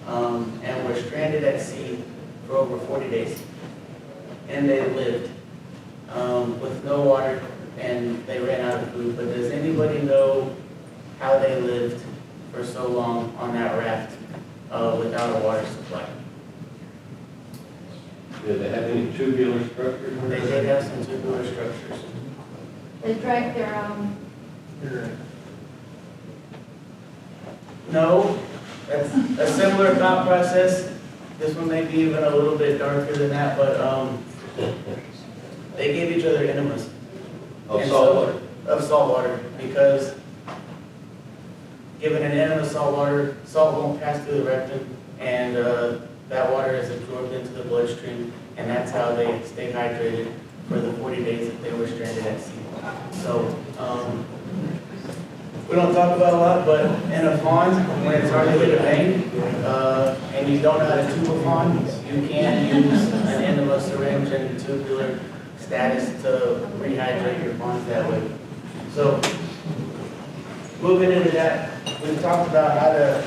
and were stranded at sea for over 40 days. And they lived with no water, and they ran out of food. But does anybody know how they lived for so long on that raft without a water supply? Did they have any tubular structures? They did have some tubular structures. They drank their own. No, that's a similar thought process. This one may be even a little bit darker than that, but they gave each other enemas. Of And salt so- water. Of salt water, because given an enema of salt water, salt won't pass through the rectum, and that water is absorbed into the bloodstream, and that's how they stay hydrated for the 40 days that they were stranded at sea. So, we don't talk about a lot, but in a fawn, when it's hard to hit a vein, and you don't know how to tube a fawn, you can use an enema syringe and tubular status to rehydrate your fawns that way. So, moving into that, we've talked about how to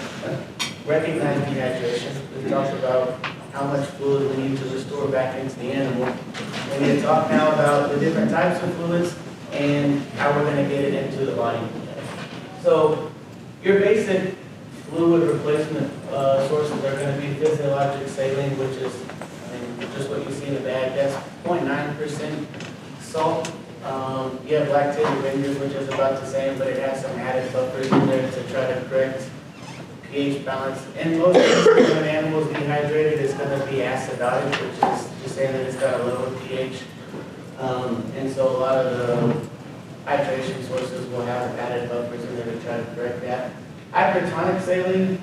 recognize dehydration. We've talked about how much fluid we need to restore back into the animal. We need to talk now about the different types of fluids and how we're going to get it into the body. So your basic fluid replacement sources are going to be physiologic saline, which is just what you see in the bag. That's 0.9% salt. You have lactated vinegars, which is about the same, but it has some added buffers in there to try to correct pH balance. And most cases, when an animal is dehydrated, it's going to be acidotic, which is just saying that it's got a lower pH. And so a lot of the hydration sources will have added buffers in there to try to correct that. Hypertonic saline,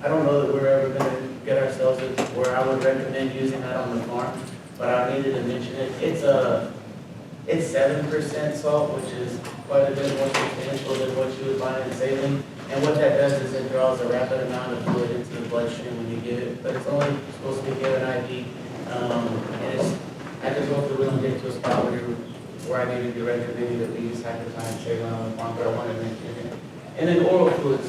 I don't know that we're ever going to get ourselves to where I would recommend using that on the farm, but I needed to mention it. It's 7% salt, which is quite a bit more substantial than what you would find in saline. And what that does is it draws a rapid amount of fluid into the bloodstream when you give it, but it's only supposed to be given IV. I just hope that we don't get to a spot where I need to be recommending that we use hypertonic saline on the farm, but I wanted to mention it. And then oral fluids,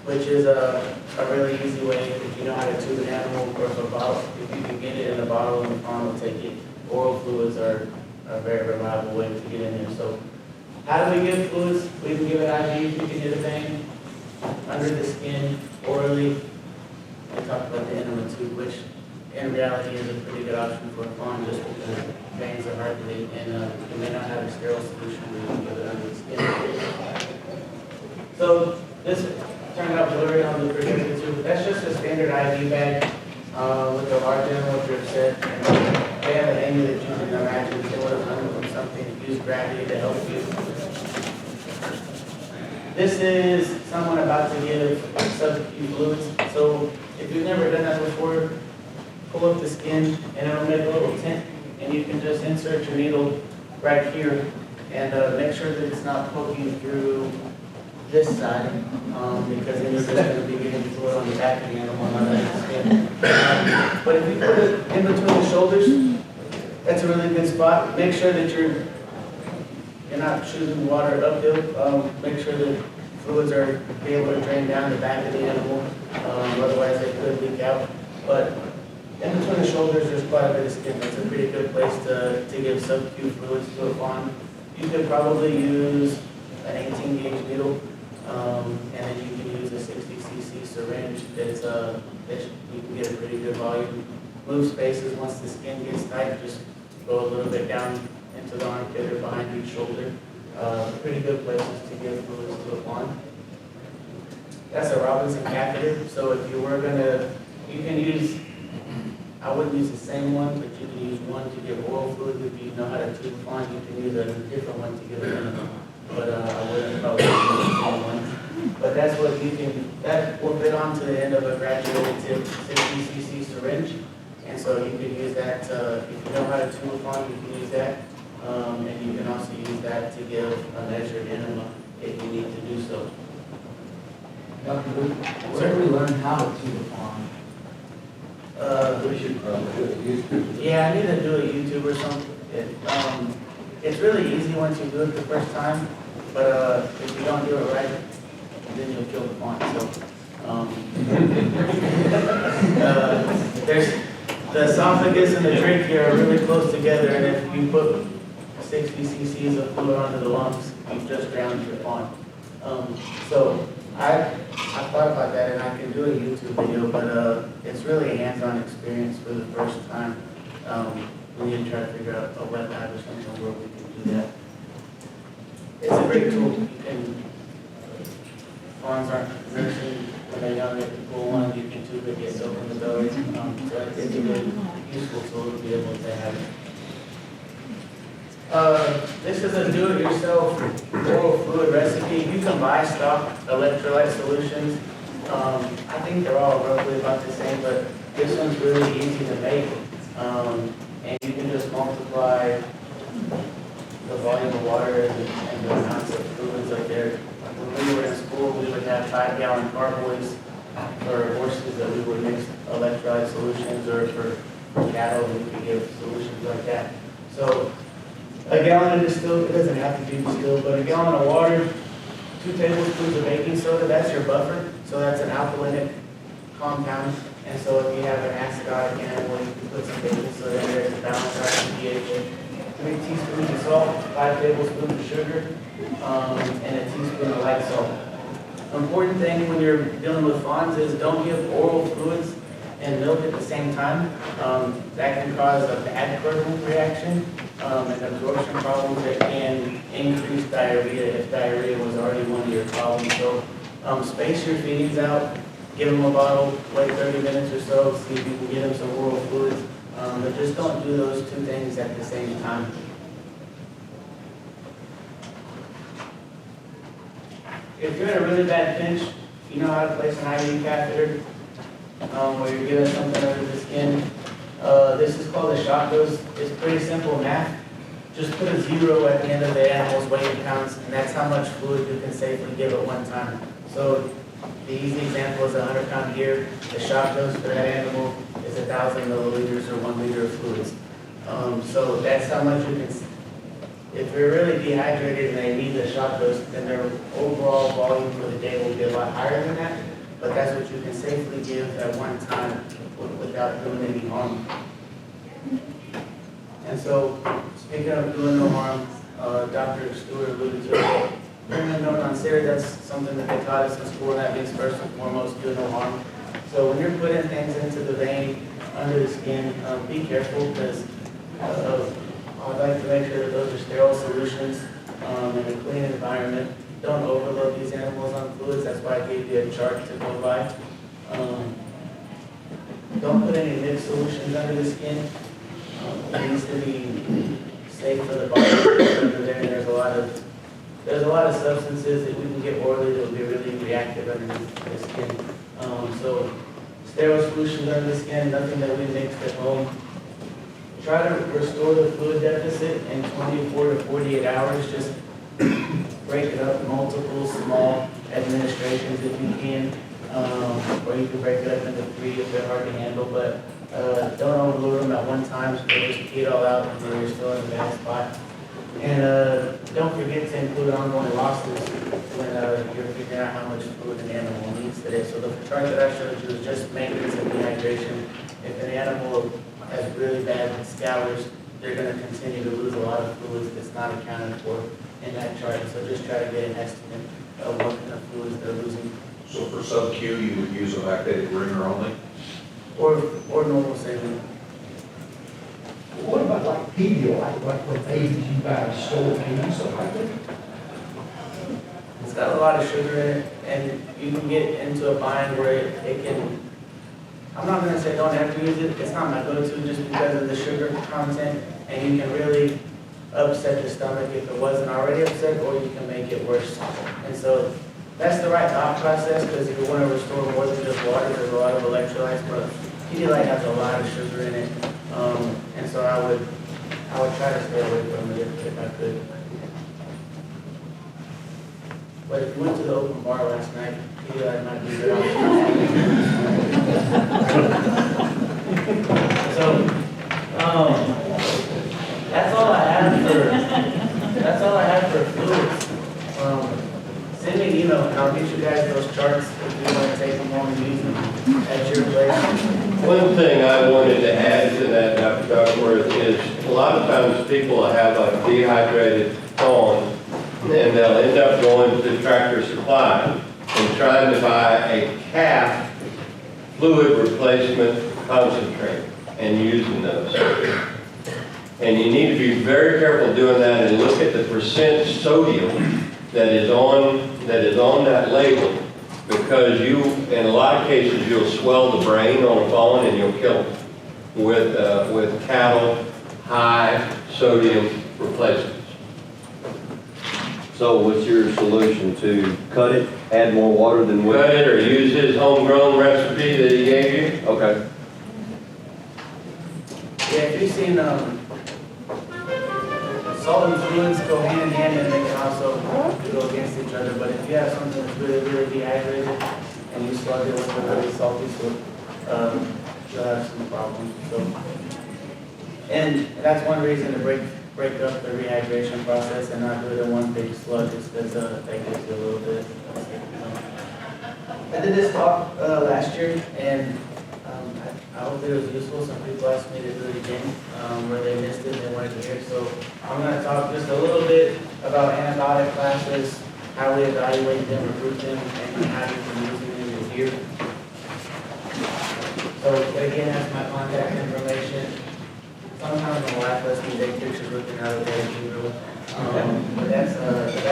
which is a really easy way if you know how to tube an animal or if a bottle, if you can get it in a bottle and the farm will take it. Oral fluids are a very reliable way to get in there. So how do we give fluids? We can give it IV if you can hit a vein, under the skin, orally. We talked about the enema tube, which in reality is a pretty good option for a fawn just because veins are hard to hit and you may not have a sterile solution where you can give it under the skin. So this turned out blurry on the projector tube. That's just a standard IV bag with a large animal drip set. And they have an angle that you can imagine they would have done from something to use gravity to help you. This is someone about to give subacute fluids. So if you've never done that before, pull up the skin and it'll make a little tent and you can just insert your needle right here and make sure that it's not poking through this side because then you're just going to be getting fluid on the back of the animal and not the skin. But if you put it in between the shoulders, that's a really good spot. Make sure that you're not shooting water uphill. Make sure that fluids are able to drain down the back of the animal. Otherwise, they could leak out. But in between the shoulders, there's quite a bit of skin. That's a pretty good place to give subacute fluids to a fawn. You could probably use an 18 gauge needle, and then you can use a 60 cc syringe that you can get a pretty good volume. Move spaces once the skin gets tight, just go a little bit down into the armpit or behind each shoulder. Pretty good places to give fluids to a fawn. That's a Robinson catheter, so if you were gonna, you can use, I wouldn't use the same one, but you can use one to give oral fluid. If you know how to tube fawn, you can use a different one to give an enema. But I wouldn't probably use the same one. But that's what you can, that will fit onto the end of a graduated tip 60 cc syringe. And so you can use that, if you know how to tube fawn, you can use that. And you can also use that to give a measured enema if you need to do so. Dr. Luke, where do we learn how to tube a fawn? We should probably do it YouTube. Yeah, I need to do a YouTube or something. It's really easy once you do it the first time, but if you don't do it right, then you'll kill the fawn. So, there's the esophagus and the trachea are really close together, and if you put 60 cc's of fluid onto the lungs, you've just drowned your fawn. So I thought about that, and I can do a YouTube video, but it's really a hands-on experience for the first time. We need to try to figure out a web lab or something where we can do that. It's a great tool. You can, fawns aren't nursing when they're young, if you pull one, you can tube it, get soap in the belly. So it's a really useful tool to be able to have it. This is a do-it-yourself oral fluid recipe. You can buy stock electrolyte solutions. I think they're all roughly about the same, but this one's really easy to make. And you can just multiply the volume of water and the amounts of fluids like there. When we were in school, we would have 5-gallon carboys for horses that we would mix electrolyte solutions, or for cattle, we could give solutions like that. So a gallon of distilled, it doesn't have to be distilled, but a gallon of water, 2 tablespoons of baking soda, that's your buffer. So that's an alkalinic compound. And so if you have an acidic animal, you can put some baking soda in there to balance out the pH. 3 teaspoons of salt, 5 tablespoons of sugar, and a teaspoon of light salt. Important thing when you're dealing with fawns is don't give oral fluids and milk at the same time. That can cause a bad curdle reaction and absorption problems that can increase diarrhea if diarrhea was already one of your problems. So space your feedings out, give them a bottle, wait 30 minutes or so, see if you can get them some oral fluids. But just don't do those 2 things at the same time. If you're in a really bad pinch, you know how to place an IV catheter where you're giving something under the skin. This is called a shot dose. It's pretty simple math. Just put a 0 at the end of the animal's weight in pounds, and that's how much fluid you can safely give at one time. So the easy example is a 100-pound deer. The shot dose for that animal is 1,000 milliliters or 1 liter of fluids. So that's how much you can. If they're really dehydrated and they need the shot dose, then their overall volume for the day will be a lot higher than that. But that's what you can safely give at one time without doing any harm. And so, speaking of doing no harm, Dr. Stewart alluded to it. Bringing a note on Sarah, that's something that they taught us in school, and that means first and foremost, do no harm. So when you're putting things into the vein, under the skin, be careful, because I'd like to make sure that those are sterile solutions in a clean environment. Don't overload these animals on fluids, that's why I gave you a chart to go by. Don't put any mixed solutions under the skin. It needs to be safe for the body. There's a lot of substances that we can get orally that will be really reactive underneath the skin. So sterile solutions under the skin, nothing that we mixed at home. Try to restore the fluid deficit in 24 to 48 hours. Just break it up multiple small administrations if you can, or you can break it up into 3 if they're hard to handle. But don't overload them at one time, so they just pee it all out and you're still in a bad spot. And don't forget to include ongoing losses when you're figuring out how much food an animal needs today. So the chart that I showed you is just maintenance and dehydration. If an animal has really bad scours, they're going to continue to lose a lot of fluids that's not accounted for. in that chart, so just try to get an estimate of what kind of fluids they're losing, So for sub-Q, you would use a lactated ringer only? or normal saline. What about like Pedialyte, like for babies, you buy a store, can you use a lactate? It's got a lot of sugar in it, and you can get into a bind where it can, I'm not gonna say don't ever use it, it's not my go-to just because of the sugar content, and you can really upset the stomach if it wasn't already upset, or you can make it worse. And so, that's the right thought process, because if you want to restore more than just water, there's a lot of electrolytes, but Pedialyte has a lot of sugar in it, and so I would try to stay away from it if I could. But if you went to the open bar last night, Pedialyte might be a good option. So, that's all I have for fluids. Send me an email and I'll get you guys those charts if you want to take them home and use them at your place. One thing I wanted to add to that, Dr. Duckworth, is a lot of times people have a dehydrated fawn and they'll end up going to Tractor Supply and trying to buy a calf fluid replacement concentrate and using those. And you need to be very careful doing that and look at the percent sodium that is on that label, because you, in a lot of cases, you'll swell the brain on a fawn and you'll kill them with cattle high sodium replacements. So what's your solution, to cut it, add more water than what? Cut it or use his homegrown recipe that he gave you. Okay. Yeah, if you've seen, salt and fluids go hand in hand and they can also go against each other, but if you have something that's really, really dehydrated and you slug it with a really salty soup, you'll have some problems, so. And that's one reason to break up the rehydration process and not do it in one big slug, is because that gives you a little bit. I did this talk last year, and I hope it was useful. Some people asked me to do it again, where they missed it and they wanted to hear. So I'm going to talk just a little bit about antibiotic classes, how we evaluate them, recruit them, and how you can use them in your gear. So again, that's my contact information. Sometimes my wife lets me take pictures looking out of the room. But that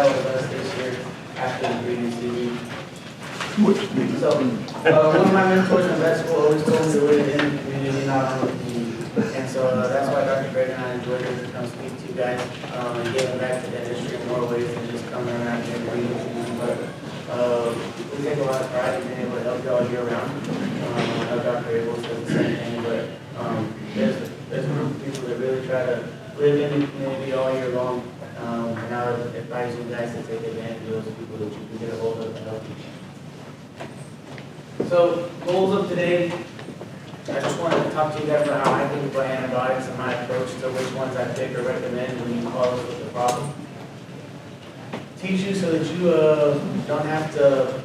was us this year after the breeding season. So, one of my mentors in vet school always told me to live in the community, not on the community. And so that's why Dr. Greg and I enjoyed it to come speak to you guys and giving back to the industry in more ways than just coming around here and reading to you. But we take a lot of pride in being able to help you all year round. I know Dr. Abel says the same thing, but there's a group of people that really try to live in the community all year long. And I would advise you guys to take advantage of those people that you can get a hold of and help you. So, goals of today, I just wanted to talk to you guys about how I think about antibiotics and my approach to which ones I pick or recommend when you call us with a problem. Teach you so that you don't have to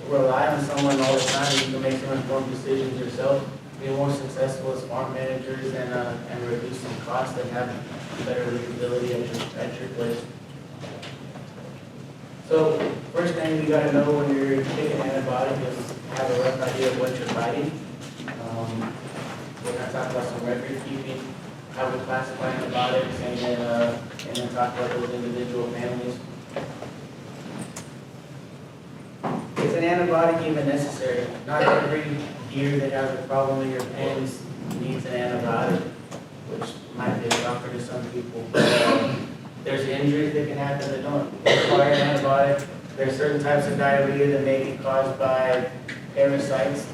rely on someone all the time, and you can make some informed decisions yourself, be more successful as farm managers, and reduce some costs and have better livability at your place. So, first thing you got to know when you're taking an antibiotic is have a rough idea of what you're fighting. We're going to talk about some record keeping, how we classify antibiotics, and then talk about those individual families. Is an antibiotic even necessary? Not every deer that has a problem in your pens needs an antibiotic, which might be a shocker to some people. There's injuries that can happen that don't require an antibiotic. There's certain types of diarrhea that may be caused by parasites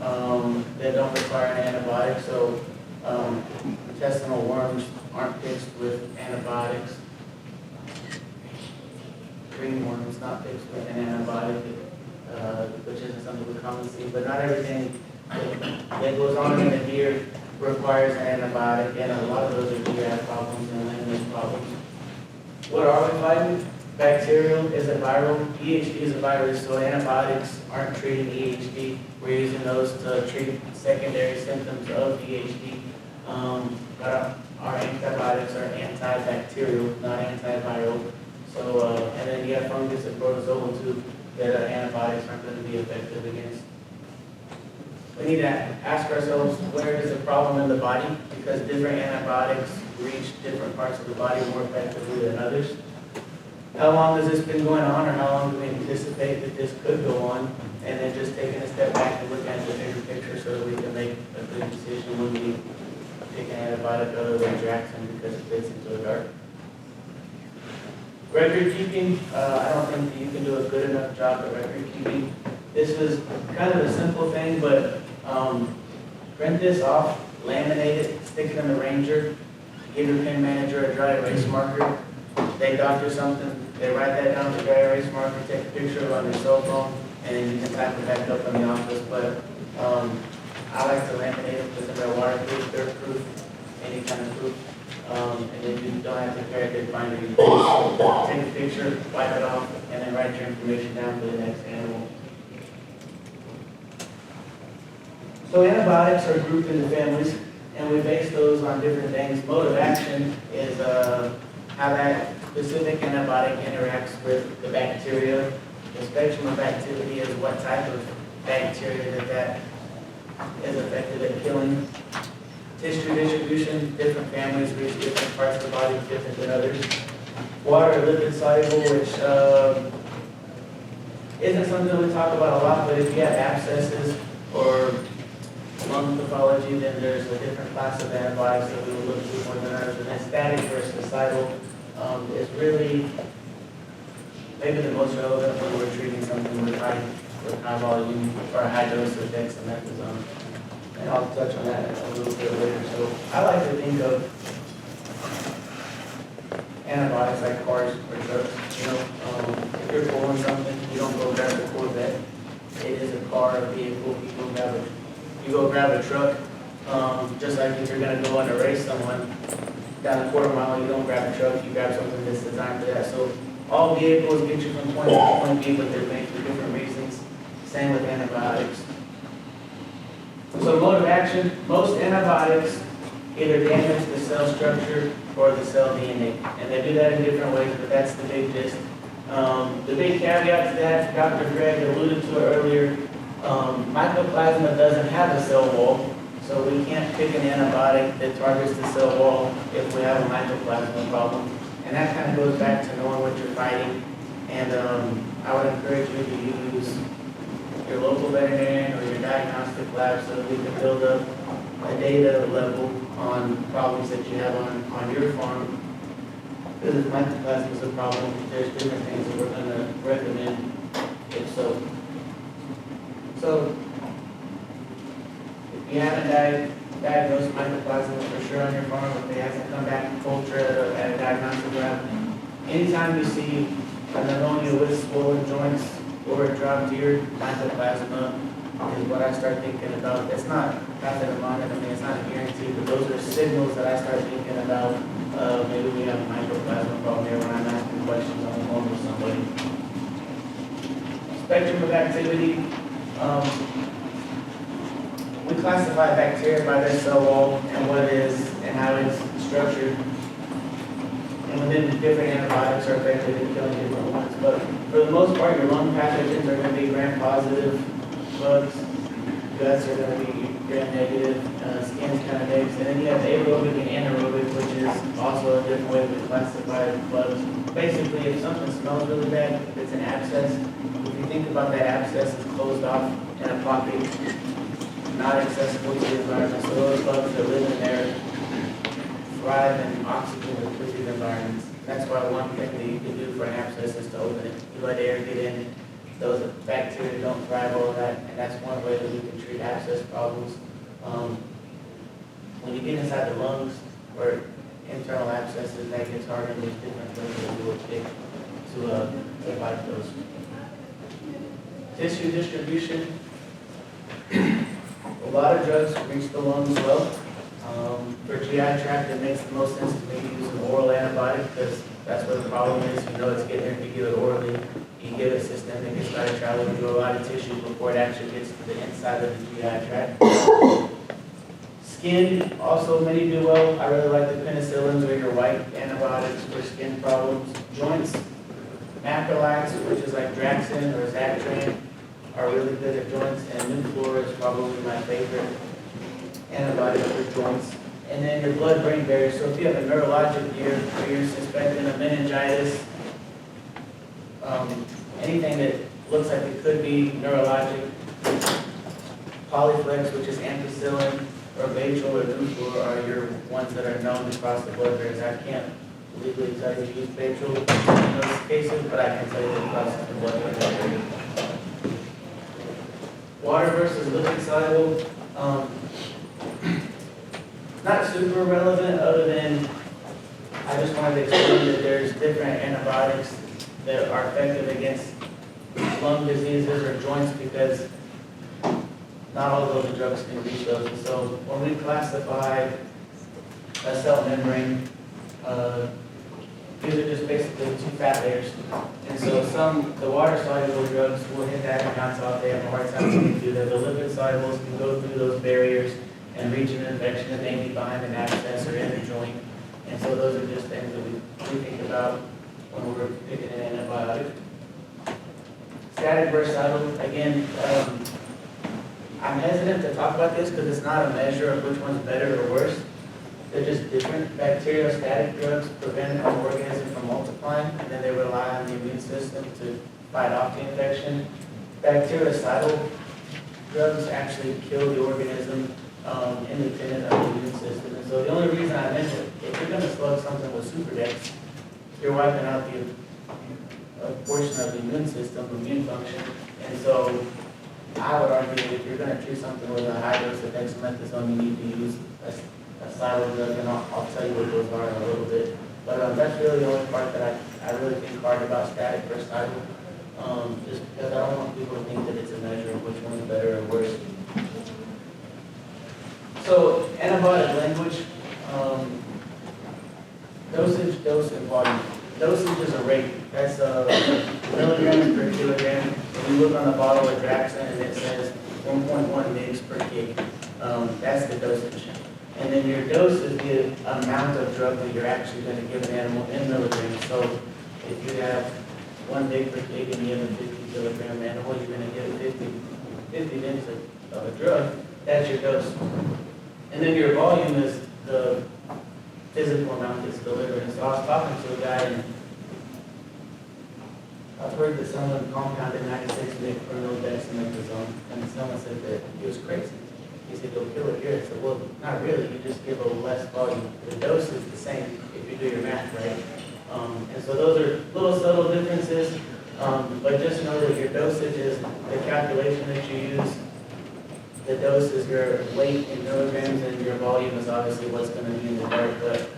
that don't require an antibiotic. So intestinal worms aren't fixed with antibiotics. Ringworms not fixed with an antibiotic, which isn't something we commonly see. But not everything that goes on in a deer requires an antibiotic, and a lot of those are deer problems and lineage problems. What are we fighting? Bacterial is a viral, EHD is a virus, so antibiotics aren't treating EHD. We're using those to treat secondary symptoms of EHD. But our antibiotics are antibacterial, not antiviral. So, and then you have fungus and protozoal too, that antibiotics aren't going to be effective against. We need to ask ourselves, where is the problem in the body? Because different antibiotics reach different parts of the body more effectively than others. How long has this been going on, or how long do we anticipate that this could go on? And then just taking a step back and looking at the bigger picture so that we can make a good decision when we take an antibiotic other than Draxxin because it fits into a dart. Record keeping, I don't think that you can do a good enough job at record keeping. This is kind of a simple thing, but print this off, laminate it, stick it in the Ranger, give your pen manager a dry erase marker. They doctor something, they write that down with a dry erase marker, take a picture of it on your cell phone, and then you can type it back up in the office. But I like to laminate them because they're waterproof, dirt-proof, any kind of proof. And then you don't have to carry a big binder. You just take a picture, wipe it off, and then write your information down for the next animal. So antibiotics are grouped into families, and we base those on different things. Mode of action is how that specific antibiotic interacts with the bacteria. The spectrum of activity is what type of bacteria that is effective at killing. Tissue distribution, different families reach different parts of the body different than others. Water, lipid soluble, which isn't something we talk about a lot, but if you have abscesses or lung pathology, then there's a different class of antibiotics that we will look to more than others. And then static versus cidal is really maybe the most relevant when we're treating something with high volume or high dose of dexamethasone. And I'll touch on that a little bit later. So I like to think of antibiotics like cars or trucks. You know, if you're pulling something, you don't go grab the Corvette. It is a car, a vehicle. You go grab a truck. Just like if you're going to go and race someone down a quarter mile, you don't grab a truck. You grab something that's designed for that. So all vehicles get you from point A to point B, but they're made for different reasons. Same with antibiotics. So mode of action, most antibiotics either damage the cell structure or the cell DNA. And they do that in different ways, but that's the big gist. The big caveat to that, Dr. Greg alluded to it earlier, mycoplasma doesn't have a cell wall, so we can't pick an antibiotic that targets the cell wall if we have a mycoplasma problem. And that kind of goes back to knowing what you're fighting. And I would encourage you to use your local veterinarian or your diagnostic lab so that we can build up a data level on problems that you have on your farm. Because if mycoplasma is a problem, there's different things that we're going to recommend if so. So, if you haven't diagnosed mycoplasma for sure on your farm, if it hasn't come back in culture at a diagnostic lab, anytime you see an pneumonia with swollen joints or a dropped ear, mycoplasma is what I start thinking about. It's not pathognomonic, I mean, it's not a guarantee, but those are signals that I start thinking about. Maybe we have a mycoplasma problem here when I'm asking questions on the phone with somebody. Spectrum of activity. We classify bacteria by their cell wall and what it is and how it's structured. And within different antibiotics are effective in killing different ones. But for the most part, your lung pathogens are going to be gram-positive bugs. Guts are going to be gram-negative. Skin's kind of mixed. And then you have aerobic and anaerobic, which is also a different way we classify bugs. Basically, if something smells really bad, it's an abscess. If you think about that abscess, it's closed off in a pocket, not accessible to the environment. So those bugs that live in there thrive in oxygen-depleted environments. That's why one thing that you can do for an abscess is to open it. You let air get in. Those bacteria don't thrive all that, and that's one way that we can treat abscess problems. When you get inside the lungs or internal abscesses, that gets harder, and there's different ways that we will take to fight those. Tissue distribution. A lot of drugs reach the lungs well. For GI tract, it makes the most sense to maybe use an oral antibiotic because that's where the problem is. You know it's getting there. If you give it orally, you give it systemic, it's got to travel through a lot of tissue before it actually gets to the inside of the GI tract. Skin, also many do well. I really like the penicillins or your white antibiotics for skin problems. Joints, Macrolax, which is like Draxin or Zactran, are really good at joints, and Nuflor is probably my favorite antibiotic for joints. And then your blood-brain barrier, so if you have a neurologic year where you're suspecting a meningitis, anything that looks like it could be neurologic, Polyflex, which is ampicillin, or Baytril or Nuflor are your ones that are known to cross the blood barriers. I can't legally tell you to use Baytril in those cases, but I can tell you that it crosses the blood-brain barrier. Water versus liquid soluble, not super relevant other than I just wanted to explain that there's different antibiotics that are effective against lung diseases or joints because not all of those drugs can reach those. And so when we classify a cell membrane, these are just basically two fat layers. And so the water-soluble drugs will hit that and bounce off. They have a hard time getting through that. The lipid-solubles can go through those barriers and reach an infection that may be behind an abscess or in the joint. And so those are just things that we think about when we're picking an antibiotic. Static versus idle, again, I'm hesitant to talk about this because it's not a measure of which one's better or worse. They're just different. Bacteriostatic drugs prevent an organism from multiplying, and then they rely on the immune system to fight off the infection. Bactericidal drugs actually kill the organism independent of the immune system. And so the only reason I mention it, if you're going to slug something with Superdex, you're wiping out a portion of the immune system, immune function. And so I would argue that if you're going to treat something with a high dose of dexamethasone, you need to use a silo drug, and I'll tell you what those are in a little bit. But that's really the only part that I really think hard about static versus idle, just because I don't want people to think that it's a measure of which one's better or worse. So antibiotic language, dosage, dose, and volume. Dosage is a rate. That's milligrams per kilogram. When you look on the bottle of Draxin and it says 1.1 mg per kg, that's the dosage. And then your dose is the amount of drug that you're actually going to give an animal in milligrams. So if you have 1 mg per kg and you have a 50 kilogram animal, you're going to give 50 mg of a drug. That's your dose. And then your volume is the physical amount that's delivered. And so I was talking to a guy, and I've heard that someone compounded 96 mg per mil dexamethasone, and someone said that he was crazy. He said, you'll kill it here. I said, well, not really. You just give a less volume. The dose is the same if you do your math right. And so those are little subtle differences, but just know that your dosage is the calculation that you use. The dose is your weight in milligrams, and your volume is obviously what's going to be in the dark. But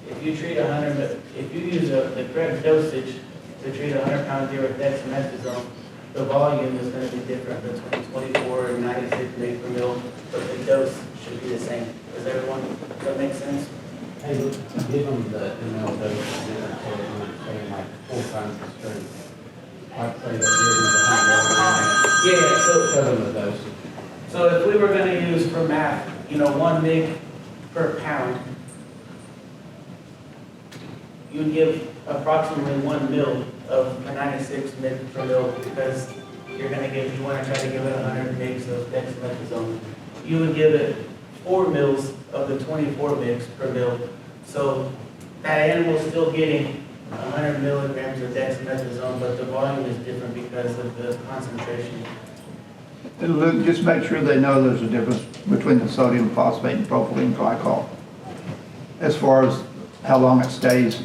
if you treat if you use the correct dosage to treat a 100-pound deer with dexamethasone, the volume is going to be different between 24 and 96 mg per mil, but the dose should be the same. Does that make sense? Hey, give them the ml dose different, so they're not saying like 4 times the strength. I'd say that you're going to Yeah, so tell them the dose. So if we were going to use for math, 1 mg per pound, you would give approximately 1 mil of the 96 mg per mil because you want to try to give it 100 mg of dexamethasone. You would give it 4 mils of the 24 mg per mil. So that animal is still getting 100 milligrams of dexamethasone, but the volume is different because of the concentration. And Luke, just make sure they know there's a difference between the sodium phosphate and propylene glycol as far as how long it stays.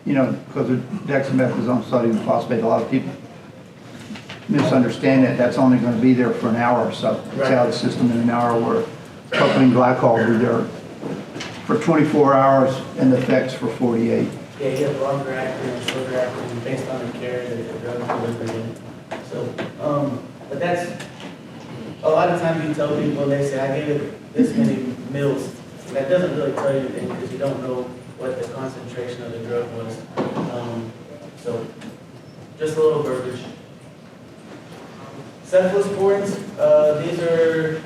Because of dexamethasone, sodium phosphate, a lot of people misunderstand that. That's only going to be there for an hour or so. It's out of the system in an hour, where propylene glycol will be there for 24 hours and the effects for 48. Yeah, you have longer acting and shorter acting based on the care that the drug is delivered in. So, but that's, a lot of times you tell people, they say, I gave it this many mils. That doesn't really tell you anything because you don't know what the concentration of the drug was. So, just a little verbiage. Cephalosporins, these are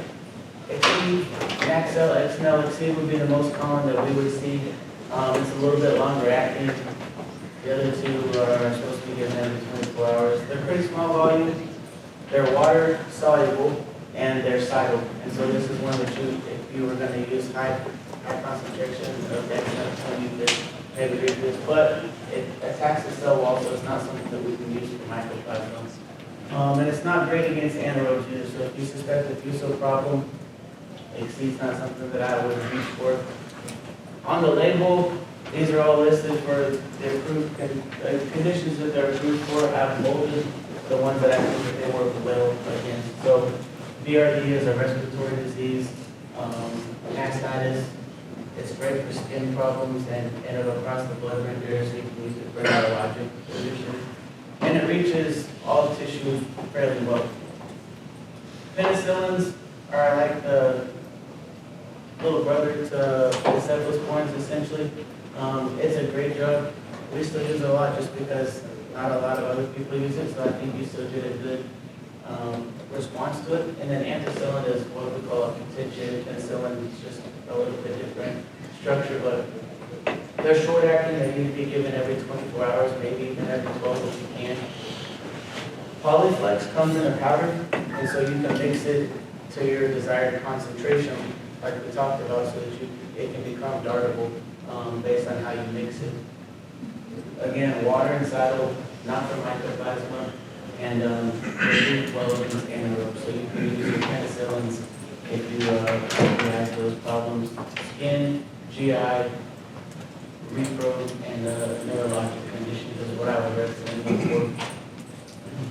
Exceed, Maxell, XNL. Exceed would be the most common that we would see. It's a little bit longer acting. The other two are supposed to be given every 24 hours. They're pretty small volume, they're water soluble, and they're cidal. And so this is one that if you were going to use high concentration of dexamethasone, you could maybe do this, but it attacks the cell wall, so it's not something that we can use for mycoplasma. And it's not great against anaerobes either, so if you suspect a fuso problem, XC is not something that I would reach for. On the label, these are all listed for the approved conditions that they're approved for. I've bolded the ones that I think that they work well against. So VRD is a respiratory disease, mastitis. It's great for skin problems and it'll cross the blood-brain barrier, so you can use it for neurologic conditions. And it reaches all tissue fairly well. Penicillins are like the little brother to cephalosporins, essentially. It's a great drug. We still use it a lot just because not a lot of other people use it, so I think you still get a good response to it. And then ampicillin is what we call a potentiated penicillin. It's just a little bit different structure, but they're short acting. They need to be given every 24 hours, maybe even every 12 if you can. Polyflex comes in a powder, and so you can mix it to your desired concentration, like we talked about, so that it can become dartable based on how you mix it. Again, water and cidal, not for mycoplasma, and they do well against anaerobes, so you can use your penicillins if you have those problems. Skin, GI, repro, and neurologic conditions is what I would recommend for.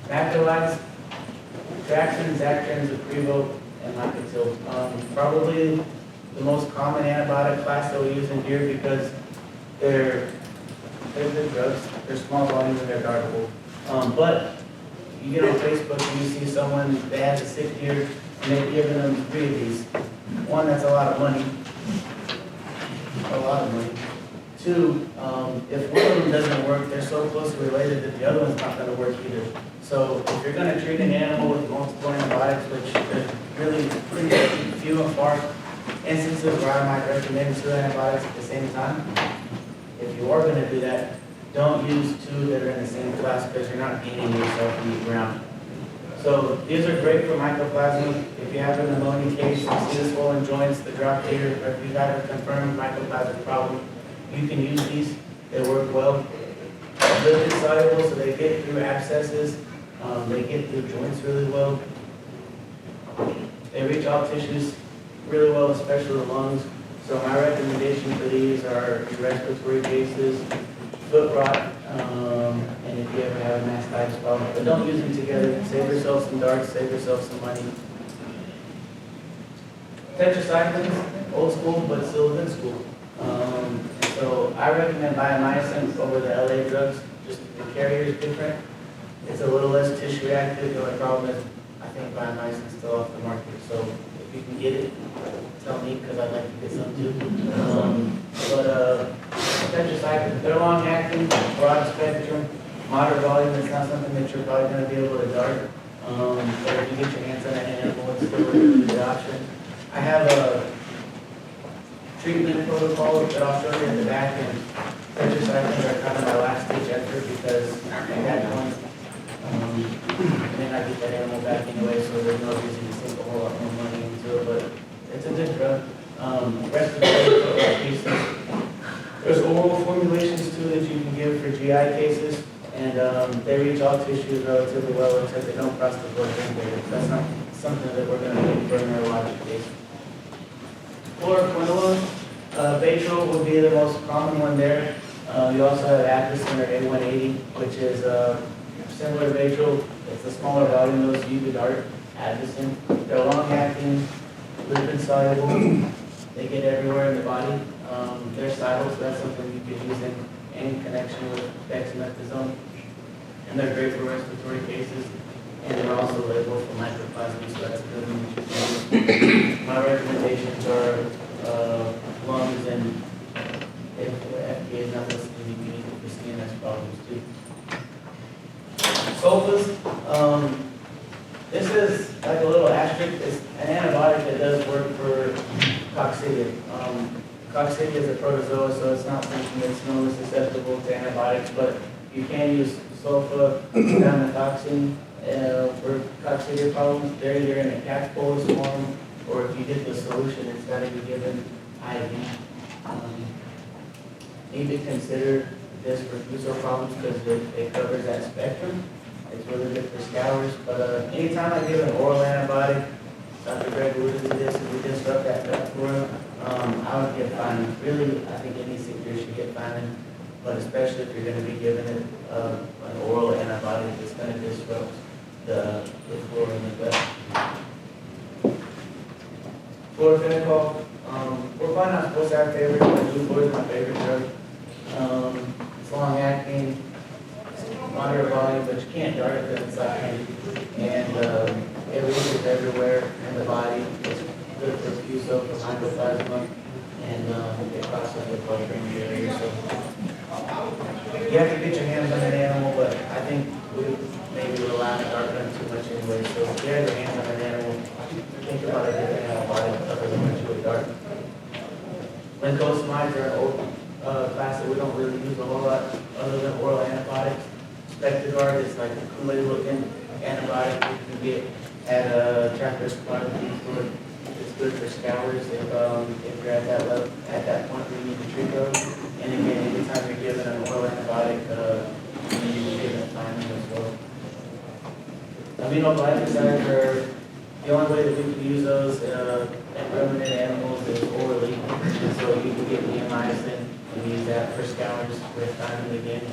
Macrolides, Draxin, Zactrins, Aprevo, and Lacatil. Probably the most common antibiotic class that we use in deer because they're good drugs. They're small volume and they're dartable. But you get on Facebook and you see someone that has a sick deer and they've given them 3 of these. One, that's a lot of money. A lot of money. 2, if one of them doesn't work, they're so closely related that the other one's not going to work either. So if you're going to treat an animal with multiple antibiotics, which there's really pretty few and far instances where I might recommend 2 antibiotics at the same time, if you are going to do that, don't use 2 that are in the same class because you're not gaining yourself in the ground. So these are great for mycoplasma. If you have a pneumonia case, you see the swollen joints, the drop here, or if you have a confirmed mycoplasma problem, you can use these. They work well. Lipid soluble, so they get through abscesses. They get through joints really well. They reach all tissues really well, especially the lungs. So my recommendation for these are your respiratory cases, foot rot, and if you ever have a mastitis problem. But don't use them together. Save yourself some darts, save yourself some money. Tetracyclines, old school, but still good school. So I recommend biomycin over the LA drugs. Just the carrier is different. It's a little less tissue reactive. The only problem is I think biomycin is still off the market. So if you can get it, tell me because I'd like to get some too. Tetracyclines, they're long acting, broad spectrum, moderate volume. It's not something that you're probably going to be able to dart. But if you get your hands on an animal, it's still a really good option. I have a treatment protocol that I'll show you in the back, and tetracyclines are kind of my last ditch effort because at that point, and then I get that animal back anyway, so there's no reason to sink a whole lot more money into it, but it's a good drug. Respiratory foot pieces. There's oral formulations too that you can give for GI cases, and they reach all tissues relatively well except they don't cross the blood-brain barrier. That's not something that we're going to do for a neurologic case. Fluoroquinolone, Baytril would be the most common one there. You also have Atrazine or A180, which is similar to Baytril. It's a smaller volume dose, you could dart Atrazine. They're long-acting, lipid-soluble. They get everywhere in the body. They're cidal, so that's something you could use in connection with dexamethasone. And they're great for respiratory cases. And they're also labeled for mycoplasma, so that's a good one. My recommendations are lungs, and if FDA is not listening, you can use it for CNS problems too. Sulfas, this is like a little asterisk. It's an antibiotic that does work for coccidia. coccidia is a protozoa, so it's not something that's normally susceptible to antibiotics, but you can use sulfa toxin for coccidia problems. They're either in a catch bolus form, or if you get the solution, it's got to be given IV. Need to consider this for fuso problems because it covers that spectrum. It's really good for scours, but anytime I give an oral antibiotic, Dr. Greg alluded to this, if we disrupt that gut flora, I would get fined. Really, I think any sick deer should get fined, but especially if you're going to be giving it an oral antibiotic that's going to disrupt the flora in the gut. Fluorophenical, we're probably not supposed to have favorite, but blue boy is my favorite drug. It's long acting, moderate volume, but you can't dart it because it's like candy. And it leaches everywhere in the body. It's good for fuso, for mycoplasma, and it crosses the blood-brain barrier. So you have to get your hands on an animal, but I think we maybe rely on dart gun too much anyway. So if you have your hands on an animal, think about a different antibiotic other than what you would dart. Lincosamides are an old class that we don't really use a whole lot other than oral antibiotics. Spectagard is like a Kool-Aid looking antibiotic you can get at a Tractor Supply store. It's good for scours if you're at that level, at that point where you need to treat those. And again, anytime you're given an oral antibiotic, you need to give it timing as well. Aminoglycosides are the only way that we can use those in ruminant animals is orally. And so you can get neomycin and use that for scours with timing again.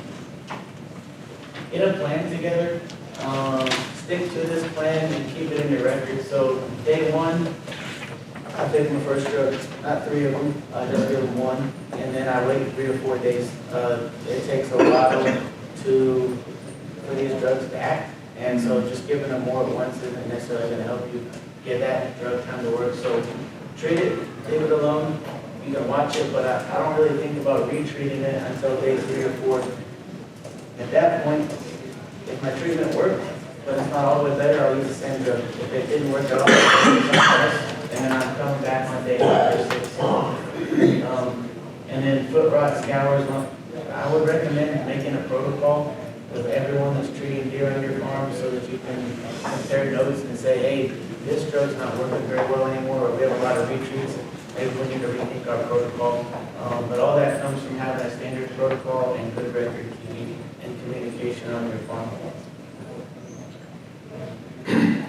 Get a plan together, stick to this plan and keep it in your record. So day one, I pick my first drug, not 3 of them, I just give them one, and then I wait 3 or 4 days. It takes a while for these drugs to act, and so just giving them more at once isn't necessarily going to help you get that drug time to work. So treat it, leave it alone. You can watch it, but I don't really think about retreating it until day 3 or 4. At that point, if my treatment worked, but it's not all the way better, I'll use the same drug. If it didn't work at all, I'll use something else, and then I'm coming back on day 5 or 6. And then foot rot scours, I would recommend making a protocol with everyone that's treating deer on your farm so that you can compare notes and say, hey, this drug's not working very well anymore, or we have a lot of retreats. Maybe we need to rethink our protocol. But all that comes from having a standard protocol and good record keeping and communication on your farm.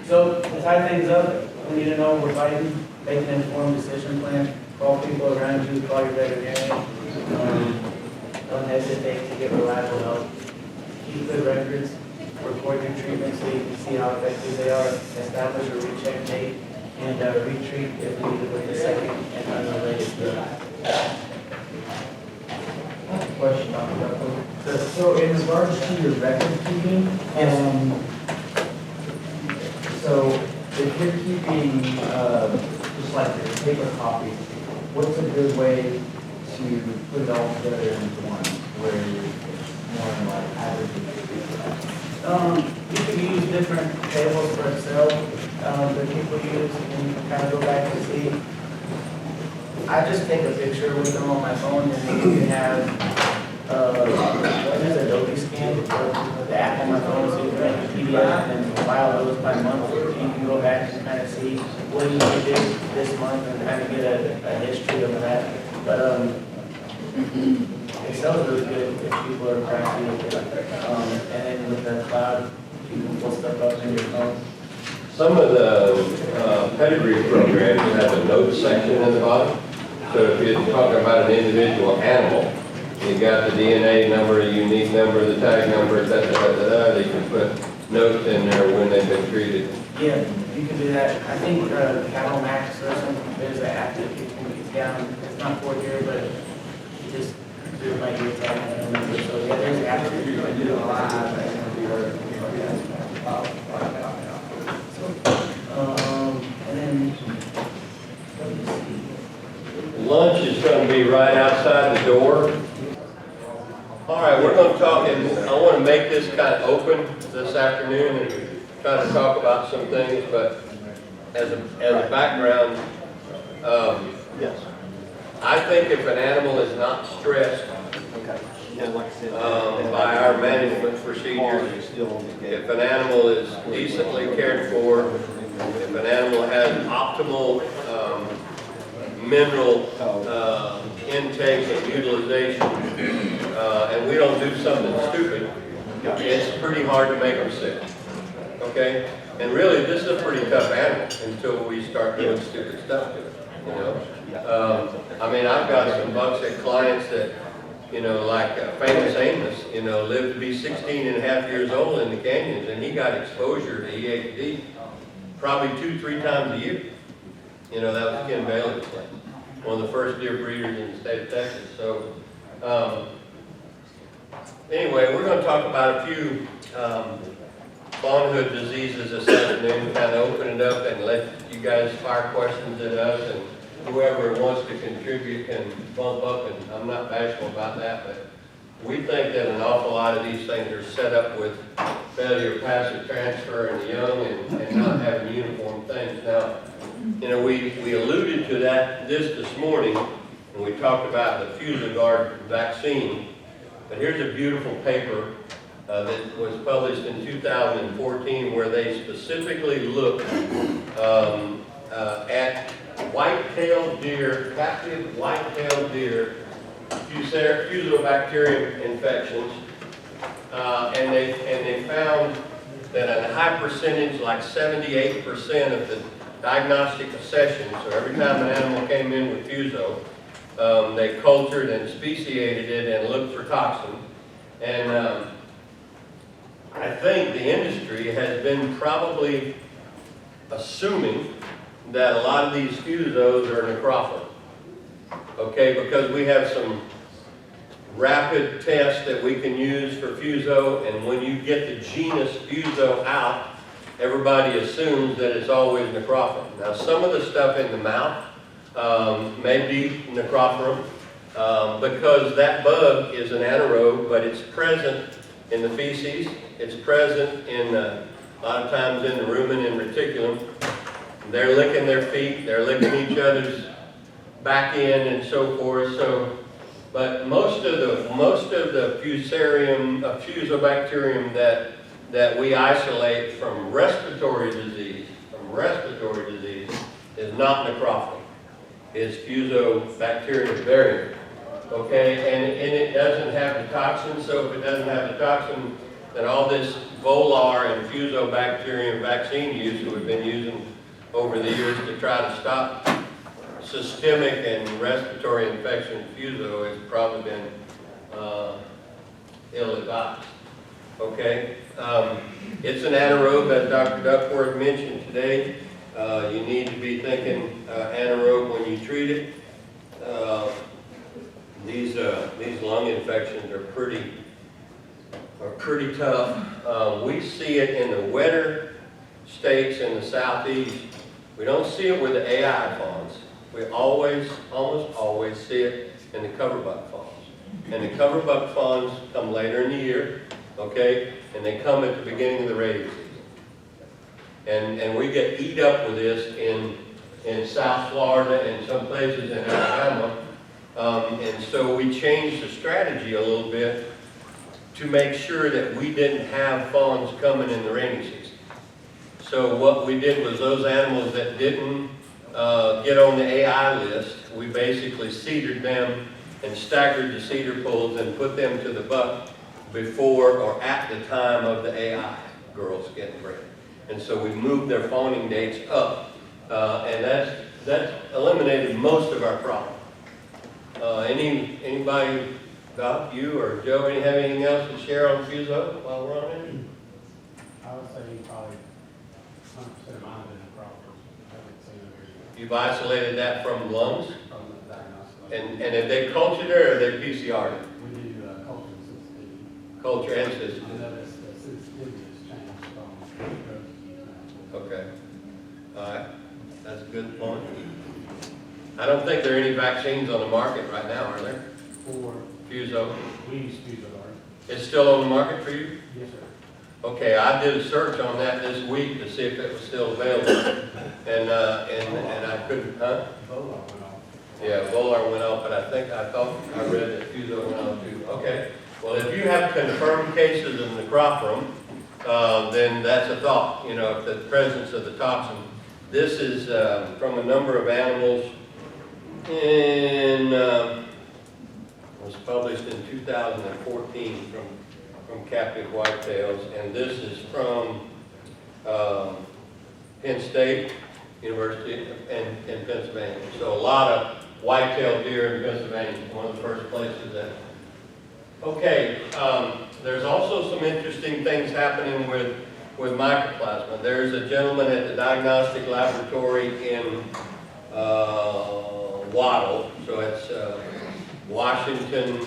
So to tie things up, we need to know we're fighting, make an informed decision plan, call people around you, call your veterinarian. Don't hesitate to get reliable help. Keep good records, record your treatment so you can see how effective they are, establish a recheck date, and retreat if needed with the second and unrelated drug. Question, so in regards to your record keeping, so if you're keeping, just like your paper copies, what's a good way to put it all together into one, where you're more like averaging? You can use different tables for Excel that people use, and you can kind of go back and see. I just take a picture with them on my phone, and then you can have there's Adobe scan of the app on my phone, so you can make a PDF and file those by month. You can go back and kind of see what you did this month and kind of get a history of that. But Excel is really good if people are practicing with it. And then with the cloud, you can pull stuff up in your phone. Some of the pedigree programs have a notes section in the bottom. So if you're talking about an individual animal, you got the DNA number, the unique number, the tag number, they can put notes in there when they've been treated. Yeah, you can do that. I think Cattle Max or something, there's an app that you can get down. It's not for here, but you just do it by your tag number. So yeah, there's apps that you can do it live. And then, let me see. Lunch is going to be right outside the door. All right, we're going to talk, and I want to make this kind of open this afternoon and kind of talk about some things, but as a background, Yes. I think if an animal is not stressed Okay. Yeah, like I said. by our management procedures, if an animal is decently cared for, if an animal has optimal mineral intake and utilization, and we don't do something stupid, it's pretty hard to make them sick. Okay? And really, this is a pretty tough animal until we start doing stupid stuff to it, you know? I mean, I've got some buckset clients that, you know, like Famous Amos, you know, lived to be 16 and a half years old in the canyons, and he got exposure to EHD probably 2-3 times a year. You know, that was Ken Bailey's place, one of the first deer breeders in the state of Texas. So, anyway, we're going to talk about a few fawnhood diseases this afternoon, kind of open it up and let you guys fire questions at us, and whoever wants to contribute can bump up, and I'm not bashful about that, but we think that an awful lot of these things are set up with failure of passive transfer in the young and not having uniform things. Now, you know, we alluded to this morning, and we talked about the Fusogard vaccine, but here's a beautiful paper that was published in 2014 where they specifically looked at white-tailed deer, captive white-tailed deer, Fusobacterium infections, and they found that a high percentage, like 78% of the diagnostic sessions, so every time an animal came in with Fuso, they cultured and speciated it and looked for toxin. And I think the industry has been probably assuming that a lot of these Fusos are necrophilia. Okay, because we have some rapid tests that we can use for Fuso, and when you get the genus Fuso out, everybody assumes that it's always necrophilia. Now, some of the stuff in the mouth may be necrophilia because that bug is an anaerobe, but it's present in the feces. It's present in a lot of times in the rumen and reticulum. They're licking their feet, they're licking each other's back end and so forth. So, but most of the Fusobacterium that we isolate from respiratory disease is not necrophilia. It's Fusobacterium variant. Okay, and it doesn't have the toxin, so if it doesn't have the toxin, then all this Volar and Fusobacterium vaccine use that we've been using over the years to try to stop systemic and respiratory infection Fuso has probably been ill-advised. Okay? It's an anaerobe, as Dr. Duckworth mentioned today. You need to be thinking anaerobe when you treat it. These lung infections are pretty tough. We see it in the wetter states in the southeast. We don't see it with the AI fawns. We almost always see it in the coverbuck fawns. And the coverbuck fawns come later in the year, okay? And they come at the beginning of the raising season. And we get eat up with this in South Florida and some places in Alabama. And so we changed the strategy a little bit to make sure that we didn't have fawns coming in the rainy season. So what we did was those animals that didn't get on the AI list, we basically seedered them and staggered the cedar pools and put them to the buck before or at the time of the AI girls getting bred. And so we moved their fawning dates up, and that's eliminated most of our problem. Anybody, Doc, you or Joe, have anything else to share on Fuso while we're on it? I would say probably 100% of mine have been necrophilia. I haven't seen it very You've isolated that from lungs, from the diagnostic. and if they cultured it or they PCR'd it? We do culture and sensitivity. Culture and I sensitivity. know that sensitivity has changed from drugs. Okay. All right. That's a good point. I don't think there are any vaccines on the market right now, are there? For, Fuso. we use Fusogard. It's still on the market for you? Yes, sir. Okay, I did a search on that this week to see if it was still available. And I couldn't, huh? Vola went off. Yeah, Volar went up, but I thought I read that Fuso went up too. Okay. Well, if you have confirmed cases in the crop room, then that's a thought, you know, if the presence of the toxin. This is from a number of animals was published in 2014 from captive whitetails, and this is from Penn State University in Pennsylvania. So a lot of white-tailed deer in Pennsylvania, one of the first places that. Okay, there's also some interesting things happening with mycoplasma. There's a gentleman at the diagnostic laboratory in Waddle, so it's Washington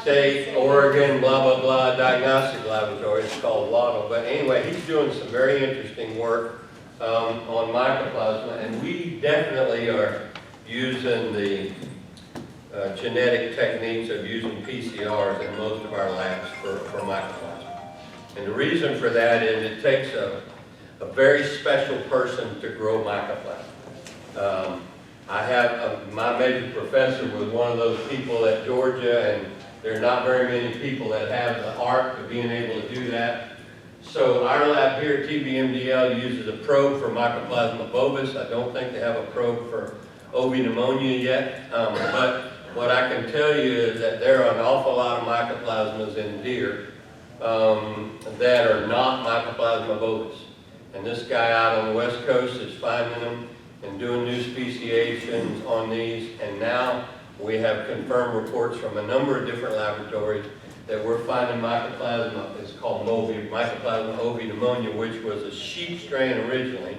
State, Oregon, blah, blah, blah, diagnostic laboratory. It's called Waddle. But anyway, he's doing some very interesting work on mycoplasma, and we definitely are using the genetic techniques of using PCRs in most of our labs for mycoplasma. And the reason for that is it takes a very special person to grow mycoplasma. I have my major professor was one of those people at Georgia, and there are not very many people that have the art of being able to do that. So our lab here at TBMDL uses a probe for Mycoplasma bovis. I don't think they have a probe for OV pneumonia yet, but what I can tell you is that there are an awful lot of mycoplasmas in deer that are not Mycoplasma bovis. And this guy out on the West Coast is finding them and doing new speciations on these, and now we have confirmed reports from a number of different laboratories that we're finding mycoplasma. It's called Mycoplasma OV pneumonia, which was a sheep strain originally,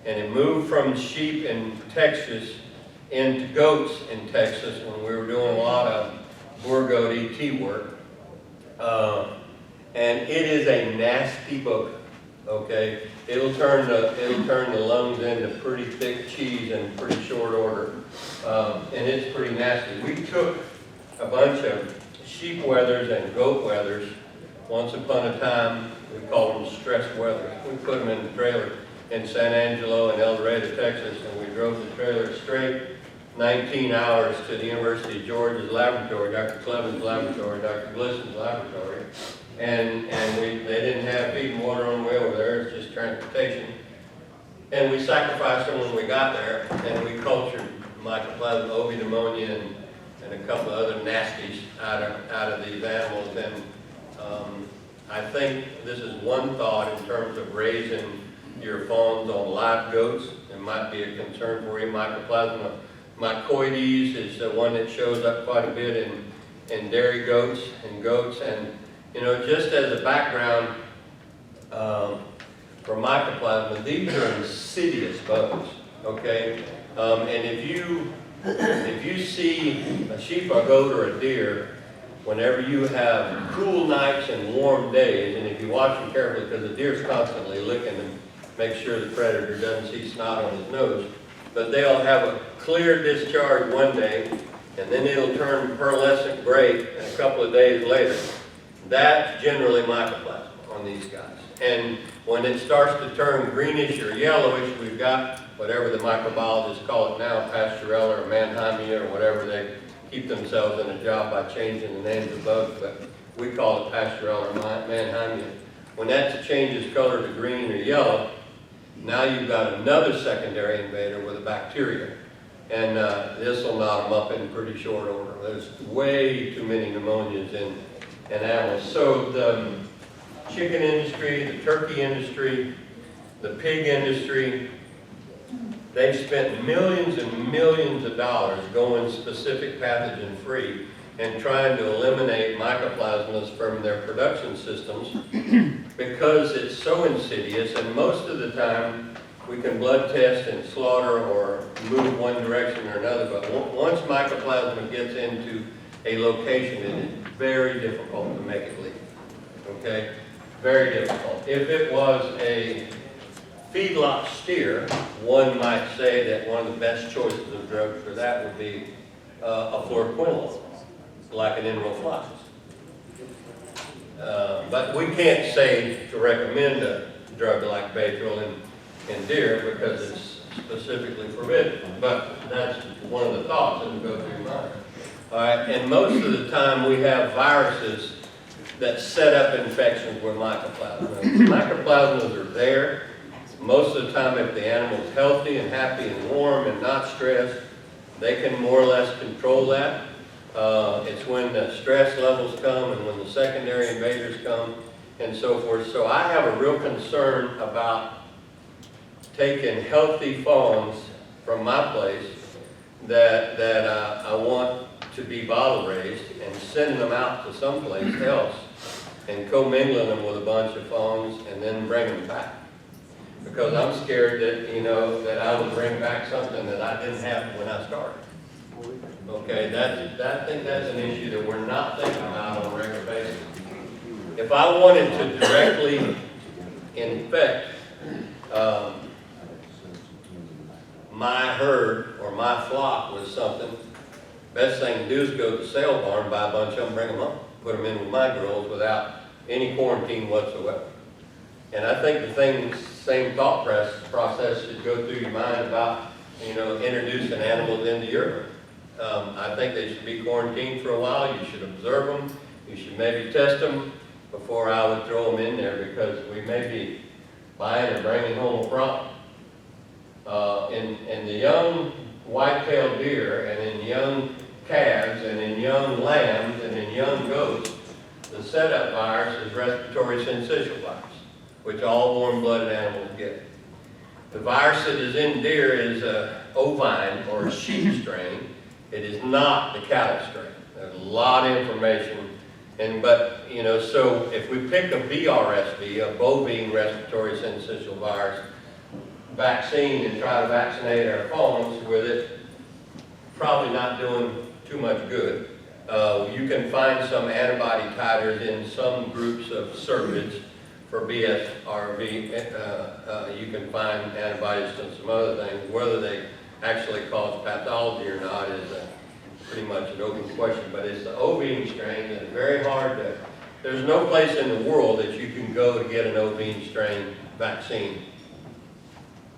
and it moved from sheep in Texas into goats in Texas when we were doing a lot of boar goat ET work. And it is a nasty booger, okay? It'll turn the lungs into pretty thick cheese in pretty short order, and it's pretty nasty. We took a bunch of sheep wethers and goat wethers. Once upon a time, we called them stressed wethers. We put them in the trailer in San Angelo and El Dorado, Texas, and we drove the trailer straight 19 hours to the University of Georgia's laboratory, Dr. Cleven's laboratory, Dr. Glisson's laboratory, and they didn't have feed and water on the way over there. It's just transportation. And we sacrificed them when we got there, and we cultured Mycoplasma OV pneumonia and a couple of other nasties out of these animals. And I think this is one thought in terms of raising your fawns on live goats. It might be a concern for you. Mycoplasma mycoides is the one that shows up quite a bit in dairy goats and goats. And you know, just as a background for mycoplasma, these are insidious bugs. Okay, and if you see a sheep, a goat, or a deer, whenever you have cool nights and warm days, and if you watch them carefully, because the deer's constantly licking them, make sure the predator doesn't see snot on his nose, but they'll have a clear discharge one day, and then it'll turn pearlescent gray a couple of days later. That's generally mycoplasma on these guys. And when it starts to turn greenish or yellowish, we've got whatever the microbiologists call it now, Pasteurella or Mannheimia or whatever. They keep themselves in a job by changing the names of bugs, but we call it Pasteurella or Mannheimia. When that changes color to green or yellow, now you've got another secondary invader with a bacteria. And this will knock them up in pretty short order. There's way too many pneumonias in animals. So the chicken industry, the turkey industry, the pig industry, they've spent millions and millions of dollars going specific pathogen free and trying to eliminate mycoplasmas from their production systems because it's so insidious, and most of the time we can blood test and slaughter or move one direction or another, but once mycoplasma gets into a location, it is very difficult to make it leave, okay? Very difficult. If it was a feedlot steer, one might say that one of the best choices of drugs for that would be a fluoroquinolone, like an enrofloxacin. But we can't say to recommend a drug like Baytril in deer because it's specifically forbidden, but that's one of the thoughts that will go through your mind. All right, and most of the time we have viruses that set up infections with mycoplasma. Mycoplasmas are there. Most of the time, if the animal's healthy and happy and warm and not stressed, they can more or less control that. It's when the stress levels come and when the secondary invaders come and so forth. So I have a real concern about taking healthy fawns from my place that I want to be bottle raised and sending them out to someplace else and commingling them with a bunch of fawns and then bringing them back. Because I'm scared that, you know, that I would bring back something that I didn't have when I started. Okay, I think that's an issue that we're not thinking about on a regular basis. If I wanted to directly infect my herd or my flock with something, best thing to do is go to the sale barn, buy a bunch of them, bring them home, put them in with my girls without any quarantine whatsoever. And I think the same thought process should go through your mind about, you know, introducing animals into your herd. I think they should be quarantined for a while. You should observe them. You should maybe test them before I would throw them in there, because we may be buying and bringing home a problem. In the young white-tailed deer and in young calves and in young lambs and in young goats, the setup virus is respiratory syncytial virus, which all warm-blooded animals get. The virus that is in deer is a ovine or a sheep strain. It is not the cattle strain. There's a lot of information, but you know, so if we pick a BRSV, a bovine respiratory syncytial virus vaccine, and try to vaccinate our fawns with it, probably not doing too much good. You can find some antibody titers in some groups of cervids for BSRV. You can find antibodies to some other things. Whether they actually cause pathology or not is pretty much an open question, but it's the ovine strain that's very hard to, there's no place in the world that you can go to get an ovine strain vaccine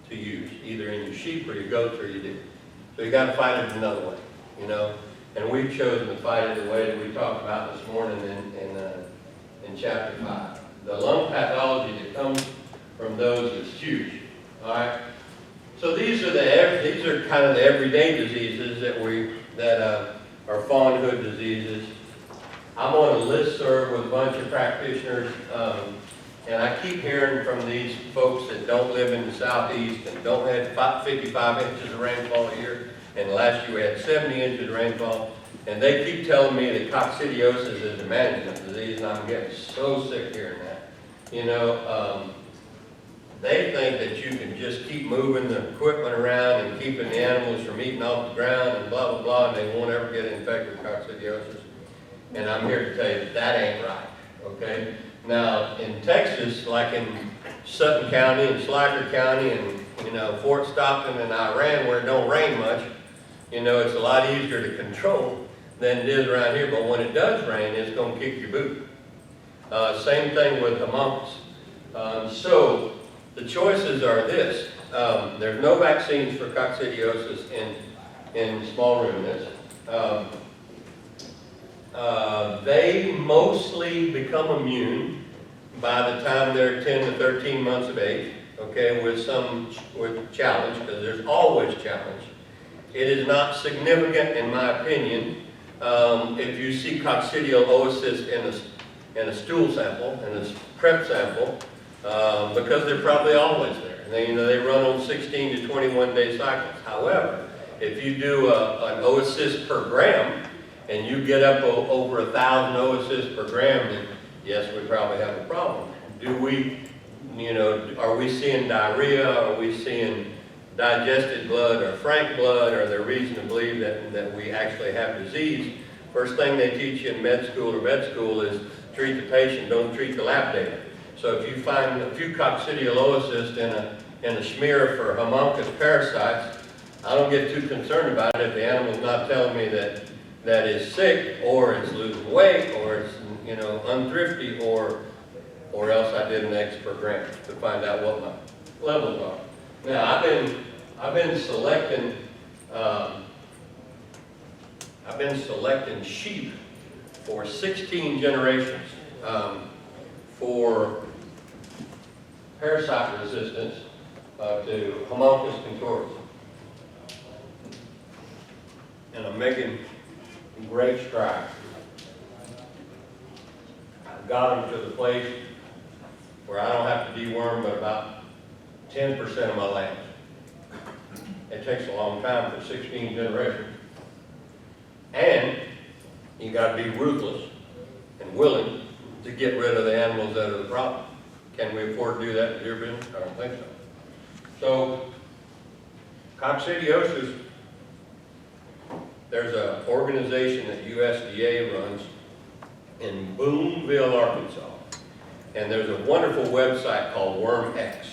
to use, either in your sheep or your goats or your deer. So you got to fight it another way, you know. And we've chosen to fight it the way that we talked about this morning in chapter 5. The lung pathology that comes from those is huge. All right. So these are kind of the everyday diseases that are fawn hood diseases. I'm on a listserv with a bunch of practitioners. And I keep hearing from these folks that don't live in the southeast and don't have 55 inches of rainfall a year, and last year we had 70 inches of rainfall, and they keep telling me that coccidiosis is a management disease, and I'm getting so sick hearing that. You know, they think that you can just keep moving the equipment around and keeping the animals from eating off the ground and blah, blah, blah, and they won't ever get infected with coccidiosis. And I'm here to tell you that that ain't right, okay? Now, in Texas, like in Sutton County and Slacker County and, you know, Fort Stockton and Iran, where it don't rain much, you know, it's a lot easier to control than it is around here. But when it does rain, it's going to kick your boot. Same thing with homuncus. So the choices are this. There's no vaccines for coccidiosis in small ruminants. They mostly become immune by the time they're 10 to 13 months of age, okay, with challenge, because there's always challenge. It is not significant, in my opinion, if you see coccidiosis in a stool sample, in a prep sample, because they're probably always there. And they, you know, they run on 16 to 21 day cycles. However, if you do an oocyst per gram, and you get up over 1,000 oocysts per gram, then yes, we probably have a problem. Do we, you know, are we seeing diarrhea? Are we seeing digested blood or frank blood? Are there reason to believe that we actually have disease? First thing they teach you in med school or vet school is treat the patient, don't treat the lab data. So if you find a few coccidiosis in a smear for homuncus parasites, I don't get too concerned about it if the animal's not telling me that is sick, or it's losing weight, or it's, you know, unthrifty, or else I did an X per gram to find out what my levels are. Now, I've been I've been selecting sheep for 16 generations for parasite resistance to Homunculus contortus. And I'm making great strides. I've got them to the place where I don't have to deworm but about 10% of my land. It takes a long time for 16 generations. And you gotta be ruthless and willing to get rid of the animals that are the problem. Can we afford to do that in deer business? I don't think so. So, coccidiosis, there's an organization that USDA runs in Boonville, Arkansas. And there's a wonderful website called WormX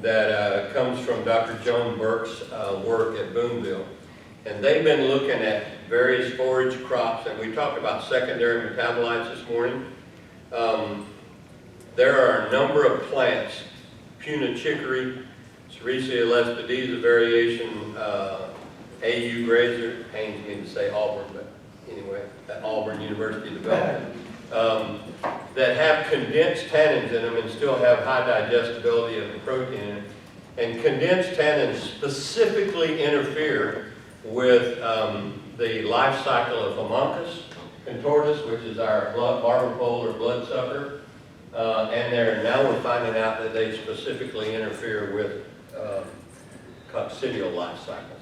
that comes from Dr. Joan Burke's work at Boonville. And they've been looking at various forage crops, and we talked about secondary metabolites this morning. There are a number of plants, Puna chicory, Sericea lespedeza variation, AU grazer, pains me to say Auburn, but anyway, at Auburn University development, that have condensed tannins in them and still have high digestibility of the protein in it. And condensed tannins specifically interfere with the life cycle of Homunculus contortus, which is our barber pole or bloodsucker. And now we're finding out that they specifically interfere with coccidial life cycles.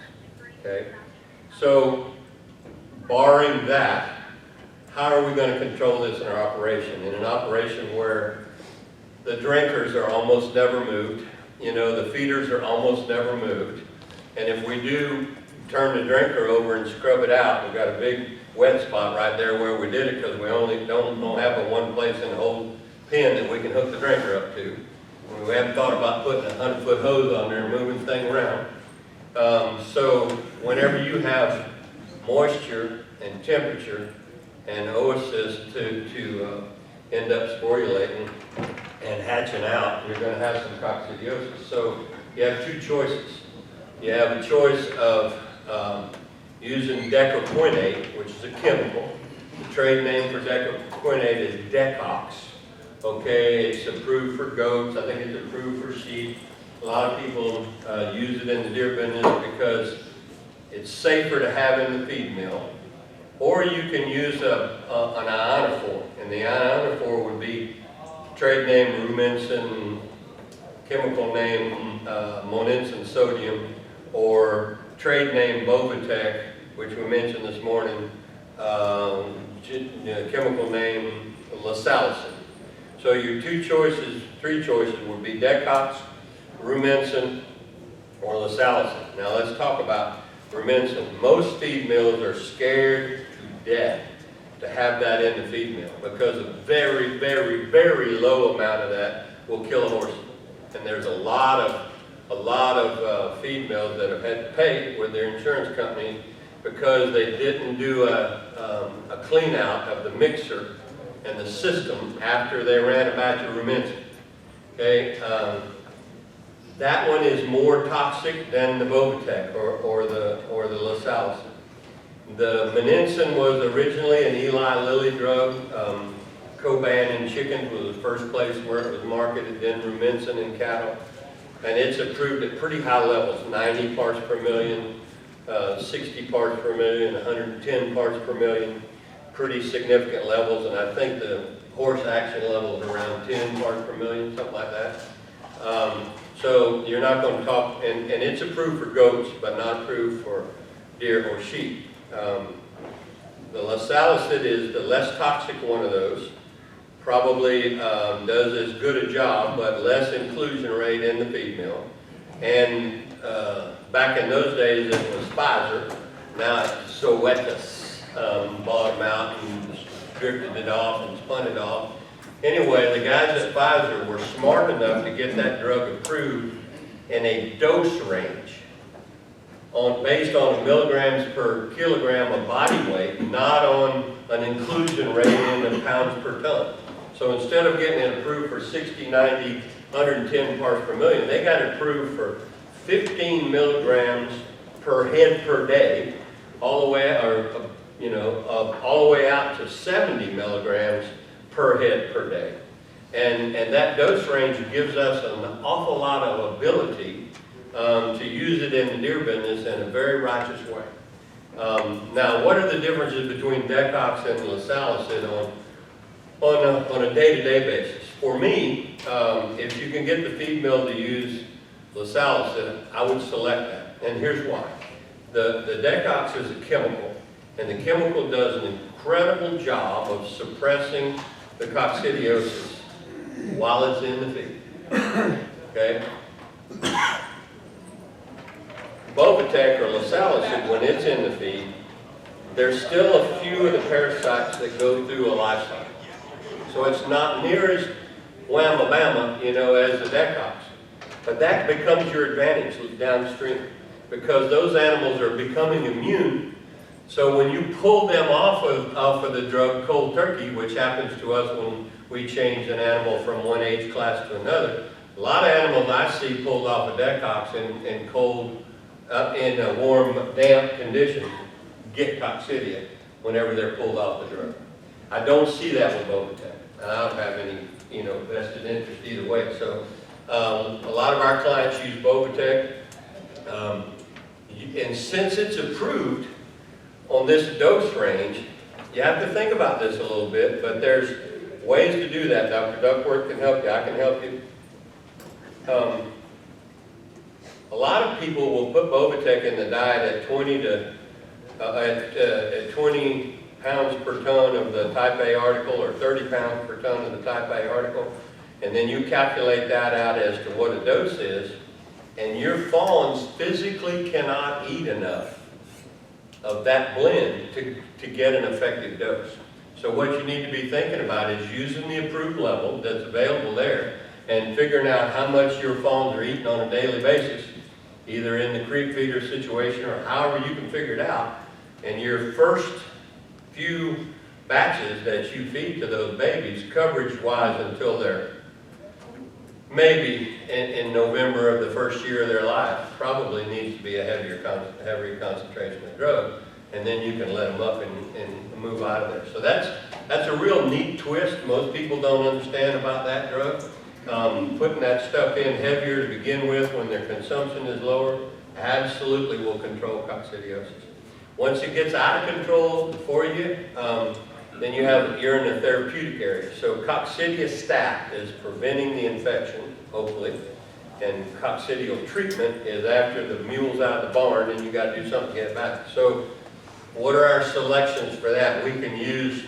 Okay? So, barring that, how are we going to control this in our operation? In an operation where the drinkers are almost never moved, you know, the feeders are almost never moved, and if we do turn the drinker over and scrub it out, we've got a big wet spot right there where we did it because we only don't have a one place in the whole pen that we can hook the drinker up to. We haven't thought about putting a 100-foot hose on there and moving the thing around. So whenever you have moisture and temperature and oocysts to end up sporulating and hatching out, you're going to have some coccidiosis. So you have two choices. You have a choice of using decaquinate, which is a chemical. The trade name for decaquinate is Decox. Okay, it's approved for goats. I think it's approved for sheep. A lot of people use it in the deer business because it's safer to have in the feed mill. Or you can use an ionophore, and the ionophore would be trade name Rumensin, chemical name Moninsin sodium, or trade name Bovatec, which we mentioned this morning, chemical name Lasalicin. So your three choices would be Decox, Rumensin, or Lasalicin. Now let's talk about Rumensin. Most feed mills are scared to death to have that in the feed mill because a very, very, very low amount of that will kill a horse. And there's a lot of feed mills that have had to pay with their insurance company because they didn't do a clean out of the mixer and the system after they ran a batch of Rumensin. Okay, that one is more toxic than the Bovatec or the Lasalicin. The Moninsin was originally an Eli Lilly drug. Coban in chickens was the first place where it was marketed, then Rumensin in cattle. And it's approved at pretty high levels, 90 parts per million, 60 parts per million, 110 parts per million, pretty significant levels. And I think the horse action level is around 10 parts per million, something like that. So you're not going to talk, and it's approved for goats, but not approved for deer or sheep. The Lasalicin is the less toxic one of those. Probably does as good a job, but less inclusion rate in the feed mill. And back in those days it was Pfizer. Now it's Zoetis. Bought them out and drifted it off and spun it off. Anyway, the guys at Pfizer were smart enough to get that drug approved in a dose range based on milligrams per kilogram of body weight, not on an inclusion rate in the pounds per ton. So instead of getting it approved for 60, 90, 110 parts per million, they got it approved for 15 milligrams per head per day, all the way, all the way out to 70 milligrams per head per day. And that dose range gives us an awful lot of ability to use it in the deer business in a very righteous way. Now, what are the differences between Decox and Lasalicid on a day-to-day basis? For me, if you can get the feed mill to use Lasalicid, I would select that. And here's why. The Decox is a chemical, and the chemical does an incredible job of suppressing the coccidiosis while it's in the feed. Okay? Bovatec or Lasalicid, when it's in the feed, there's still a few of the parasites that go through a life cycle. So it's not near as whamma-bamma, as the Decox. But that becomes your advantage downstream, because those animals are becoming immune. So when you pull them off of the drug cold turkey, which happens to us when we change an animal from one age class to another, a lot of animals I see pulled off of Decox in cold, in warm, damp conditions get coccidia whenever they're pulled off the drug. I don't see that with Bovatec, and I don't have any, vested interest either way. So a lot of our clients use Bovatec, and since it's approved on this dose range, you have to think about this a little bit, but there's ways to do that. Dr. Duckworth can help you. I can help you. A lot of people will put Bovatec in the diet at 20 pounds per ton of the type A article, or 30 pounds per ton of the type A article, and then you calculate that out as to what a dose is, and your fawns physically cannot eat enough of that blend to get an effective dose. So what you need to be thinking about is using the approved level that's available there and figuring out how much your fawns are eating on a daily basis, either in the creep feeder situation or however you can figure it out. And your first few batches that you feed to those babies, coverage-wise until they're maybe in November of the first year of their life, probably needs to be a heavier concentration of drug, and then you can let them up and move out of there. So that's a real neat twist. Most people don't understand about that drug. Putting that stuff in heavier to begin with when their consumption is lower absolutely will control coccidiosis. Once it gets out of control for you, then you're in the therapeutic area. So coccidiostat is preventing the infection, hopefully, and coccidial treatment is after the mule's out of the barn and you got to do something to get it back. So what are our selections for that? We can use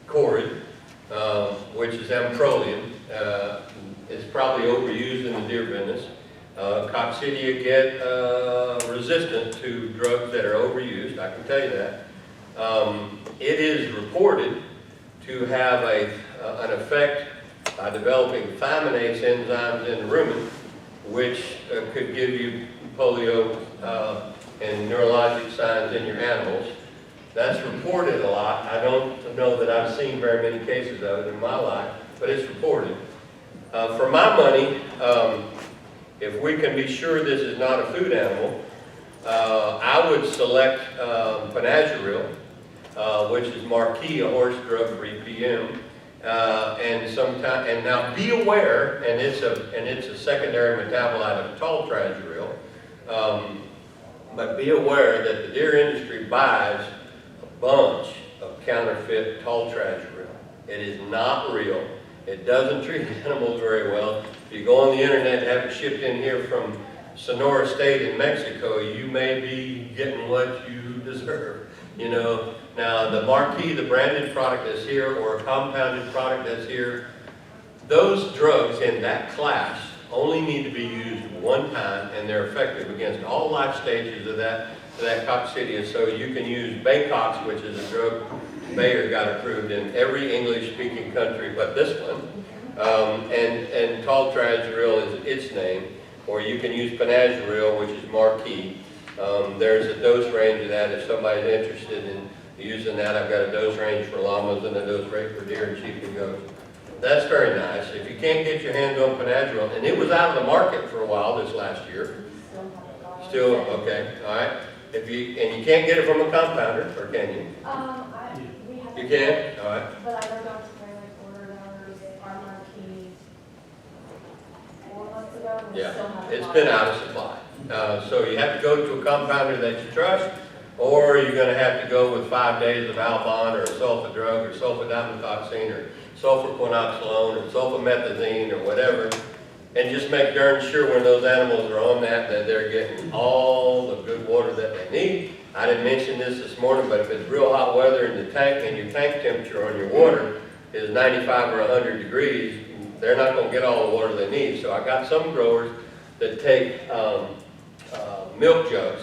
Corid, which is amprolium. It's probably overused in the deer business. Coccidia get resistant to drugs that are overused, I can tell you that. It is reported to have an effect by developing thyminase enzymes in the rumen, which could give you polio and neurologic signs in your animals. That's reported a lot. I don't know that I've seen very many cases of it in my life, but it's reported. For my money, if we can be sure this is not a food animal, I would select Panazuril, which is Marquis, a horse drug for EPM, and now be aware, and it's a secondary metabolite of toltrazuril, but be aware that the deer industry buys a bunch of counterfeit toltrazuril. It is not real. It doesn't treat animals very well. If you go on the internet and have it shipped in here from Sonora State in Mexico, you may be getting what you deserve. Now the Marquis, the branded product that's here, or a compounded product that's here, those drugs in that class only need to be used one time, and they're effective against all life stages of that coccidia. So you can use Baycox, which is a drug Bayer got approved in every English-speaking country but this one, and toltrazuril is its name, or you can use Panazuril, which is Marquis. There's a dose range of that if somebody's interested in using that. I've got a dose range for llamas and a dose range for deer and sheep and goats. That's very nice. If you can't get your hands on Panazuril, and it was out of the market for a while this last year, Still, okay, all right. If you, and you can't get it from a compounder, or can you? We have. You can, all right. But I don't know if I like ordered ours, our marquee 4 months ago. We Yeah, still have it's a been lot. out of supply. So you have to go to a compounder that you trust, or you're gonna have to go with 5 days of Albon, or a sulfa drug, or sulfadimethoxine, or sulfaquinoxolone, or sulfamethazine, or whatever. And just make darn sure when those animals are on that they're getting all the good water that they need. I didn't mention this morning, but if it's real hot weather in the tank and your tank temperature on your water is 95 or 100 degrees, they're not gonna get all the water they need. So I got some growers that take milk jugs,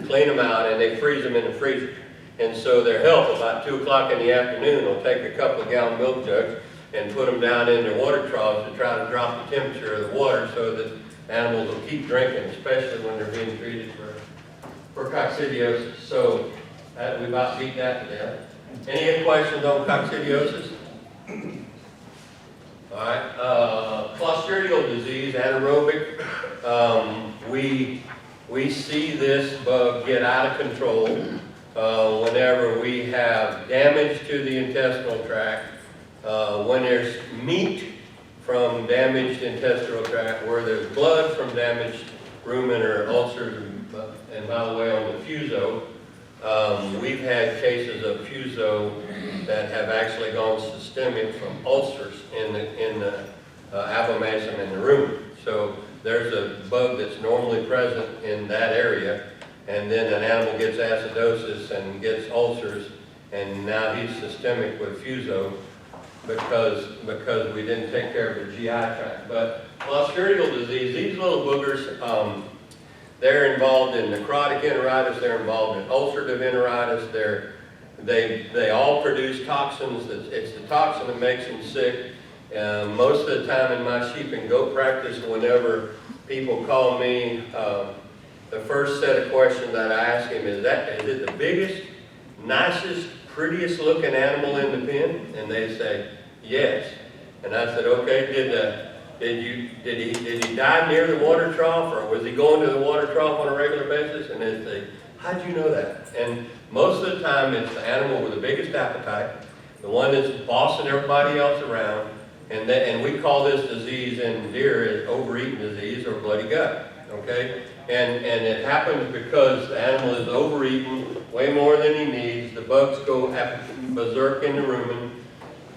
clean them out, and they freeze them in the freezer. And so their help, about 2 o'clock in the afternoon, will take a couple of gallon milk jugs and put them down in their water troughs to try to drop the temperature of the water so that animals will keep drinking, especially when they're being treated for coccidiosis. So we about beat that to death. Any questions on coccidiosis? All right, Clostridial disease, anaerobic. We see this bug get out of control whenever we have damage to the intestinal tract, when there's meat from damaged intestinal tract, where there's blood from damaged rumen or ulcers, and by the way, on the fuso, we've had cases of fuso that have actually gone systemic from ulcers in the abomasum and the rumen. So there's a bug that's normally present in that area, and then an animal gets acidosis and gets ulcers, and now he's systemic with fuso because we didn't take care of the GI tract. But Clostridial disease, these little boogers, they're involved in necrotic enteritis, they're involved in ulcerative enteritis, they all produce toxins. It's the toxin that makes them sick. Most of the time in my sheep and goat practice, whenever people call me, the first set of questions that I ask him is it the biggest, nicest, prettiest looking animal in the pen? And they say, yes. And I said, okay, did he die near the water trough, or was he going to the water trough on a regular basis? And they say, how'd you know that? And most of the time it's the animal with the biggest appetite, the one that's bossing everybody else around, and we call this disease in deer is overeating disease or bloody gut, okay? And it happens because the animal is overeating way more than he needs. The bugs go berserk in the rumen.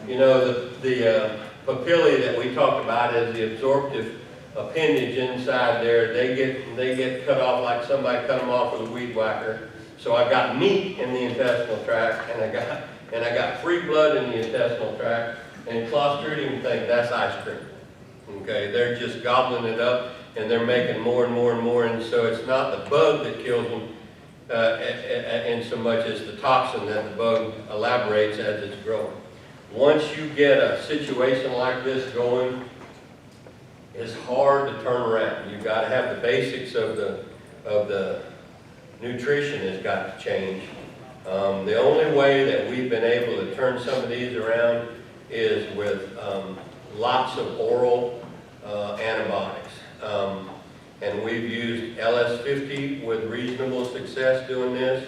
You know, the papillae that we talked about is the absorptive appendage inside there. They get cut off like somebody cut them off with a weed whacker. So I got meat in the intestinal tract, and I got free blood in the intestinal tract. And Clostridium think that's ice cream. Okay, they're just gobbling it up, and they're making more and more and more. And so it's not the bug that kills them, in so much as the toxin that the bug elaborates as it's growing. Once you get a situation like this going, it's hard to turn around. You've got to have the basics of the nutrition has got to change. The only way that we've been able to turn some of these around is with lots of oral antibiotics. And we've used LS50 with reasonable success doing this.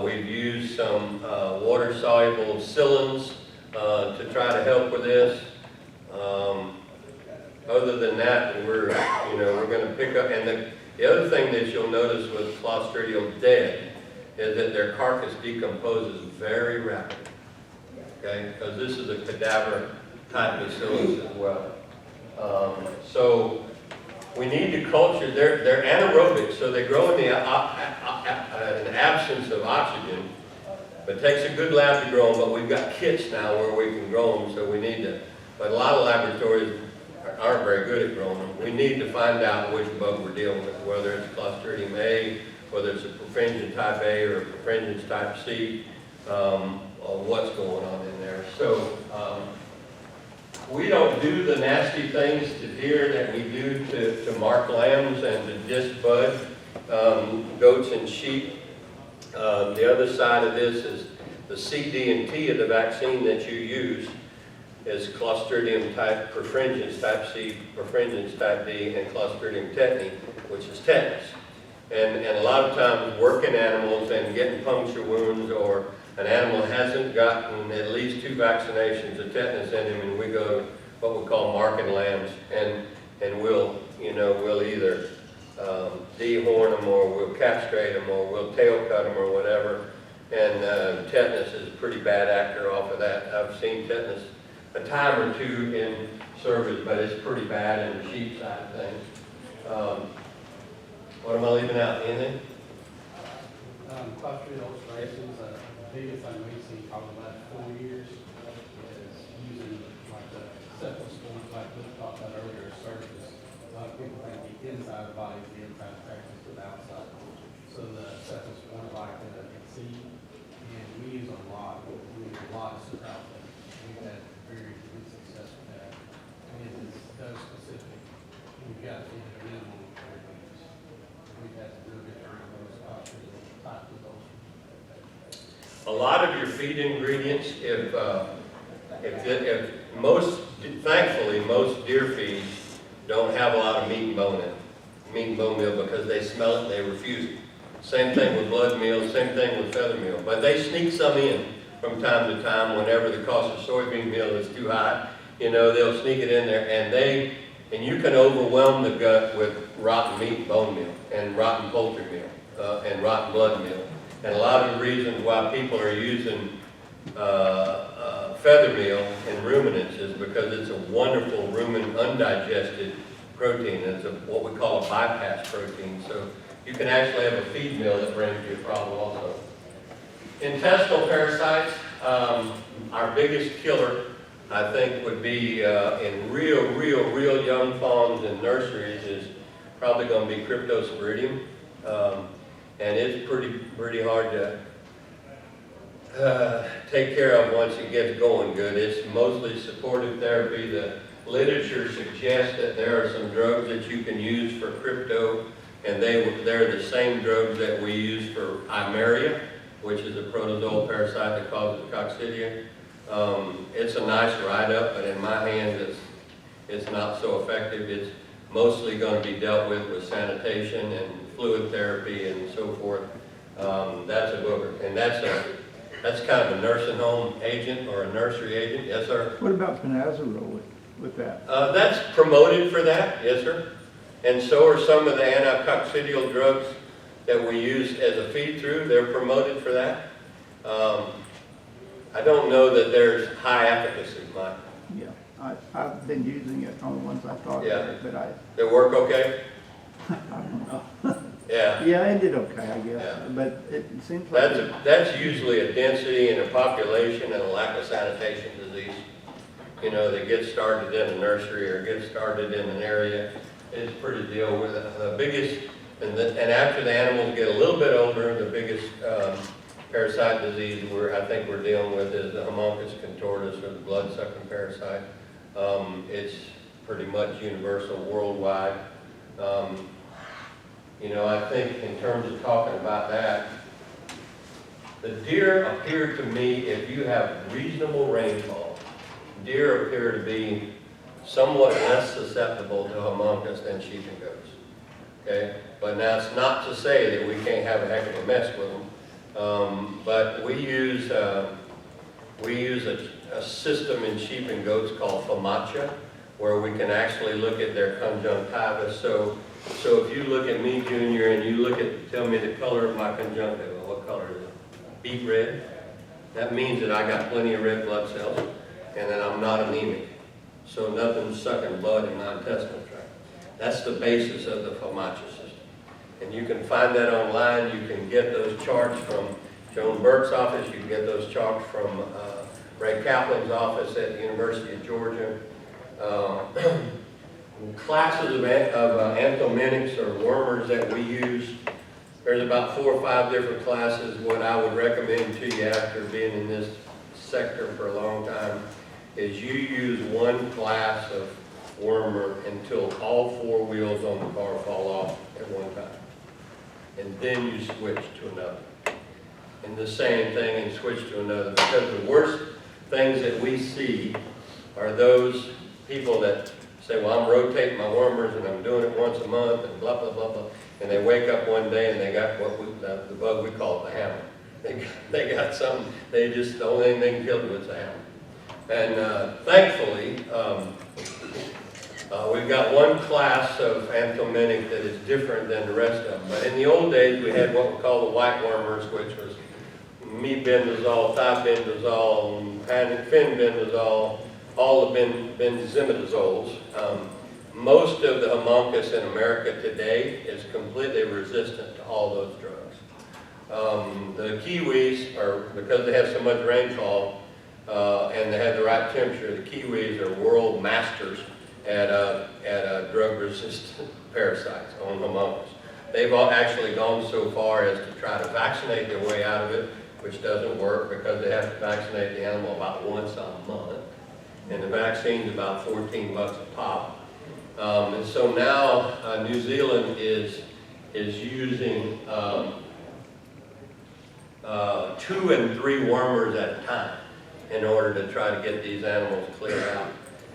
We've used some water-soluble psyllins to try to help with this. Other than that, we're going to pick up. And the other thing that you'll notice with Clostridial dead is that their carcass decomposes very rapidly. Okay, because this is a cadaver type bacillus as well. So we need to culture. They're anaerobic, so they grow in the absence of oxygen. But it takes a good lab to grow them, but we've got kits now where we can grow them, so we need to. But a lot of laboratories aren't very good at growing them. We need to find out which bug we're dealing with, whether it's Clostridium A, whether it's a Perfringens type A or a Perfringens type C, or what's going on in there. So we don't do the nasty things to deer that we do to mark lambs and to disc bud goats and sheep. The other side of this is the C, D, and T of the vaccine that you use is Clostridium type Perfringens type C, Perfringens type D, and Clostridium tetani, which is tetanus. And lot of times working animals and getting puncture wounds, or an animal hasn't gotten at least 2 vaccinations of tetanus in him, and we go to what we call marking lambs, and we'll, we'll either dehorn them, or we'll castrate them, or we'll tail cut them, or whatever. And tetanus is a pretty bad actor off of that. I've seen tetanus a time or 2 in service, but it's pretty bad in the sheep side of things. What am I leaving out? Anything? Clostridial ulcerations, the biggest thing we've seen probably about 4 years is using like the cephalosporin, like we talked about earlier, surface. A lot of people think the inside of the body is the inside practice to the outside. So the cephalosporin like the seed, and we use a lot. We use a lot of survival. We've had very good success with that. And it's dose specific. We've got to be at a minimum of 4 weeks. We've had some real good around those clostridial type results. A lot of your feed ingredients, if most, thankfully, most deer feeds don't have a lot of meat and bone in it. Meat and bone meal, because they smell it and they refuse it. Same thing with blood meal, same thing with feather meal. But they sneak some in from time to time whenever the cost of soybean meal is too high. They'll sneak it in there, and you can overwhelm the gut with rotten meat and bone meal, and rotten poultry meal, and rotten blood meal. And a lot of the reasons why people are using feather meal in ruminants is because it's a wonderful rumen undigested protein. It's what we call a bypass protein. So you can actually have a feed meal that brings you a problem also. Intestinal parasites, our biggest killer, I think, would be in real young fawns in nurseries is probably going to be Cryptosporidium. And it's pretty hard to take care of once it gets going good. It's mostly supportive therapy. The literature suggests that there are some drugs that you can use for crypto, and they're the same drugs that we use for Eimeria, which is a protozoal parasite that causes coccidia. It's a nice write-up, but in my hands it's not so effective. It's mostly going to be dealt with sanitation and fluid therapy and so forth. That's a booger, and that's kind of a nursing home agent or a nursery agent. Yes, sir? What about Pinazzaril with that? That's promoted for that, yes, sir. And so are some of the anticoccidial drugs that we use as a feed-through. They're promoted for that. I don't know that there's high efficacy, Mike. Yeah, I've been using it on the ones I thought Yeah. of, but They work okay? I don't know. Yeah. Yeah, it did okay, I guess, Yeah. but it seems like. That's usually a density in a population and a lack of sanitation disease. They get started in a nursery or get started in an area. It's pretty deal with it. The biggest, and after the animals get a little bit older, the biggest parasite disease I think we're dealing with is the Homunculus contortus, or the blood-sucking parasite. It's pretty much universal worldwide. I think in terms of talking about that, the deer appear to me, if you have reasonable rainfall, deer appear to be somewhat less susceptible to homunculus than sheep and goats. Okay? But now it's not to say that we can't have a heck of a mess with them. But we use a system in sheep and goats called FAMACHA, where we can actually look at their conjunctiva. So if you look at me, Junior, and you tell me the color of my conjunctiva, what color is it? Beet red. That means that I got plenty of red blood cells, and that I'm not anemic. So nothing's sucking blood in my intestinal tract. That's the basis of the FAMACHA system. And you can find that online. You can get those charts from Joan Burke's office. You can get those charts from Ray Kaplan's office at the University of Georgia. Classes of anthelmintics or wormers that we use. There's about 4 or 5 different classes. What I would recommend to you after being in this sector for a long time is you use one class of wormer until all 4 wheels on the car fall off at one time. And then you switch to another. And the same thing, and switch to another. Because the worst things that we see are those people that say, well, I'm rotating my wormers and I'm doing it once a month and blah, blah, blah, blah. And they wake up one day and they got the bug we call the hammer. They got something, the only thing they can kill it was a hammer. And thankfully, we've got one class of anthelmintic that is different than the rest of them. But in the old days, we had what we call the white wormers, which was mebendazole, thibendazole, fenbendazole, all the benzimidazoles. Most of the homunculus in America today is completely resistant to all those drugs. The kiwis are, because they have so much rainfall and they have the right temperature, the kiwis are world masters at drug-resistant parasites on homunculus. They've all actually gone so far as to try to vaccinate their way out of it, which doesn't work because they have to vaccinate the animal about once a month. And the vaccine's about $14 a pop. And so now New Zealand is using 2 and 3 wormers at a time in order to try to get these animals clear out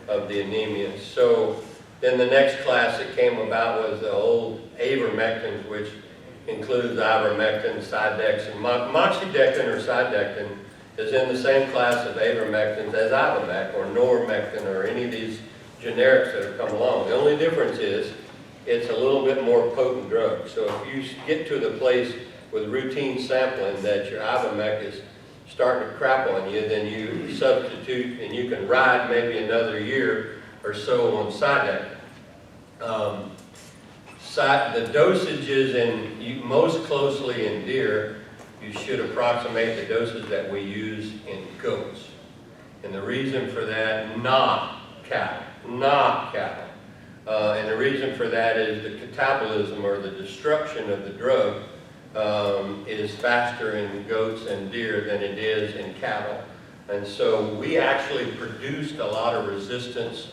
of the anemia. So then the next class that came about was the old avermectins, which includes ivermectin, Cidectin. Moxidectin or Cidectin is in the same class of avermectins as Ivomec or Normectin or any of these generics that have come along. The only difference is it's a little bit more potent drug. So if you get to the place with routine sampling that your Ivomec is starting to crap on you, then you substitute and you can ride maybe another year or so on Cidectin. The dosages most closely in deer, you should approximate the doses that we use in goats. And the reason for that, not cattle. And the reason for that is the catabolism or the destruction of the drug is faster in goats and deer than it is in cattle. And so we actually produced a lot of resistance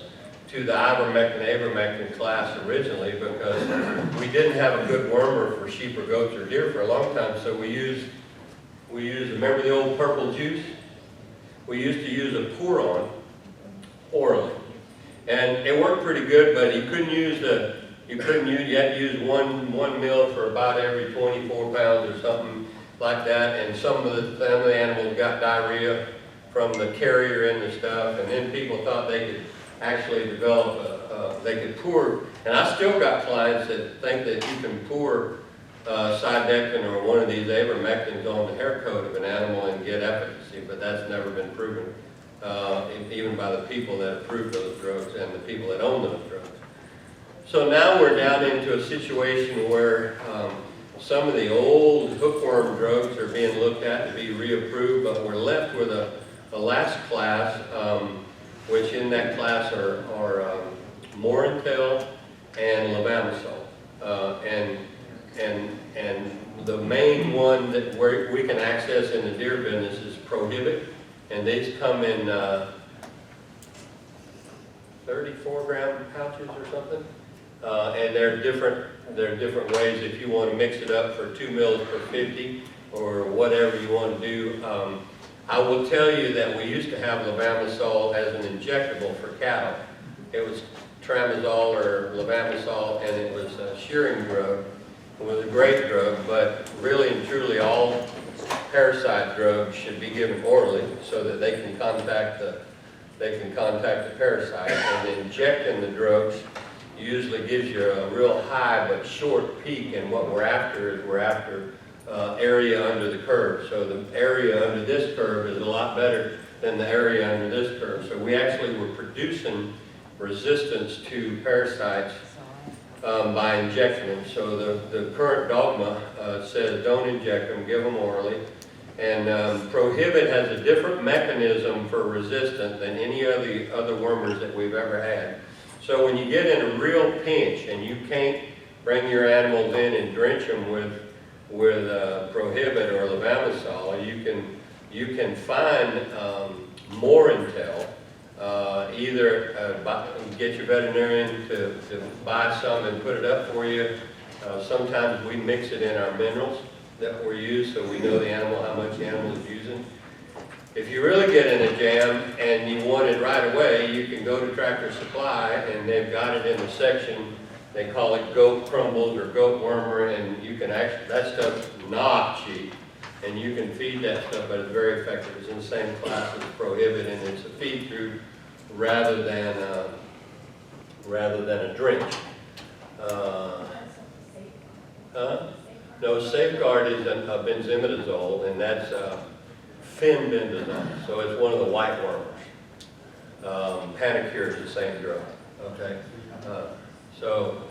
to the ivermectin, avermectin class originally because we didn't have a good wormer for sheep or goats or deer for a long time. So we used, remember the old purple juice? We used to use a pour-on orally. And it worked pretty good, but you had to use one mil for about every 24 pounds or something like that. And some of the animals got diarrhea from the carrier in the stuff. And then people thought they could actually develop, they could pour, and I still got clients that think that you can pour Cidectin or one of these avermectins on the hair coat of an animal and get efficacy, but that's never been proven, even by the people that approve those drugs and the people that own those drugs. So now we're down into a situation where some of the old hookworm drugs are being looked at to be reapproved, but we're left with a last class, which in that class are Morintel and levamisole. And the main one that we can access in the deer business is Prohibit, and these come in 34-gram pouches or something. And there are different ways if you want to mix it up for 2 mils per 50 or whatever you want to do. I will tell you that we used to have levamisole as an injectable for cattle. It was tramadol or levamisole, and it was a shearing drug. It was a great drug, but really and truly all parasite drugs should be given orally so that they can contact the parasite. And injecting the drugs usually gives you a real high but short peak, and what we're after area under the curve. So the area under this curve is a lot better than the area under this curve. So we actually were producing resistance to parasites by injecting them. So the current dogma says don't inject them, give them orally. And Prohibit has a different mechanism for resistance than any of the other wormers that we've ever had. So when you get in a real pinch and you can't bring your animals in and drench them with Prohibit or levamisole, you can find Morintel. Either get your veterinarian to buy some and put it up for you. Sometimes we mix it in our minerals that we use so we know the animal, how much the animal is using. If you really get in a jam and you want it right away, you can go to Tractor Supply, and they've got it in the section, they call it goat crumbles or goat wormer, and you can actually, that stuff's not cheap, and you can feed that stuff, but it's very effective. It's in the same class as Prohibit, and it's a feed-through rather than a drink. No, Safeguard is a benzimidazole, and that's fenbendazole, so it's one of the white wormers. Panacur is the same drug, okay? So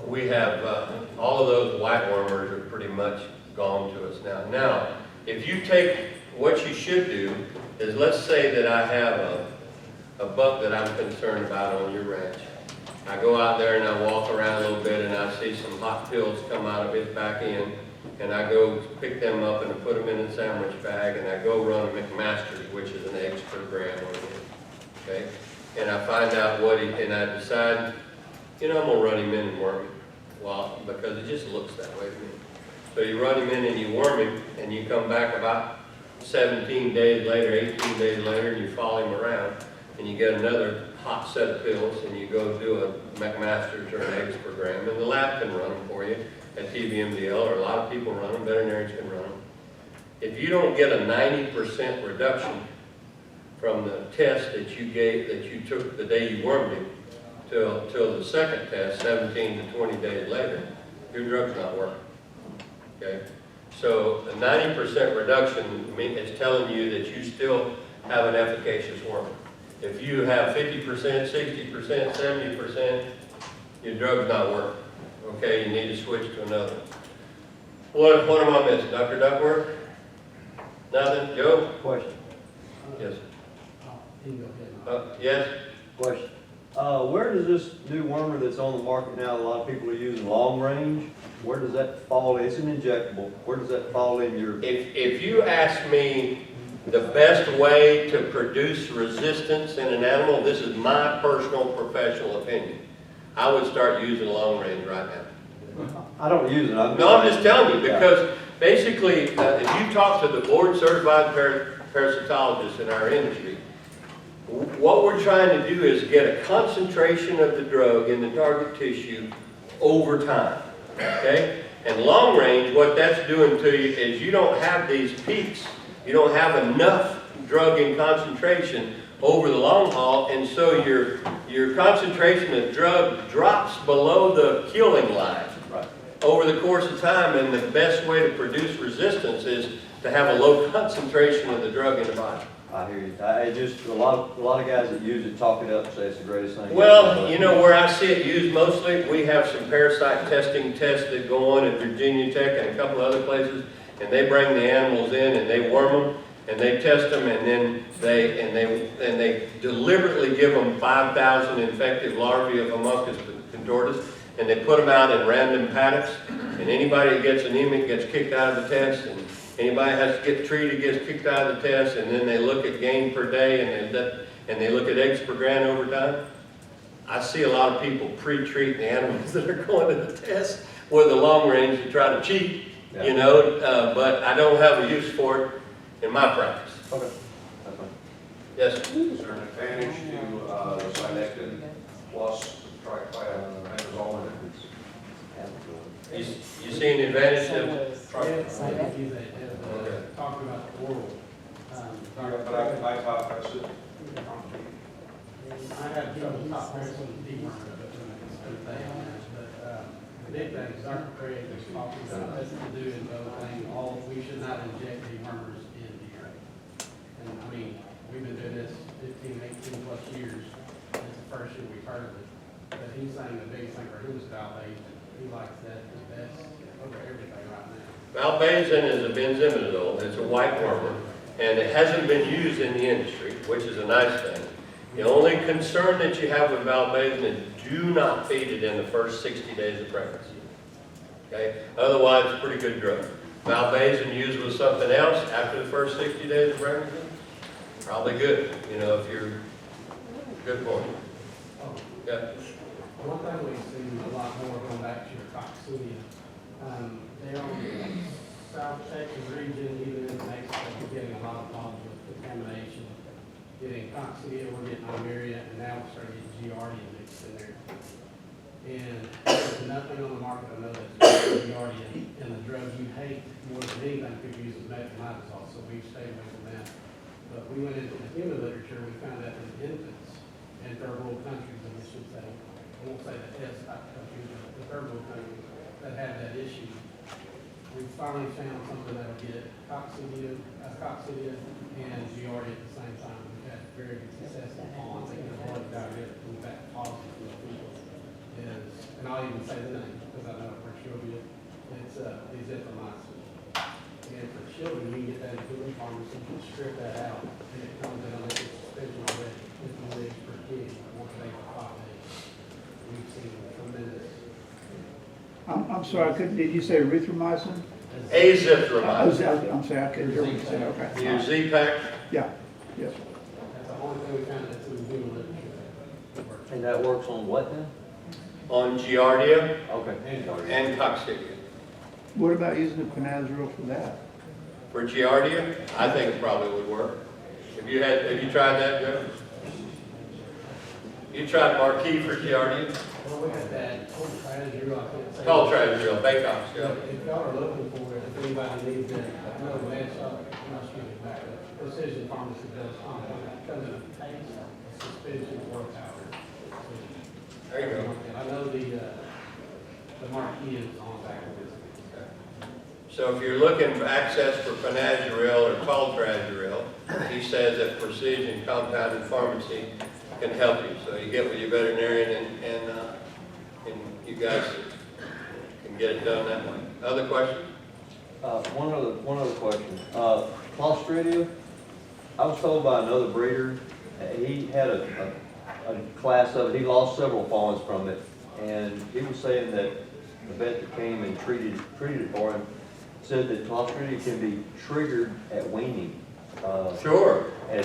we have, all of those white wormers are pretty much gone to us now. Now, if you take, what you should do is, let's say that I have a buck that I'm concerned about on your ranch. I go out there and I walk around a little bit and I see some hot pills come out of his back end, and I go pick them up and I put them in a sandwich bag, and I go run a McMaster's, which is an eggs per gram on him, okay? And I find out what he, and I decide, you know, I'm gonna run him in and worm him, well, because it just looks that way to me. So you run him in and you worm him, and you come back about 17 days later, 18 days later, and you follow him around, and you get another hot set of pills, and you go do a McMaster's or an eggs per gram, and the lab can run them for you at TVMDL, or a lot of people run them, veterinarians can run them. If you don't get a 90% reduction from the test that you gave, that you took the day you wormed him, till the second test, 17 to 20 days later, your drug's not working, okay? So a 90% reduction is telling you that you still have an efficacious worm. If you have 50%, 60%, 70%, your drug's not working. Okay, you need to switch to another. What am I missing? Dr. Duckworth? Nothing? Joe? Question. Yes. You can go ahead. Yes? Question. Where does this new wormer that's on the market now, a lot of people are using long range, where does that fall? It's an injectable. Where does that fall in your? If you ask me the best way to produce resistance in an animal, this is my personal professional opinion, I would start using long range right now. I don't use it. No, I'm just telling you, because basically, if you talk to the board certified parasitologists in our industry, what we're trying to do is get a concentration of the drug in the target tissue over time, okay? And long range, what that's doing to you is you don't have these peaks, you don't have enough drug in concentration over the long haul, and so your concentration of drug drops below the killing line over the course of time, and the best way to produce resistance is to have a low concentration of the drug in the body. I hear you. I just, a lot of guys that use it talk it up and say it's the greatest thing. Well, you know where I see it used mostly? We have some parasite testing tests that go on at Virginia Tech and a couple other places, and they bring the animals in and they worm them and they test them, and then they deliberately give them 5,000 infective larvae of Homunculus contortus, and they put them out in random paddocks, and anybody that gets anemic gets kicked out of the test, and anybody has to get treated gets kicked out of the test, and then they look at gain per day, and they look at eggs per gram over time. I see a lot of people pre-treat the animals that are going to the test with the long range to try to cheat, you know, but I don't have a use for it in my practice. Okay. That's fine. Yes? Is there an advantage to the Cynectin plus triclazole? You see any advantage to Talking about the oral. But I said, I have trouble top parents on the dewormer, but it's a good thing on that. But the big thing is Dr. Craig was talking about this to do and the other thing, we should not inject dewormers in deer. And I mean, we've been doing this 15, 18 plus years. It's the first year we've heard of it. But he's saying the biggest thing for him is validation. He likes that the best over everything right now. Valbazin is a benzimidazole. It's a white wormer, and it hasn't been used in the industry, which is a nice thing. The only concern that you have with Valbazin is do not feed it in the first 60 days of pregnancy. Okay? Otherwise, it's a pretty good drug. Valbazin used with something else after the first 60 days of pregnancy, probably good, you know, if you're good for it. Yeah. One thing we've seen a lot more going back to your coccidia, they're on the South Texas region, even in Mexico, we're getting a lot of problems getting coccidia, we're getting Almeria, and now we're starting to get Giardia mixed in there. And there's nothing on the market, I know that's Giardia, and the drug you hate more than anything people use is metronidazole, so we've stayed away from that. But we went into the human literature, we found that in infants and third world countries, and I should say, I won't say the S type countries, but the third world countries that have that issue. We finally found something that'll get coccidia and Giardia at the same time. We've had very good success in ponds, they can avoid diarrhea, and back positive for the people. And I'll even say the name, because I know it for sure, it's azithromycin. And for children, you can get that in food pharmacy, you can strip that out, and it comes in a liquid suspension already, 50 mg per kid, once a day for 5 days. We've seen tremendous. I'm sorry, did you say erythromycin? Azithromycin. I'm sorry, I couldn't hear what you said, okay. Your Z-Pack, Yeah, yes. That's the only thing we found that's in the human literature that works. And that works on what then? on Giardia Okay. and coccidia. What about using the Panazeril for that? For Giardia, I think it probably would work. Have you tried that, Joe? You tried Marquis for Giardia? Well, we had that Trazodone, I can't say. Call Trazodone, Baycox, yeah. If y'all are looking for it, if anybody needs it, another med shop, no, excuse me, back up. Precision Pharmacy does, it comes in a paste, suspension, or powder. There you go. And I know the Marquis is on back of this. So if you're looking for access for Panazeril or Trazodone, he says that Precision Compounded Pharmacy can help you. So you get with your veterinarian and you guys can get it done that way. Other questions? One other question. Clostridia, I was told by another breeder, he had a class of it, he lost several fawns from it, and he was saying that the vet that came and treated it for him said that Clostridia can be triggered at weaning. Sure. And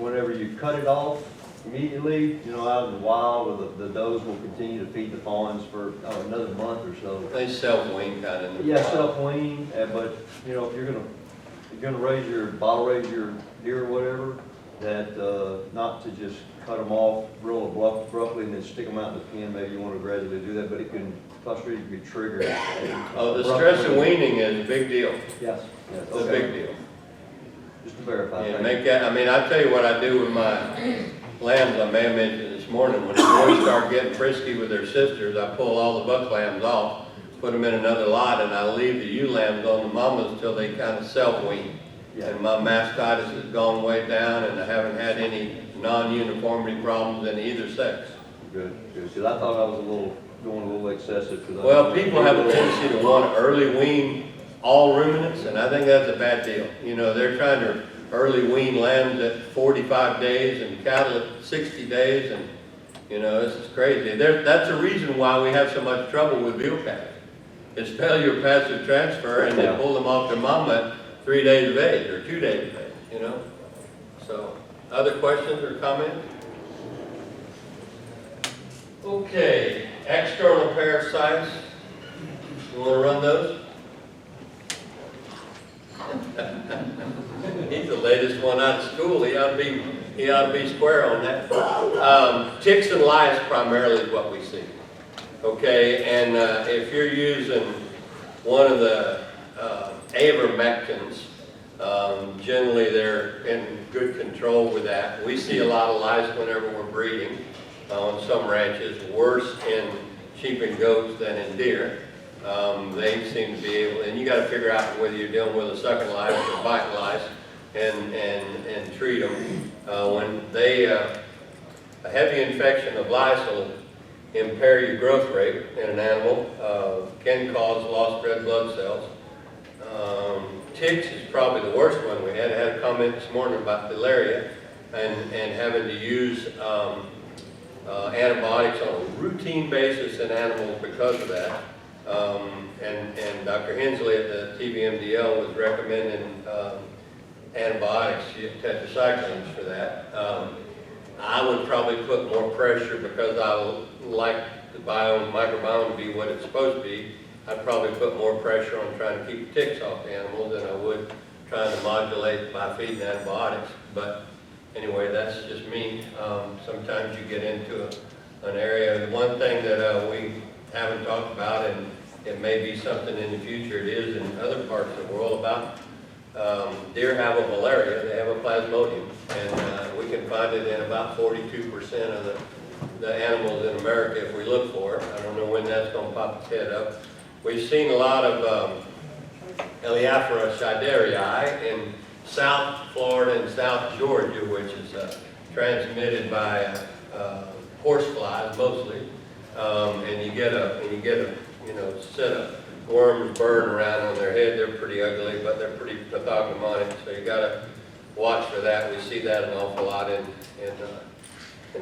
whenever you cut it off immediately, out in the wild, the does will continue to feed the fawns for another month or so. They self-wean kind of. Yeah, self-wean, but, if you're gonna raise your deer or whatever, that, not to just cut them off real abruptly and then stick them out in the pen, maybe you wanna gradually do that, but Clostridia can be triggered. Oh, the stress of weaning is a big deal. Yes, It's okay. a big deal. Just to verify. Yeah, thank make that, I tell you what I do with my lambs, I may have mentioned this morning, when the boys start getting frisky with their sisters, I pull all the buck lambs off, put them in another lot, and I leave the ewe lambs on the mamas until they kind of self-wean. Yeah. And my mastitis has gone way down, and I haven't had any non-uniformity problems in either sex. Good, because I thought I was going a little excessive. Well, people have a tendency to want to early wean all ruminants, and I think that's a bad deal. They're trying to early wean lambs at 45 days and cattle at 60 days, and this is crazy. That's the reason why we have so much trouble with veal calves. It's failure of passive transfer, and they pull them off their mama at 3 days of age or 2 days of age. So, other questions or comments? Okay, external parasites. You want to run those? He's the latest one out of school. He ought to be square on that. Ticks and lice primarily is what we see. Okay, and if you're using one of the ivermectins, generally they're in good control with that. We see a lot of lice whenever we're breeding on some ranches, worse in sheep and goats than in deer. They seem to be able, and you got to figure out whether you're dealing with a sucking lice or a biting lice, and treat them. When a heavy infection of lice will impair your growth rate in an animal, can cause lost red blood cells. Ticks is probably the worst one we had. I had a comment this morning about filaria and having to use antibiotics on a routine basis in animals because of that. And Dr. Hensley at the TVMDL was recommending antibiotics, tetracyclines for that. I would probably put more pressure because I like the microbiome to be what it's supposed to be. I'd probably put more pressure on trying to keep ticks off the animals than I would trying to modulate by feeding antibiotics. But anyway, that's just me. Sometimes you get into an area. The one thing that we haven't talked about, and it may be something in the future, it is in other parts of the world, about deer have a malaria, they have a plasmodium, and we can find it in about 42% of the animals in America if we look for it. I don't know when that's going to pop its head up. We've seen a lot of Elaphora scheiderii in South Florida and South Georgia, which is transmitted by horseflies mostly, and you get a set of worms burn around on their head. They're pretty ugly, but they're pretty pathognomonic, so you got to watch for that. We see that an awful lot in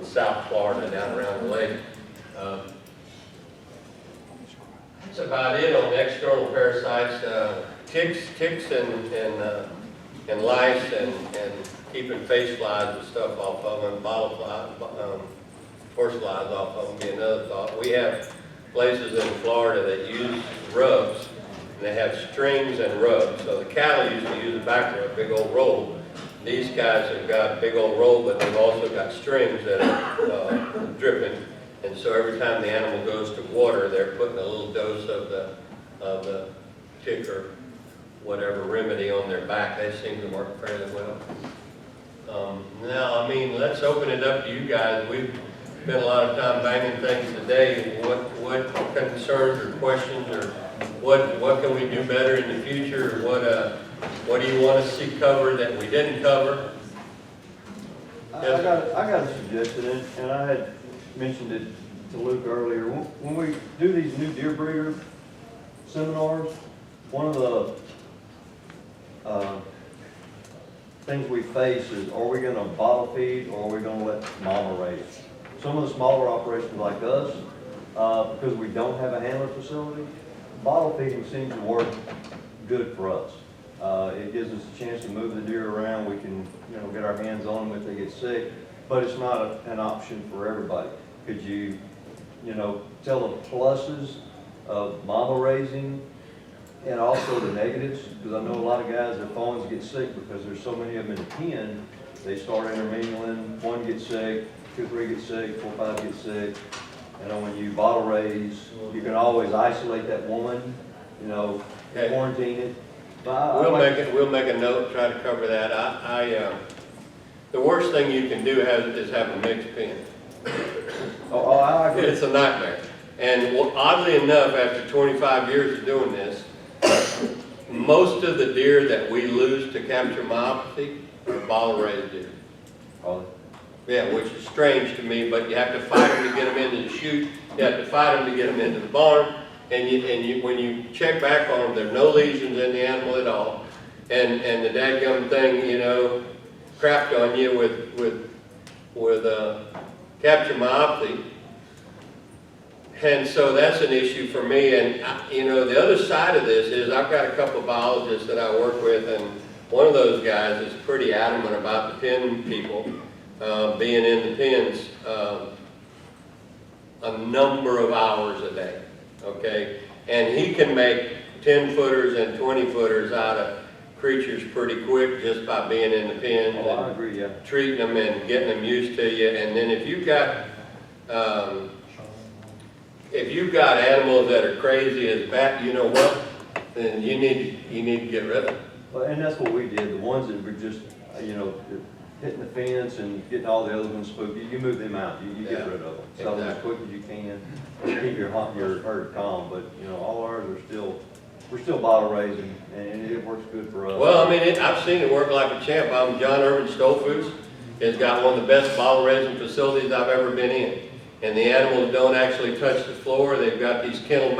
South Florida, down around the lake. That's about it on external parasites. Ticks and lice and keeping face flies and stuff off of them, bottle flies, horse flies off of them would be another thought. We have places in Florida that use rubs, and they have strings and rubs. So the cattle used to use a back rub, big old roll. These guys have got a big old roll, but they've also got strings that are dripping. And so every time the animal goes to water, they're putting a little dose of the tick or whatever remedy on their back. They seem to work fairly well. Now, I mean, let's open it up to you guys. We've spent a lot of time banging things today. What concerns or questions, or what can we do better in the future? Or what do you want to see covered that we didn't cover? I got a suggestion, and I had mentioned it to Luke earlier. When we do these new deer breeder seminars, one of the things we face is, are we going to bottle feed or are we going to let mama raise? Some of the smaller operations like us, because we don't have a handler facility, bottle feeding seems to work good for us. It gives us a chance to move the deer around. We can, get our hands on them if they get sick, but it's not an option for everybody. Could you, tell the pluses of mama raising and also the negatives? Because I know a lot of guys, their fawns get sick because there's so many of them in the pen. They start intermingling, 1 gets sick, 2, 3 get sick, 4, 5 get sick. When you bottle raise, you can always isolate that one, quarantine it. We'll make a note, try to cover that. The worst thing you can do is have a mixed pen. I agree. It's a nightmare. And oddly enough, after 25 years of doing this, most of the deer that we lose to capture myopathy are bottle raised deer. Oh. Yeah, which is strange to me, but you have to fight them to get them into the chute. You have to fight them to get them into the barn. And when you check back on them, there are no lesions in the animal at all. And the dadgum thing, crapped on you with capture myopathy. And so that's an issue for me. And the other side of this is I've got a couple of biologists that I work with, and one of those guys is pretty adamant about the pen people being in the pens a number of hours a day. Okay, and he can make 10-footers and 20-footers out of creatures pretty quick just by being in the pen I agree, yeah. treating them and getting them used to you. And then if you've got animals that are crazy as bat, then you need to get rid of them. Well, and that's what we did. The ones that were just, hitting the fence and getting all the other ones spooked, you move them out. You get rid of them. Sell them as quick as you can. Keep your herd calm. But all ours are we're still bottle raising, and it works good for us. Well, I mean, I've seen it work like a champ. John Irvin Stoll Foods has got one of the best bottle raising facilities I've ever been in. And the animals don't actually touch the floor. They've got these kennel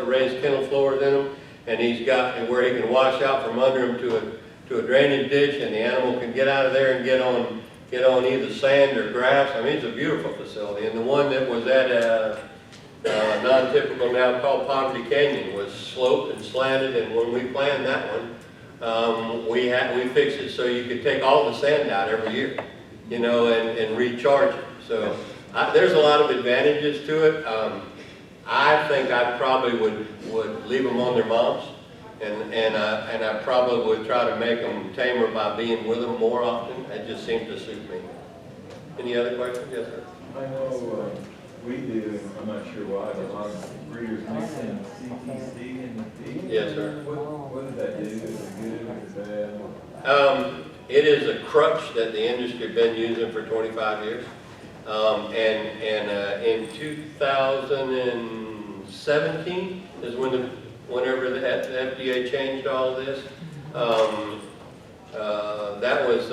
raised kennel floors in them, and he's got where he can wash out from under them to a drainage ditch, and the animal can get out of there and get on either sand or grass. I mean, it's a beautiful facility. And the one that was at non-typical now called Poverty Canyon was sloped and slanted, and when we planned that one, we fixed it so you could take all the sand out every year, and recharge it. So there's a lot of advantages to it. I think I probably would leave them on their moms And I probably would try to make them tamer by being with them more often. That just seems to suit me. Any other questions? Yes, sir. I know we do, I'm not sure why, but a lot of breeders mix in CTC in the feed. Yes, sir. What does that do? Is it good or bad? It is a crutch that the industry has been using for 25 years. In 2017 is whenever the FDA changed all of this. That was,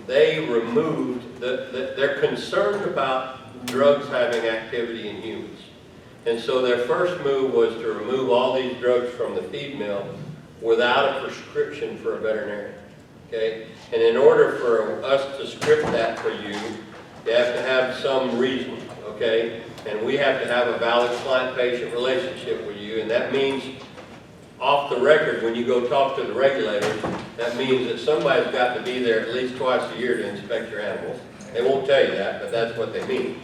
they removed, they're concerned about drugs having activity in humans. And so their first move was to remove all these drugs from the feed mill without a prescription for a veterinarian, okay? And in order for us to script that for you, you have to have some reason, okay? And we have to have a valid client-patient relationship with you, and that means off the record, when you go talk to the regulators, that means that somebody's got to be there at least twice a year to inspect your animals. They won't tell you that, but that's what they mean.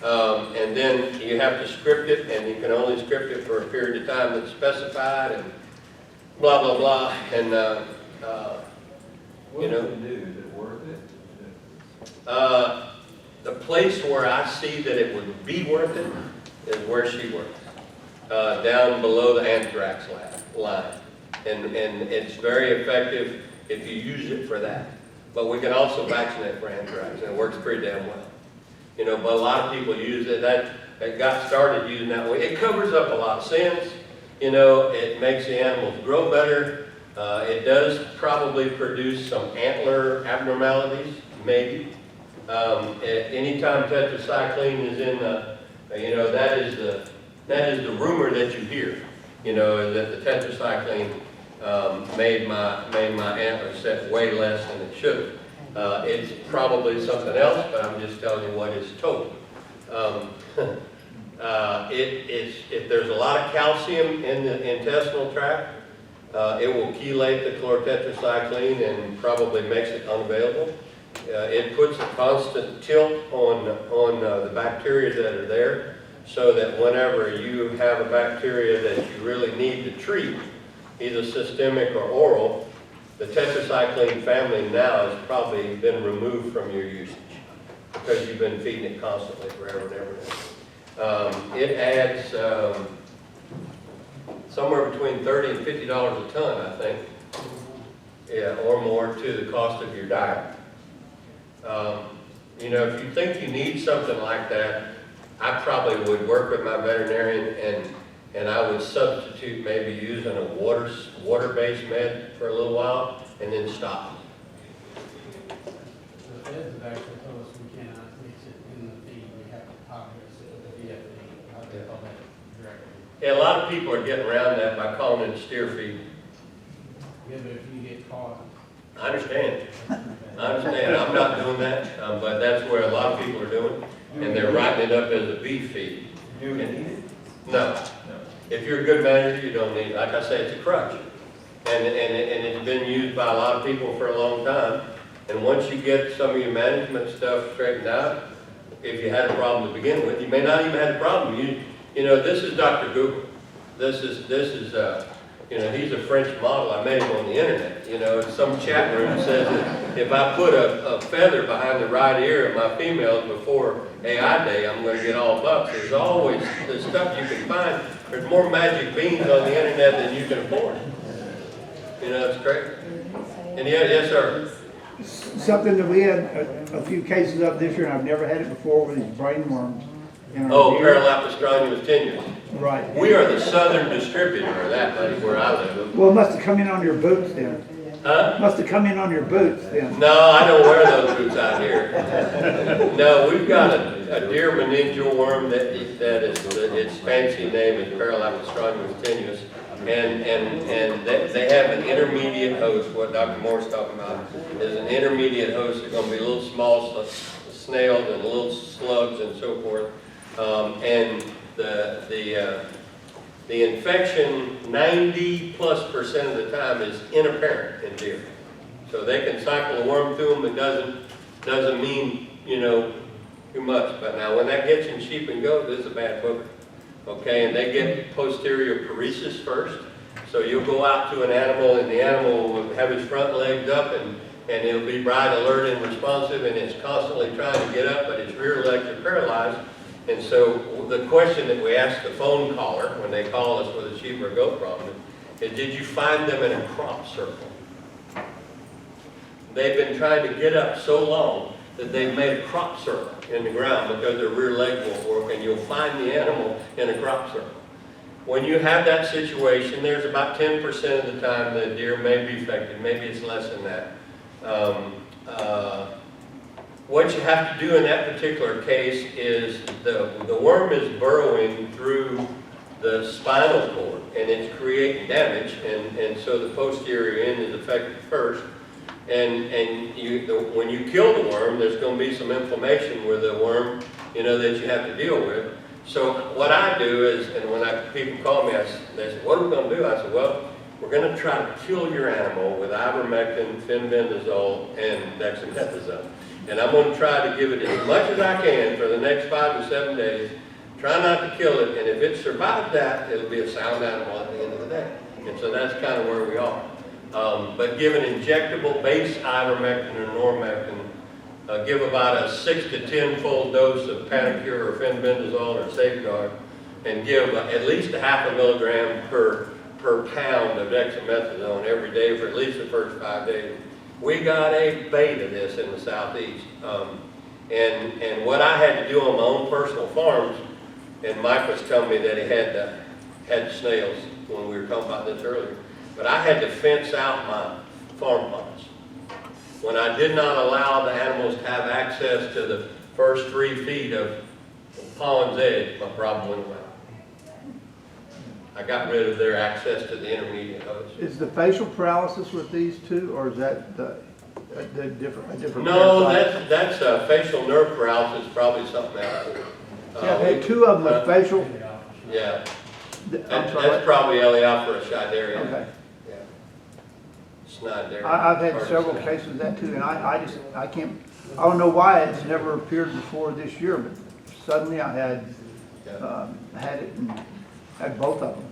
And then you have to script it, and you can only script it for a period of time that's specified, and blah, blah, blah. And, What does it do? Is it worth it? the place where I see that it would be worth it is where she works, down below the anthrax line. And it's very effective if you use it for that. But we can also vaccinate for anthrax, and it works pretty damn well. You know, but a lot of people use it. That got started using that way. It covers up a lot of sins. You know, it makes the animals grow better. It does probably produce some antler abnormalities, maybe. Anytime tetracycline is in the, you know, that is the rumor that you hear. You know, that the tetracycline made my antler set way less than it should have. It's probably something else, but I'm just telling you what is told. If there's a lot of calcium in the intestinal tract, it will chelate the chlortetracycline and probably makes it unavailable. It puts a constant tilt on the bacteria that are there, so that whenever you have a bacteria that you really need to treat, either systemic or oral, the tetracycline family now has probably been removed from your usage because you've been feeding it constantly forever and ever. It adds somewhere between $30 and $50 a ton, I think, yeah, or more to the cost of your diet. You know, if you think you need something like that, I probably would work with my veterinarian and I would substitute maybe using a water-based med for a little while and then stop. The feds have actually told us we cannot mix it in the feed, we have to top mix it with the VFD. I did all that directly. Yeah, a lot of people are getting around that by calling it steer feed. Yeah, but if you get caught. I understand. I'm not doing that, but that's where a lot of people are doing, and they're writing it up as a beef feed. Do we need it? No. If you're a good manager, you don't need it. Like I say, it's a crutch. And it's been used by a lot of people for a long time. And once you get some of your management stuff straightened out, if you had a problem to begin with, you may not even have a problem. You know, this is Dr. Google. This is you know, he's a French model. I met him on the internet. You know, in some chat room says that if I put a feather behind the right ear of my females before AI day, I'm going to get all bucks. There's always the stuff you can find. There's more magic beans on the internet than you can afford. You know, it's great. And yeah, yes, sir. Something that we had a few cases of this year, and I've never had it before, with these brain worms in our Oh, deer. Paralapastronius tenuis. Right. We are the southern distributor of that, buddy, where I live. Well, it must have come in on your boots then. Huh? Must have come in on your boots then. No, I don't wear those boots out here. No, we've got a deer meningeal worm that is, its fancy name is Paralapastronius tenuis. And they have an intermediate host. What Dr. Moore's talking about is an intermediate host. They're going to be little small snails and little slugs and so forth. And the infection 90+% of the time is inapparent in deer. So they can cycle a worm through them. It doesn't mean, you know, too much. But now when that gets in sheep and goats, it's a bad booger. okay, and they get posterior paresis first. So you'll go out to an animal, and the animal will have his front legs up, and it'll be bright, alert, and responsive, and it's constantly trying to get up, but its rear legs are paralyzed. And so the question that we ask the phone caller when they call us with a sheep or goat problem is, did you find them in a crop circle? They've been trying to get up so long that they've made a crop circle in the ground because their rear leg won't work, and you'll find the animal in a crop circle. When you have that situation, there's about 10% of the time the deer may be affected. Maybe it's less than that. What you have to do in that particular case is the worm is burrowing through the spinal cord, and it's creating damage, and so the posterior end is affected first. And when you kill the worm, there's going to be some inflammation with the worm, you know, that you have to deal with. So what I do is, and when people call me, they say, what are we going to do? I said, well, we're going to try to kill your animal with ivermectin, fenbendazole, and dexamethasone. And I'm going to try to give it as much as I can for the next 5 to 7 days. Try not to kill it, and if it survives that, it'll be a sound animal at the end of the day. And so that's kind of where we are. But give an injectable base ivermectin or normectin. Give about a 6 to 10-fold dose of Panacur or fenbendazole or Safeguard, and give at least a ½ milligram per pound of dexamethasone every day for at least the first 5 days. We got a bait of this in the southeast. And what I had to do on my own personal farms, and Mike was telling me that he had snails when we were talking about this earlier, but I had to fence out my farm plots. When I did not allow the animals to have access to the first 3 feet of pond's edge, my problem went away. I got rid of their access to the intermediate host. Is the facial paralysis with these two, or is that a different? No, parasite? that's facial nerve paralysis, probably something else. Yeah, I've had 2 of them with facial. Yeah, I'm sorry. that's probably Elaphora schneideriana. Okay. Yeah. Schneideriana. I've had Hard to several say. cases of that too, and I can't, I don't know why it's never appeared before this year, but suddenly I had it and had both of them.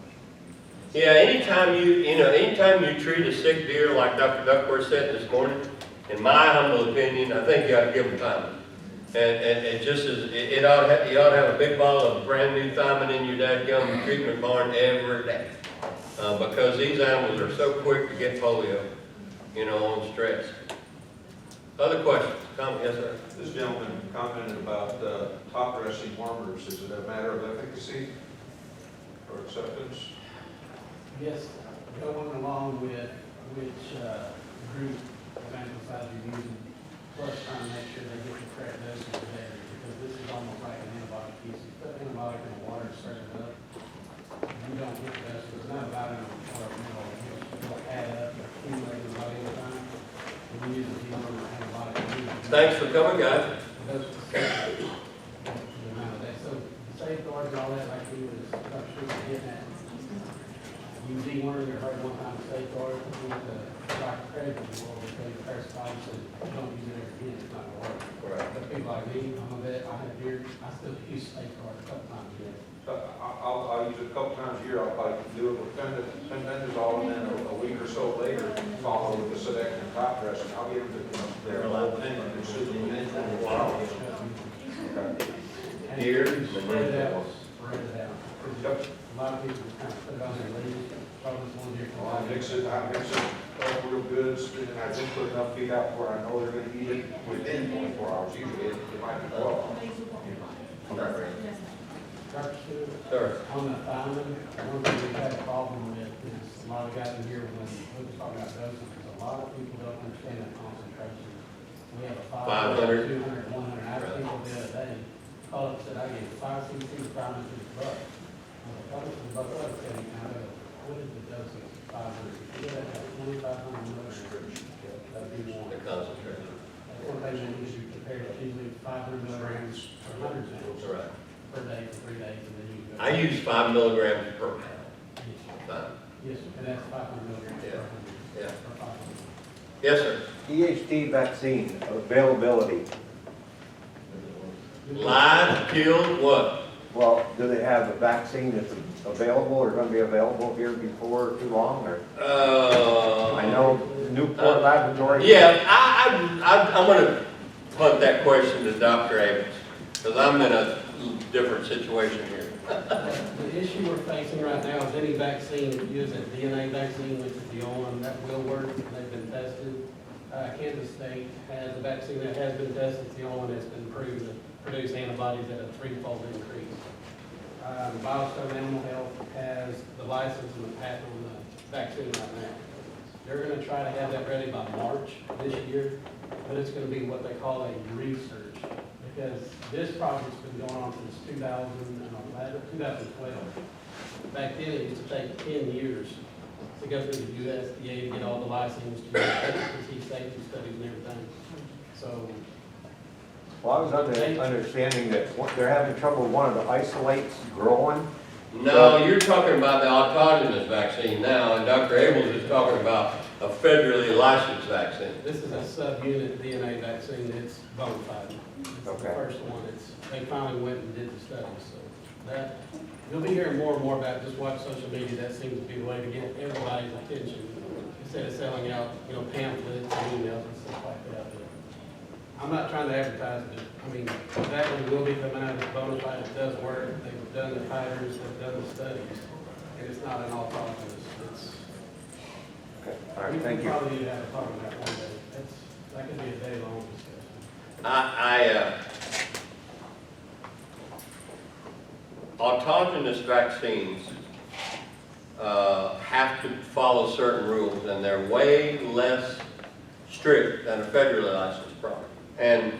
Yeah, anytime you treat a sick deer like Dr. Duckworth said this morning, in my humble opinion, I think you ought to give them thiamine. And it just is, you ought to have a big bottle of brand new thiamine in your dadgum treatment barn every day. Because these animals are so quick to get polio, you know, on stress. Other questions? Comment? Yes, sir. This gentleman commented about top dressing wormers. Is it a matter of efficacy or acceptance? Yes, going along with which group of antibiotics you're using, plus trying to make sure they get the correct dosage there, because this is almost like an antibiotic piece. You put antibiotic in the water and stir it up, you don't get the dosage. It's not about it, it'll add up, accumulate the body over time. When you use a dewormer or antibiotic, Thanks for coming, guys. the amount of that. So safeguards and all that, like we was getting at. You deworm your heart one time, safeguard, with the Dr. Craig of the world, because the first time said, don't use it ever again, it's not gonna work. Right. But people like me, I'm a vet, I have deer, I still use safeguard a couple times a year. I'll use it a couple times a year. I'll probably do it with fenbendazole, and then a week or so later, follow with the Sedectin top dressing. I'll give them their whole thing and soothe them in. And Deer, spread it out, spread it out. Yep. A lot of people just kind of put it on their leaves, probably one deer. Well, I mix it up real good, and I just put enough feed out where I know they're gonna eat it within 24 hours. Usually it might be 12. Dr. Stewart, Sir. on the thiamine, one thing we've had a problem with is a lot of guys in here, when we was talking about doses, because a lot of people don't understand the concentration. We have a 500, 200, 100, I had people the other day, called up and said, I gave 5 cc of thiamine to the buck. I was like, the buck was saying, now, what is the dose of 500? You get that 2,500 milligrams, that'd be one. The concentration. That's one thing that you should compare, it's usually 500 milligrams or 100 That's right. per day for 3 days, and then you go. I use 5 milligrams per pound. Fine. Yes, and that's 500 milligrams per Yeah. 100. Yeah. Or 500. Yes, sir. EHD vaccine availability. Live, killed, what? Well, do they have a vaccine that's available or gonna be available here before too long, or? I know Newport Laboratory. Yeah, I'm gonna punt that question to Dr. Abrams, because I'm in a different situation here. The issue we're facing right now is any vaccine, if you use a DNA vaccine, which is the only one that will work, they've been tested. Kansas State has a vaccine that has been tested, it's the only one that's been proven to produce antibodies at a 3-fold increase. Milestone Animal Health has the license and the patent on the vaccine right now. They're gonna try to have that ready by March this year, but it's gonna be what they call a research, because this project's been going on since 2012. Back then, it used to take 10 years to go through the USDA to get all the licenses, to do efficacy, safety studies and everything. So, Well, I was understanding that they're having trouble with one of the isolates growing. No, you're talking about the autogenous vaccine now, and Dr. Abrams is talking about a federally licensed vaccine. this is a subunit DNA vaccine, it's bona fide. It's the Okay. first one, they finally went and did the study, so that, you'll be hearing more and more about it. Just watch social media, that seems to be the way to get everybody's attention, instead of selling out, pamphlets and emails and stuff like that. But I'm not trying to advertise it, I mean, that one will be coming out, it's bona fide, it does work, they've done the titers, they've done the studies, and it's not an autogenous, it's. Okay, all right, thank you. We probably need to have a talk on that one day, that could be a day-long discussion. Autogenous vaccines have to follow certain rules, and they're way less strict than a federally licensed product. And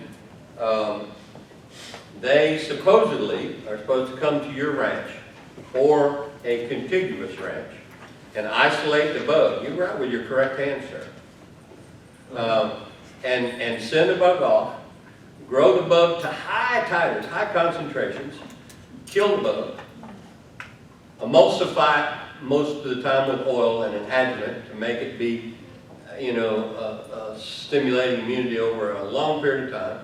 they supposedly are supposed to come to your ranch or a contiguous ranch and isolate the bug. You write with your correct hand, sir. And send the bug off, grow the bug to high titers, high concentrations, kill the bug, emulsify it most of the time with oil and an adjuvant to make it be, stimulating immunity over a long period of time.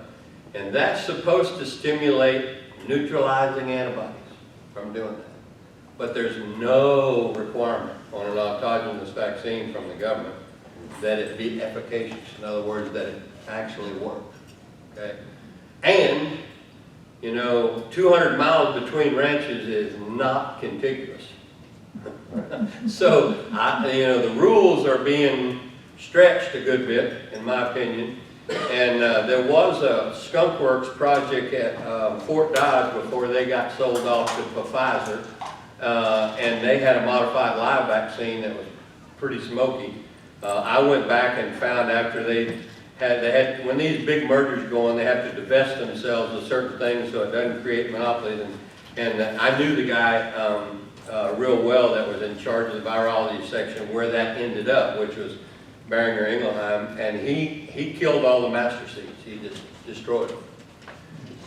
And that's supposed to stimulate neutralizing antibodies from doing that. But there's no requirement on an autogenous vaccine from the government that it be efficacious. In other words, that it actually works. Okay? And 200 miles between ranches is not contiguous. So, the rules are being stretched a good bit, in my opinion. And there was a Skunk Works project at Fort Dodge before they got sold off to Pfizer. And they had a modified live vaccine that was pretty smoky. I went back and found after they had, when these big mergers go on, they have to divest themselves of certain things so it doesn't create monopolies. And I knew the guy real well that was in charge of the virology section where that ended up, which was Beringer Ingelheim, and he killed all the master seeds. He just destroyed them.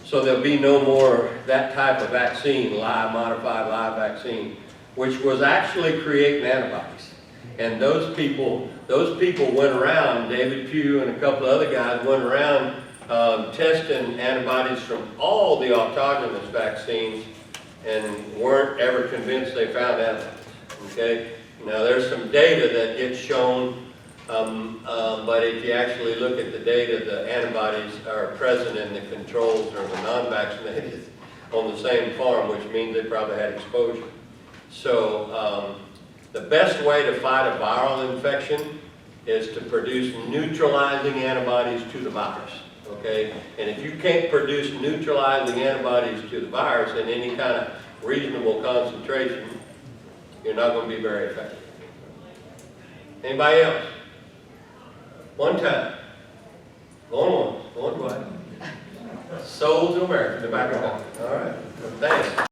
So there'll be no more that type of vaccine, modified live vaccine, which was actually creating antibodies. And those people went around, David Pugh and a couple of other guys went around testing antibodies from all the autogenous vaccines and weren't ever convinced they found antibodies, okay? Now there's some data that gets shown, but if you actually look at the data, the antibodies are present in the controls or the non-vaccinated on the same farm, which means they probably had exposure. So the best way to fight a viral infection is to produce neutralizing antibodies to the virus, okay? And if you can't produce neutralizing antibodies to the virus in any kind of reasonable concentration, you're not going to be very effective. Anybody else? One time. Going once, going twice. Sold to America, the back of the All right. Thanks.